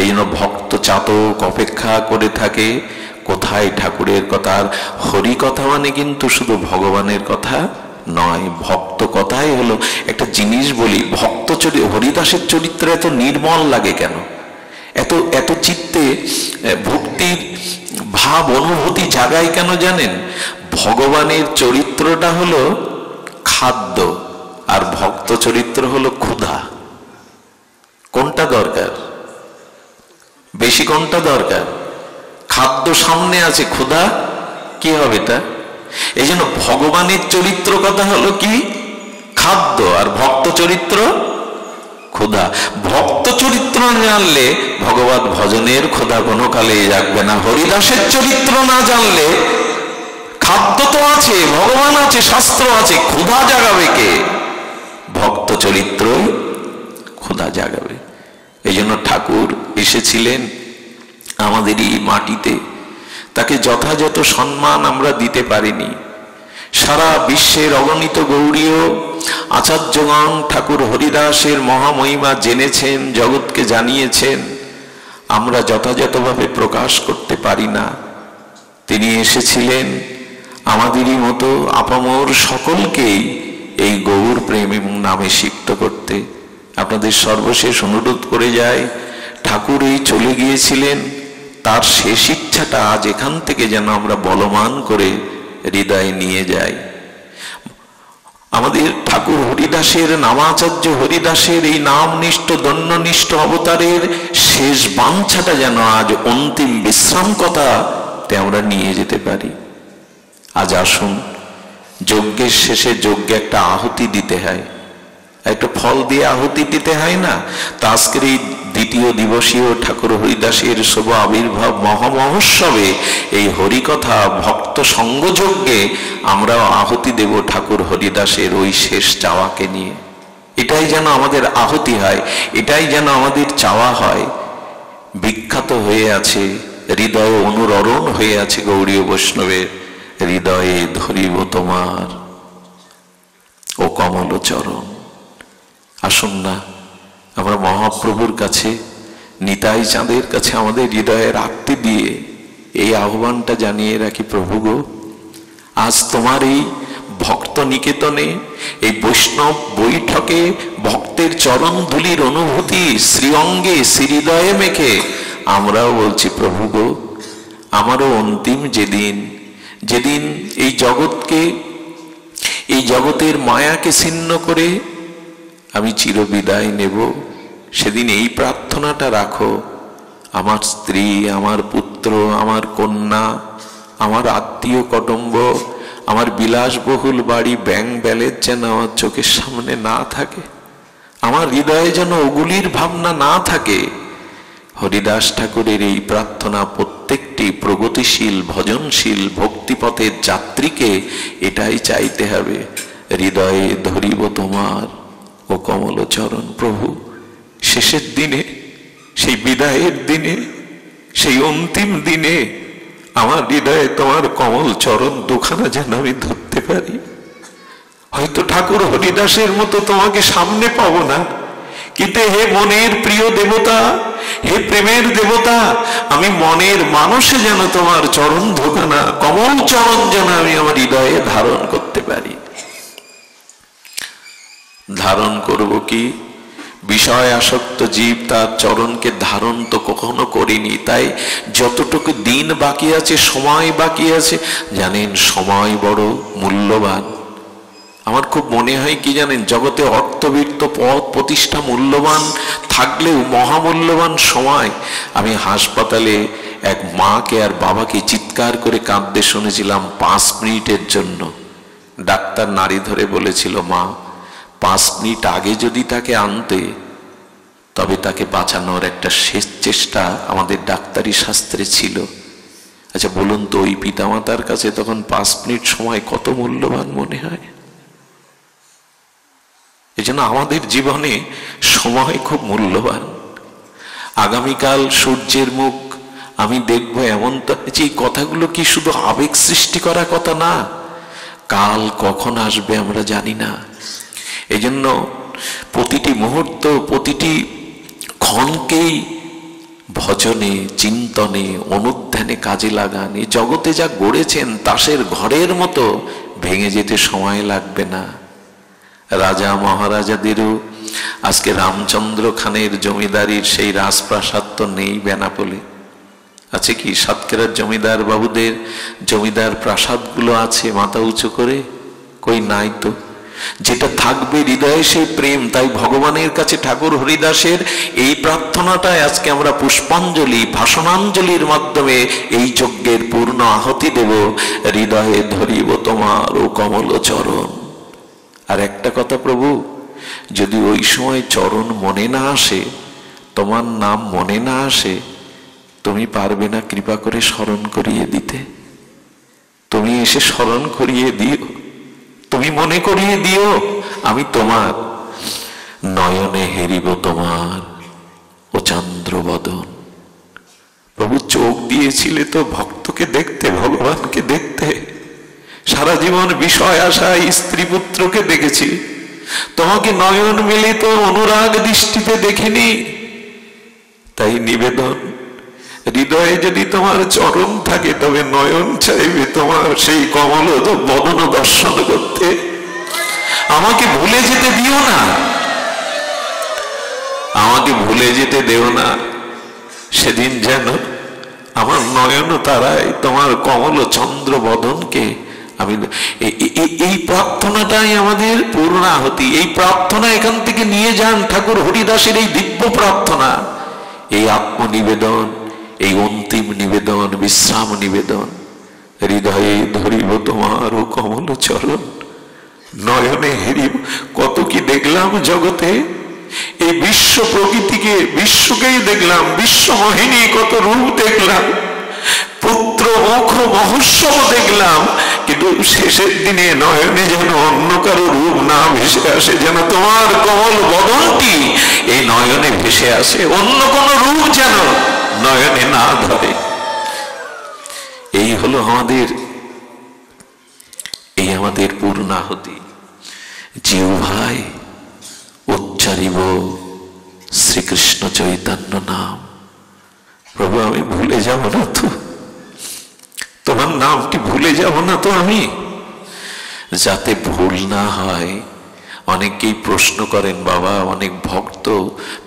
[SPEAKER 1] এই জন্য ভক্ত চাতক অপেক্ষা করে থাকে কোথায় ঠাকুরের কথা। হরি কথা মানে কিন্তু শুধু ভগবানের কথা নয়, ভক্ত কথাই হলো একটা জিনিস বলি, ভক্ত হরিদাসের চরিত্র এত নির্মল লাগে কেন, এত এত চিত্তে ভক্তির ভাব অনুভূতি জাগায় কেন জানেন? ভগবানের চরিত্রটা হলো খাদ্য, আর ভক্ত চরিত্র হলো ক্ষুধা। কোনটা দরকার বেশি, কোনটা দরকার? খাদ্য সামনে আছে, ক্ষুধা কি হবে তা? এই জন্য ভগবানের চরিত্র কথা হলো কি? খাদ্য, আর ভক্ত চরিত্র ক্ষুধা। ভক্ত চরিত্র জানলে ভগবত ভজনের ক্ষুধা কোনো কালে জাগবে না। হরিদাসের চরিত্র না জানলে খাদ্য তো আছে, ভগবান আছে, শাস্ত্র আছে, ক্ষুধা জাগাবে কে? ভক্ত চরিত্রই ক্ষুধা জাগাবে। এই জন্য ঠাকুর এসেছিলেন আমাদের এই মাটিতে, তাকে যথাযথ সম্মান আমরা দিতে পারিনি। সারা বিশ্বের অগণিত গৌড়ীয় আচার্যগণ ঠাকুর হরিদাসের মহামহিমা জেনেছেন, জগৎকে জানিয়েছেন, আমরা যথাযথভাবে প্রকাশ করতে পারি না। তিনি এসেছিলেন আমাদেরই মতো আপামর সকলকেই এই গৌর প্রেম এবং নামে সিক্ত করতে। আপনাদের সর্বশেষ অনুরোধ করে যায়, ঠাকুর এই চলে গিয়েছিলেন, তার শেষ ইচ্ছাটা আজ এখান থেকে যেন আমরা বলমান করে হৃদয়ে নিয়ে যাই। আমাদের ঠাকুর হরিদাসের, নামাচার্য হরিদাসের এই নামনিষ্ঠ দণ্ডনিষ্ঠ অবতারের শেষ বাঞ্ছাটা যেন আজ অন্তিম বিশ্রাম কথাতে আমরা নিয়ে যেতে পারি। আজ আসুন, যজ্ঞের শেষে যজ্ঞে একটা আহুতি দিতে হয়, একটা ফল দিয়ে আহুতি দিতে হয় না? তা আজকের এই দ্বিতীয় দিবসীয় ঠাকুর হরিদাসের শুভ আবির্ভাব মহামহোৎসবে এই হরিকথা ভক্ত সঙ্গযজ্ঞে আমরা আহুতি দেব ঠাকুর হরিদাসের ওই শেষ চাওয়াকে নিয়ে। এটাই যেন আমাদের আহুতি হয়, এটাই যেন আমাদের চাওয়া হয়। বিখ্যাত হয়ে আছে, হৃদয়ে অনুরণ হয়ে আছে গৌড়ীয় বৈষ্ণবের, হৃদয়ে ধরিব তোমার ও কমল চরণ। আসুন না আমরা মহাপ্রভুর কাছে নিতাই চাঁদের কাছে আমাদের হৃদয়ের আত্মী দিয়ে এই আহ্বানটা জানিয়ে রাখি, প্রভু গো, আজ তোমার এই ভক্ত নিকেতনে, এই বৈষ্ণব বৈঠকে ভক্তের চরণ ধুলির অনুভূতি শ্রীঅঙ্গে শ্রীহৃদয়ে মেখে আমরাও বলছি, প্রভু গো, আমারও অন্তিম যেদিন, যেদিন এই জগৎকে, এই জগতের মায়াকে ছিন্ন করে আমি চিরবিদায় নেব, সেদিন এই প্রার্থনাটা রাখো, আমার স্ত্রী, আমার পুত্র, আমার কন্যা, আমার আত্মীয় কুটুম্ব, আমার বিলাসবহুল বাড়ি, ব্যাংক ব্যালেন্স যেন আমার চোখের সামনে না থাকে, আমার হৃদয়ে যেন ওগুলির ভাবনা না থাকে। হরিদাস ঠাকুরের এই প্রার্থনা প্রত্যেকটি প্রগতিশীল ভজনশীল ভক্তিপথের যাত্রীকে এটাই চাইতে হবে, হৃদয়ে ধরিব তোমার ও কমল চরণ। প্রভু, শেষের দিনে, সেই বিদায়ের দিনে, সেই অন্তিম দিনে আমার হৃদয়ে তোমার কমল চরণ দুখানা যেন আমি ধরতে পারি। হয়তো ঠাকুর হরিদাসের মতো তোমাকে সামনে পাবো না, কিন্তু হে মনের প্রিয় দেবতা, হে প্রেমের দেবতা, আমি মনের মানুষে যেন তোমার চরণ দুখানা কমল চরণ যেন আমি আমার হৃদয়ে ধারণ করতে পারি। ধারণ করব কি? বিষয় আসক্ত জীব তার চরণকে ধারণ তো কখনো করিনি। তাই যতটুকু দিন বাকি আছে, সময় বাকি আছে, জানেন সময় বড় মূল্যবান। আমার খুব মনে হয় কি জানেন, জগতে অর্থবৃত্ত পদ প্রতিষ্ঠা মূল্যবান থাকলেও মহামূল্যবান সময়। আমি হাসপাতালে এক মাকে আর বাবাকে চিৎকার করে কাঁদতে শুনেছিলাম 5 মিনিটের জন্য। ডাক্তার নাড়ি ধরে বলেছিল, মা 5 মিনিট আগে যদি তাকে আনতে, তবে তাকে বাঁচানোর একটা শেষ চেষ্টা আমাদের ডাক্তারি শাস্ত্রে ছিল। আচ্ছা বলুন তো, ওই পিতামাতার কাছে তখন 5 মিনিট সময় কত মূল্যবান মনে হয়? এই জন্য আমাদের জীবনে সময় খুব মূল্যবান। আগামীকাল সূর্যের মুখ আমি দেখবো, এমন তো এই কথাগুলো কি শুধু আবেগ সৃষ্টি করা কথা না, কাল কখন আসবে আমরা জানি না। এই জন্য প্রতিটি মুহূর্ত, প্রতিটি ক্ষণকেই ভজনে, চিন্তনে, অনুধ্যানে কাজে লাগান। এই জগতে যা গড়েছেন তাসের ঘরের মতো ভেঙে যেতে সময় লাগবে না। রাজা মহারাজাদেরও আজকে রামচন্দ্র খানের জমিদারির সেই রাজপ্রাসাদ তো নেই বেনাপোলে, আছে কি? সাতক্ষীরার জমিদার বাবুদের জমিদার প্রাসাদগুলো আছে মাথা উঁচু করে, কই নাই তো। যেটা থাকবে হৃদয়ে সেই প্রেম। তাই ভগবানের কাছে ঠাকুর হরিদাসের এই প্রার্থনাটাই আজকে আমরা পুষ্পাঞ্জলি, ভাষণাঞ্জলির মাধ্যমে এই যজ্ঞের পূর্ণ আহুতি দেব, হৃদয়ে ধরিব তোমার ও কমল চরণ। আর একটা কথা প্রভু, যদি ওই সময় চরণ মনে না আসে, তোমার নাম মনে না আসে, তুমি পারবে না কৃপা করে স্মরণ করিয়ে দিতে? তুমি এসে স্মরণ করিয়ে দিও, তুমি মনে করিয়ে দিও, আমি তোমার। নয়নে হেরিব তোমার ও চন্দ্রবদন। প্রভু চোখ দিয়েছিলে তো ভক্তকে দেখতে, ভগবানকে দেখতে। সারা জীবন বিষয় আশায় স্ত্রী পুত্রকে দেখেছি, তোমাকে নয়ন মিলিত অনুরাগ দৃষ্টিতে দেখিনি। তাই নিবেদন, হৃদয়ে যদি তোমার চরণ থাকে, তবে নয়ন চাইবে তোমার সেই কমল বদন দর্শন করতে। আমাকে ভুলে যেতে দিও না, আমাকে ভুলে যেতে দেও না। সেদিন যেন আমার নয়ন তারায় তোমার কমল চন্দ্র বদনকে আমি, এই প্রার্থনাটাই আমাদের পূর্ণাহুতি। এই প্রার্থনা এখান থেকে নিয়ে যান ঠাকুর হরিদাসের এই দিব্য প্রার্থনা, এই আত্মনিবেদন, এই অন্তিম নিবেদন, বিশ্রাম নিবেদন। হৃদয়ে ধরিব তোমার ও কমল চরণ, নয়নে হেরিব। কত কি দেখলাম জগতে, এই বিশ্ব প্রকৃতিকে, বিশ্বকেই দেখলাম, বিশ্বমোহিনী কত রূপ দেখলাম, পুত্র মুখ মহোৎসব দেখলাম, কিন্তু শেষের দিনে নয়নে যেন অন্য কারো রূপ না ভেসে আসে, যেন তোমার কমল বদনটি এই নয়নে ভেসে আসে, অন্য কোন রূপ যেন নয়নে না ধরে। এই হলো আমাদের, এই আমাদের পূর্ণাহুতি। জিহ্বায় উচ্চারিব শ্রীকৃষ্ণ চৈতন্য নাম। প্রভু আমি ভুলে যাব না তো, তোমার নামটি ভুলে যাব না তো আমি? যাতে ভুল না হয়। অনেকেই প্রশ্ন করেন, বাবা অনেক ভক্ত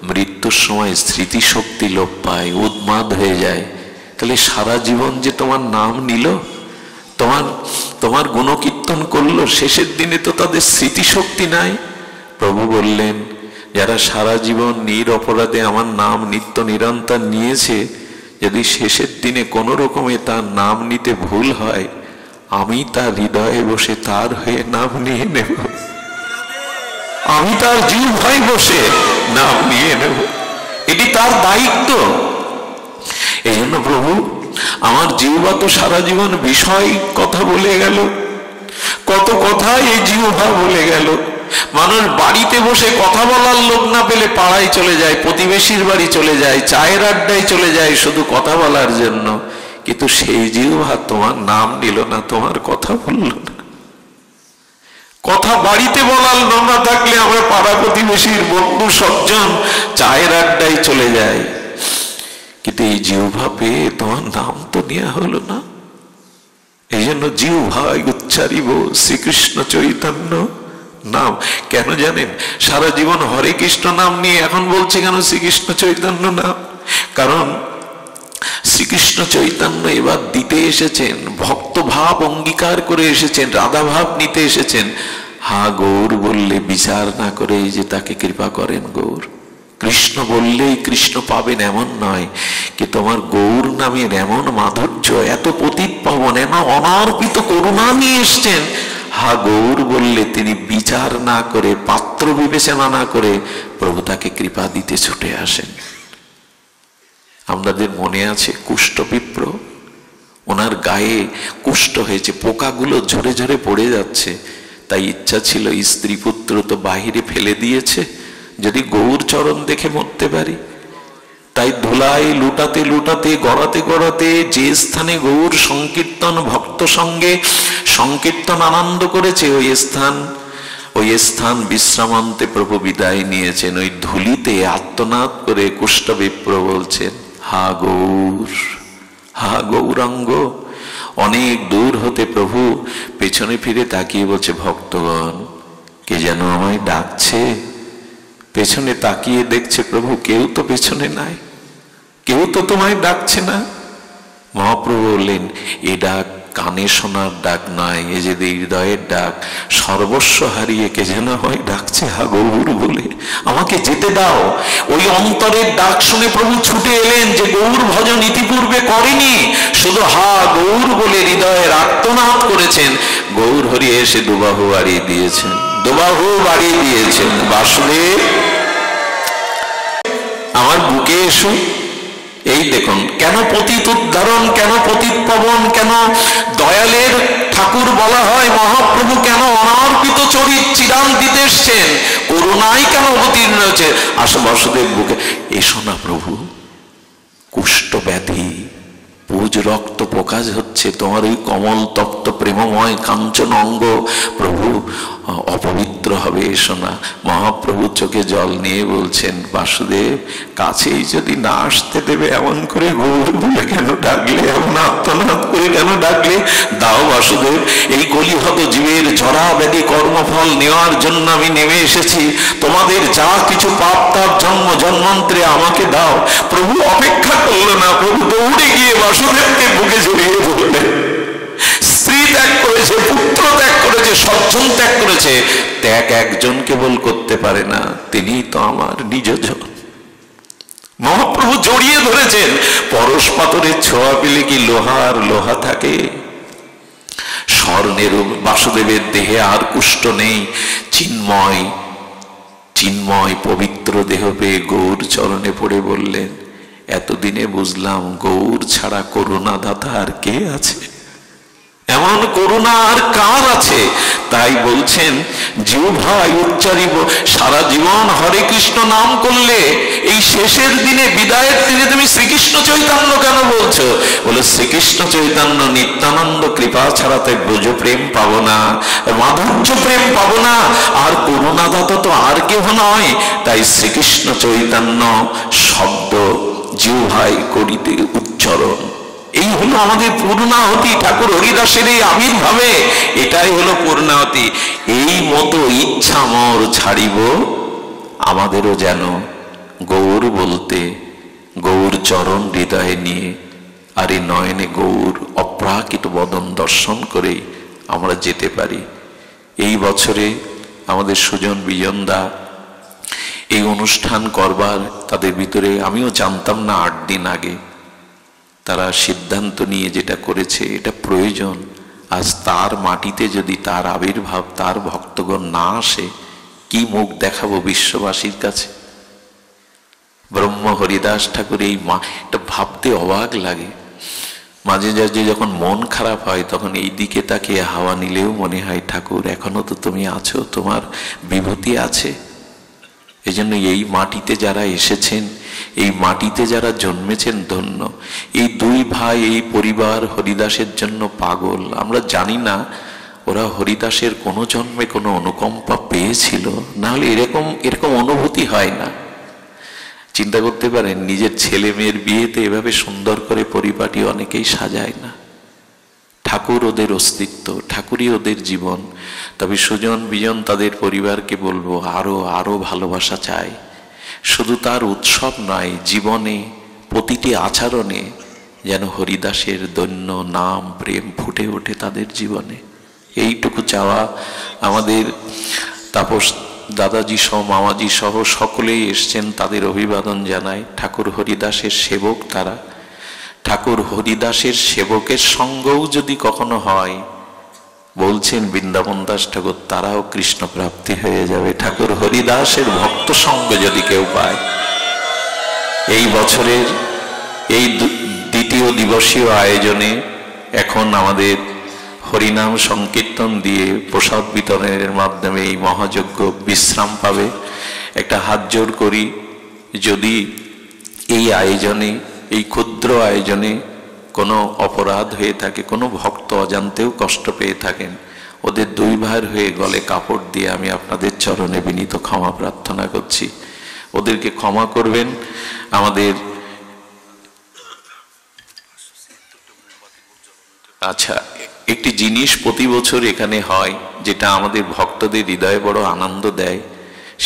[SPEAKER 1] মৃত্যুর সময় স্মৃতিশক্তি লোপ পায়, উন্মাদ হয়ে যায়, তাহলে সারা জীবন যে তোমার নাম নিল, তোমার গুণকীর্তন করলো, শেষের দিনে তো তাদের স্মৃতিশক্তি নাই। প্রভু বললেন, যারা সারা জীবন নিরপরাধে আমার নাম নিত্য নিরন্তর নিয়েছে, যদি শেষের দিনে কোনো রকমে তার নাম নিতে ভুল হয়, আমি তার হৃদয়ে বসে তার হয়ে নাম নিয়ে নেব, আমি তার জিহ্বায় বসে নাম নিয়ে নেব, এটি তার দায়িত্ব। এই জন্য প্রভু আমার জিহ্বা তো সারা জীবন বিষয় কথা বলে গেল, কত কথা এই জিহ্বা বলে গেল। মানুষ বাড়িতে বসে কথা বলার লোক না পেলে পাড়ায় চলে যায়, প্রতিবেশীর বাড়ি চলে যায়, চায়ের আড্ডায় চলে যায় শুধু কথা বলার জন্য। কিন্তু সেই জিহ্বা তোমার নাম নিল না, তোমার কথা বলল না। কথা বাড়িতে বলার লোক না থাকলে আমরা পাড়া প্রতিবেশীর বন্ধু সজ্জন চায়ের আড্ডায় চলে যায়, কিন্তু এই জিহ্বা পেয়ে তোমার নাম তো নেওয়া হলো না। এই জন্য জিহ্বায় উচ্চারিব শ্রীকৃষ্ণ চৈতন্য নাম। কেন জানেন? সারা জীবন হরে কৃষ্ণ নাম নিয়ে এখন বলছে কেন শ্রীকৃষ্ণ চৈতন্য নাম? কারণ শ্রীকৃষ্ণ চৈতন্য এবার দিতে এসেছেন, ভক্ত ভাব অঙ্গীকার করে এসেছেন, রাধা ভাব নিতে এসেছেন। হা গৌর বললে বিচার না করে যে তাকে কৃপা করেন গৌর। কৃষ্ণ বললেই কৃষ্ণ পাবেন এমন নয়, কি তোমার গৌর নামের এমন মাধুর্য, এত পতিত পাবন, এমন অনার্পিত করুণা নিয়ে এসছেন। হা গৌর বললে তিনি বিচার না করে, পাত্র বিবেচনা না করে প্রভু তাকে কৃপা দিতে ছুটে আসেন। আমাদের মনে আছে কুষ্ঠবিপ্র, ওনার গায়ে কুষ্ঠ হয়েছে, পোকাগুলো ঝরে ঝরে পড়ে যাচ্ছে, তাই ইচ্ছা ছিল স্ত্রী পুত্র তো বাহিরে ফেলে দিয়েছে, যদি গৌর চরণ দেখে মরতে পারি। তাই ধুলাই লুটাতে লুটাতে গড়াতে গড়াতে যে স্থানে গৌর সংকীর্তন ভক্ত সঙ্গে সংকীর্তন আনন্দ করেছে, ওই স্থান বিশ্রামান্তে প্রভু বিদায় নিয়েছেন। ওই ধুলিতে আত্মনাদ করে কুষ্ঠবিপ্র বলছেন, হা গৌর, হা গৌরাঙ্গ। অনেক দূর হতে প্রভু পেছনে ফিরে তাকিয়ে বলছে, ভক্তগণ কে যেন আমায় ডাকছে। পেছনে তাকিয়ে দেখছে প্রভু কেউ তো পেছনে নাই, কেউ তো তোমায় ডাকছে না। মহাপ্রভু বললেন, এ ডাক কানে শোনার ডাক নয়, এ যে হৃদয়ের ডাক, সর্বস্ব হারিয়ে কে যেন হয় ডাকছে হা গৌর বলে, আমাকে যেতে দাও। ওই অন্তরের ডাক শুনে প্রভু ছুটে এলেন, যে গৌর ভজন ইতিপূর্বে করেনি, শুধু হা গৌর বলে হৃদয়ের আর্তনাদ করেছেন। গৌর হরি এসে দুবাহু বাড়িয়ে দিয়েছেন, দুবাহু বাড়িয়ে দিয়েছেন, বাসুদেব আমার বুকে এসো। এই দেখুন কেন পতিত উদ্ধারণ, কেন পতিত পাবন, কেন দয়ালের ঠাকুর বলা হয়, মহাপ্রভু কেন অনার্পিত চরিত চিরান দিতে এসছেন, করুণাই কেন অবতীর্ণ হয়েছে। আসো বাসুদেব বুকে এসো না প্রভু, কুষ্ঠ ব্যাধি পুজ রক্ত প্রকাশ হচ্ছে, তোমার ওই কমল তপ্ত প্রেমময় কাঞ্চন অঙ্গ প্রভু অপবিত্র হবে, এসো না। মহাপ্রভু চোখে জল নিয়ে বলছেন, বাসুদেব কাছেই যদি না আসতে দেবে, এমন করে গৌর বলে কেন ডাকলে, এমন আত্মনাদ করে কেন ডাকলে? দাও বাসুদেব, এই কলিহত জীবের জরা ব্যাধি কর্মফল নেওয়ার জন্য আমি নেমে এসেছি, তোমাদের যা কিছু পাপ তাপ জন্ম জন্মান্তরে আমাকে দাও। প্রভু অপেক্ষা করলো না, প্রভু দৌড়ে গিয়ে বাসুদেবকে বুকে জড়িয়ে ধরলেন। স্ত্রী ত্যাগ করেছে, পুত্র ত্যাগ করেছে, সজ্জন ত্যাগ করেছে, ত্যাগ একজন কেবল করতে পারে না, তিনি তো আমার নিজজন। মহাপ্রভু জড়িয়ে ধরেছেন। পরশ পাথরের ছোঁয়া পেলে কি লোহার লোহা থাকে? স্বর্ণের বাসুদেবের দেহে আর কুষ্ঠ নেই, চিন্ময় চিন্ময় পবিত্র দেহ পেয়ে গৌর চরণে পড়ে বললেন, এতদিনে বুঝলাম গৌর ছাড়া করুণা দাতা আর কে আছে? এমন করুণা আর কার আছে? তাই বলছেন জিহ্বায় উচ্চারিব, সারা জীবন হরে কৃষ্ণ নাম করলে এই শেষের দিনে, বিদায়ের দিনে তুমি শ্রীকৃষ্ণ চৈতন্য কেন বলছো? বলে শ্রীকৃষ্ণ চৈতন্য নিত্যানন্দ কৃপা ছাড়া তাই ব্রজ প্রেম পাবো না, মাধুর্য প্রেম পাবো না, আর করুণাদাতা তো আর কেহ নয়। তাই শ্রীকৃষ্ণ চৈতন্য শব্দ জিহ্বায় করিতে উচ্চারণ। এই হলো আমাদের পূর্ণাহতি, ঠাকুর হরিদাসের এই আবির্ভাবে এটাই হলো পূর্ণাহতি। এই মতো ইচ্ছা মোর ছাড়িব, আমাদেরও যেন গৌর বলতে, গৌর চরণ হৃদয়ে নিয়ে আর এই নয়নে গৌর অপ্রাকৃত বদন দর্শন করেই আমরা যেতে পারি। এই বছরে আমাদের সুজন বিজনদা এই অনুষ্ঠান করবার, তাদের ভিতরে আমিও জানতাম না 8 দিন আগে, তারা সিদ্ধান্ত নিয়ে যেটা করেছে এটা প্রয়োজন। আজ তার মাটিতে যদি তার আবির্ভাব, তার ভক্তগণ না আসে, কি মুখ দেখাবো বিশ্ববাসীর কাছে? ব্রহ্ম হরিদাস ঠাকুর এই এটা ভাবতে অবাক লাগে। মাঝে মাঝে যখন মন খারাপ হয় তখন এই দিকে তাকিয়ে হাওয়া নিলেও মনে হয় ঠাকুর এখনো তো তুমি আছো, তোমার বিভূতি আছে। এই জন্য এই মাটিতে যারা এসেছেন, এই মাটিতে যারা জন্মেছেন ধন্য। এই 2 ভাই, এই পরিবার হরিদাসের জন্য পাগল। আমরা জানি না ওরা হরিদাসের কোনো জন্মে কোনো অনুকম্পা পেয়েছিল, না হলে এরকম অনুভূতি হয় না। চিন্তা করতে পারেন, নিজের ছেলে মেয়ের বিয়েতে এভাবে সুন্দর করে পরিপাটি অনেকেই সাজায় না। ঠাকুর ওদের অস্তিত্ব, ঠাকুরই ওদের জীবন। তবে সুজন বিজন তাদের পরিবারকে বলবো আরো ভালোবাসা চাই। শুধু তার উৎসব নয়, জীবনে প্রতিটি আচরণে যেন হরিদাসের দৈন্য নাম প্রেম ফুটে ওঠে তাদের জীবনে। এইটুকু চাওয়া আমাদের। তাপস দাদাজি সহ মামাজি সহ সকলেই এসছেন, তাদের অভিবাদন জানাই। ঠাকুর হরিদাসের সেবক তারা। ঠাকুর হরিদাসের সেবকের সঙ্গও যদি কখনো হয়, বলছেন বৃন্দাবন দাস ঠাকুর, তারাও কৃষ্ণ প্রাপ্তি হয়ে যাবে। ঠাকুর হরিদাসের ভক্ত সঙ্গ যদি কেউ পায়। এই বছরের এই 2য় দিবসীয় আয়োজনে এখন আমাদের হরিনাম সংকীর্তন দিয়ে প্রসাদ বিতরণের মাধ্যমে এই মহাযজ্ঞ বিশ্রাম পাবে। একটা হাত জোড় করি, যদি এই আয়োজনে, এই ক্ষুদ্র আয়োজনে কোনো অপরাধ হয়ে থাকে, কোনো ভক্ত অজান্তেও কষ্ট পেয়ে থাকেন, ওদের 2 ভাইয়ের হয়ে গলে কাপড় দিয়ে আমি আপনাদের চরণে বিনীত ক্ষমা প্রার্থনা করছি। ওদেরকে ক্ষমা করবেন। আমাদের আচ্ছা, একটি জিনিস প্রতি বছর এখানে হয় যেটা আমাদের ভক্তদের হৃদয়ে বড় আনন্দ দেয়,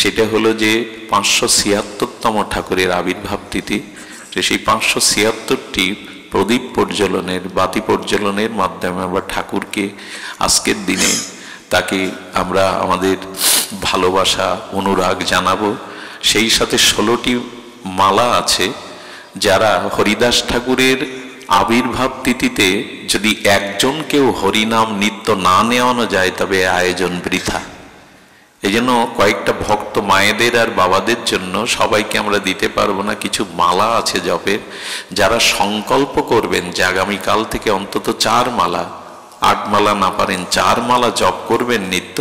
[SPEAKER 1] সেটা হলো যে 576তম ঠাকুরের আবির্ভাব তিথি। সেই 576টি প্রদীপ প্রজ্বলনের, বাতি প্রজ্বলনের মাধ্যমে আমরা ঠাকুরকে আজকের দিনে তাকে আমরা আমাদের ভালোবাসা অনুরাগ জানাবো। সেই সাথে 16টি মালা আছে, যারা হরিদাস ঠাকুরের আবির্ভাব তিথিতে যদি একজন কেউ হরিনাম নিত্য না নেওয়ানো যায় তবে আয়োজন বৃথা। এই জন্য কয়েকটা ভক্ত মায়েদের আর বাবাদের জন্য, সবাইকে আমরা দিতে পারবো না, কিছু মালা আছে জপের। যারা সংকল্প করবেন যে আগামীকাল থেকে অন্তত 4 মালা, 8 মালা না পারেন 4 মালা জপ করবেন নিত্য,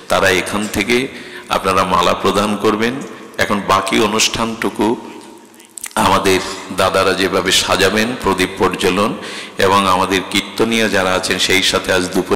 [SPEAKER 1] তারা এখান থেকে আপনারা মালা প্রদান করবেন। এখন বাকি অনুষ্ঠানটুকু আমাদের দাদারা যেভাবে সাজাবেন, প্রদীপ প্রজ্বলন, এবং আমাদের কীর্তনীয় যারা আছেন সেই সাথে আজ দুপুর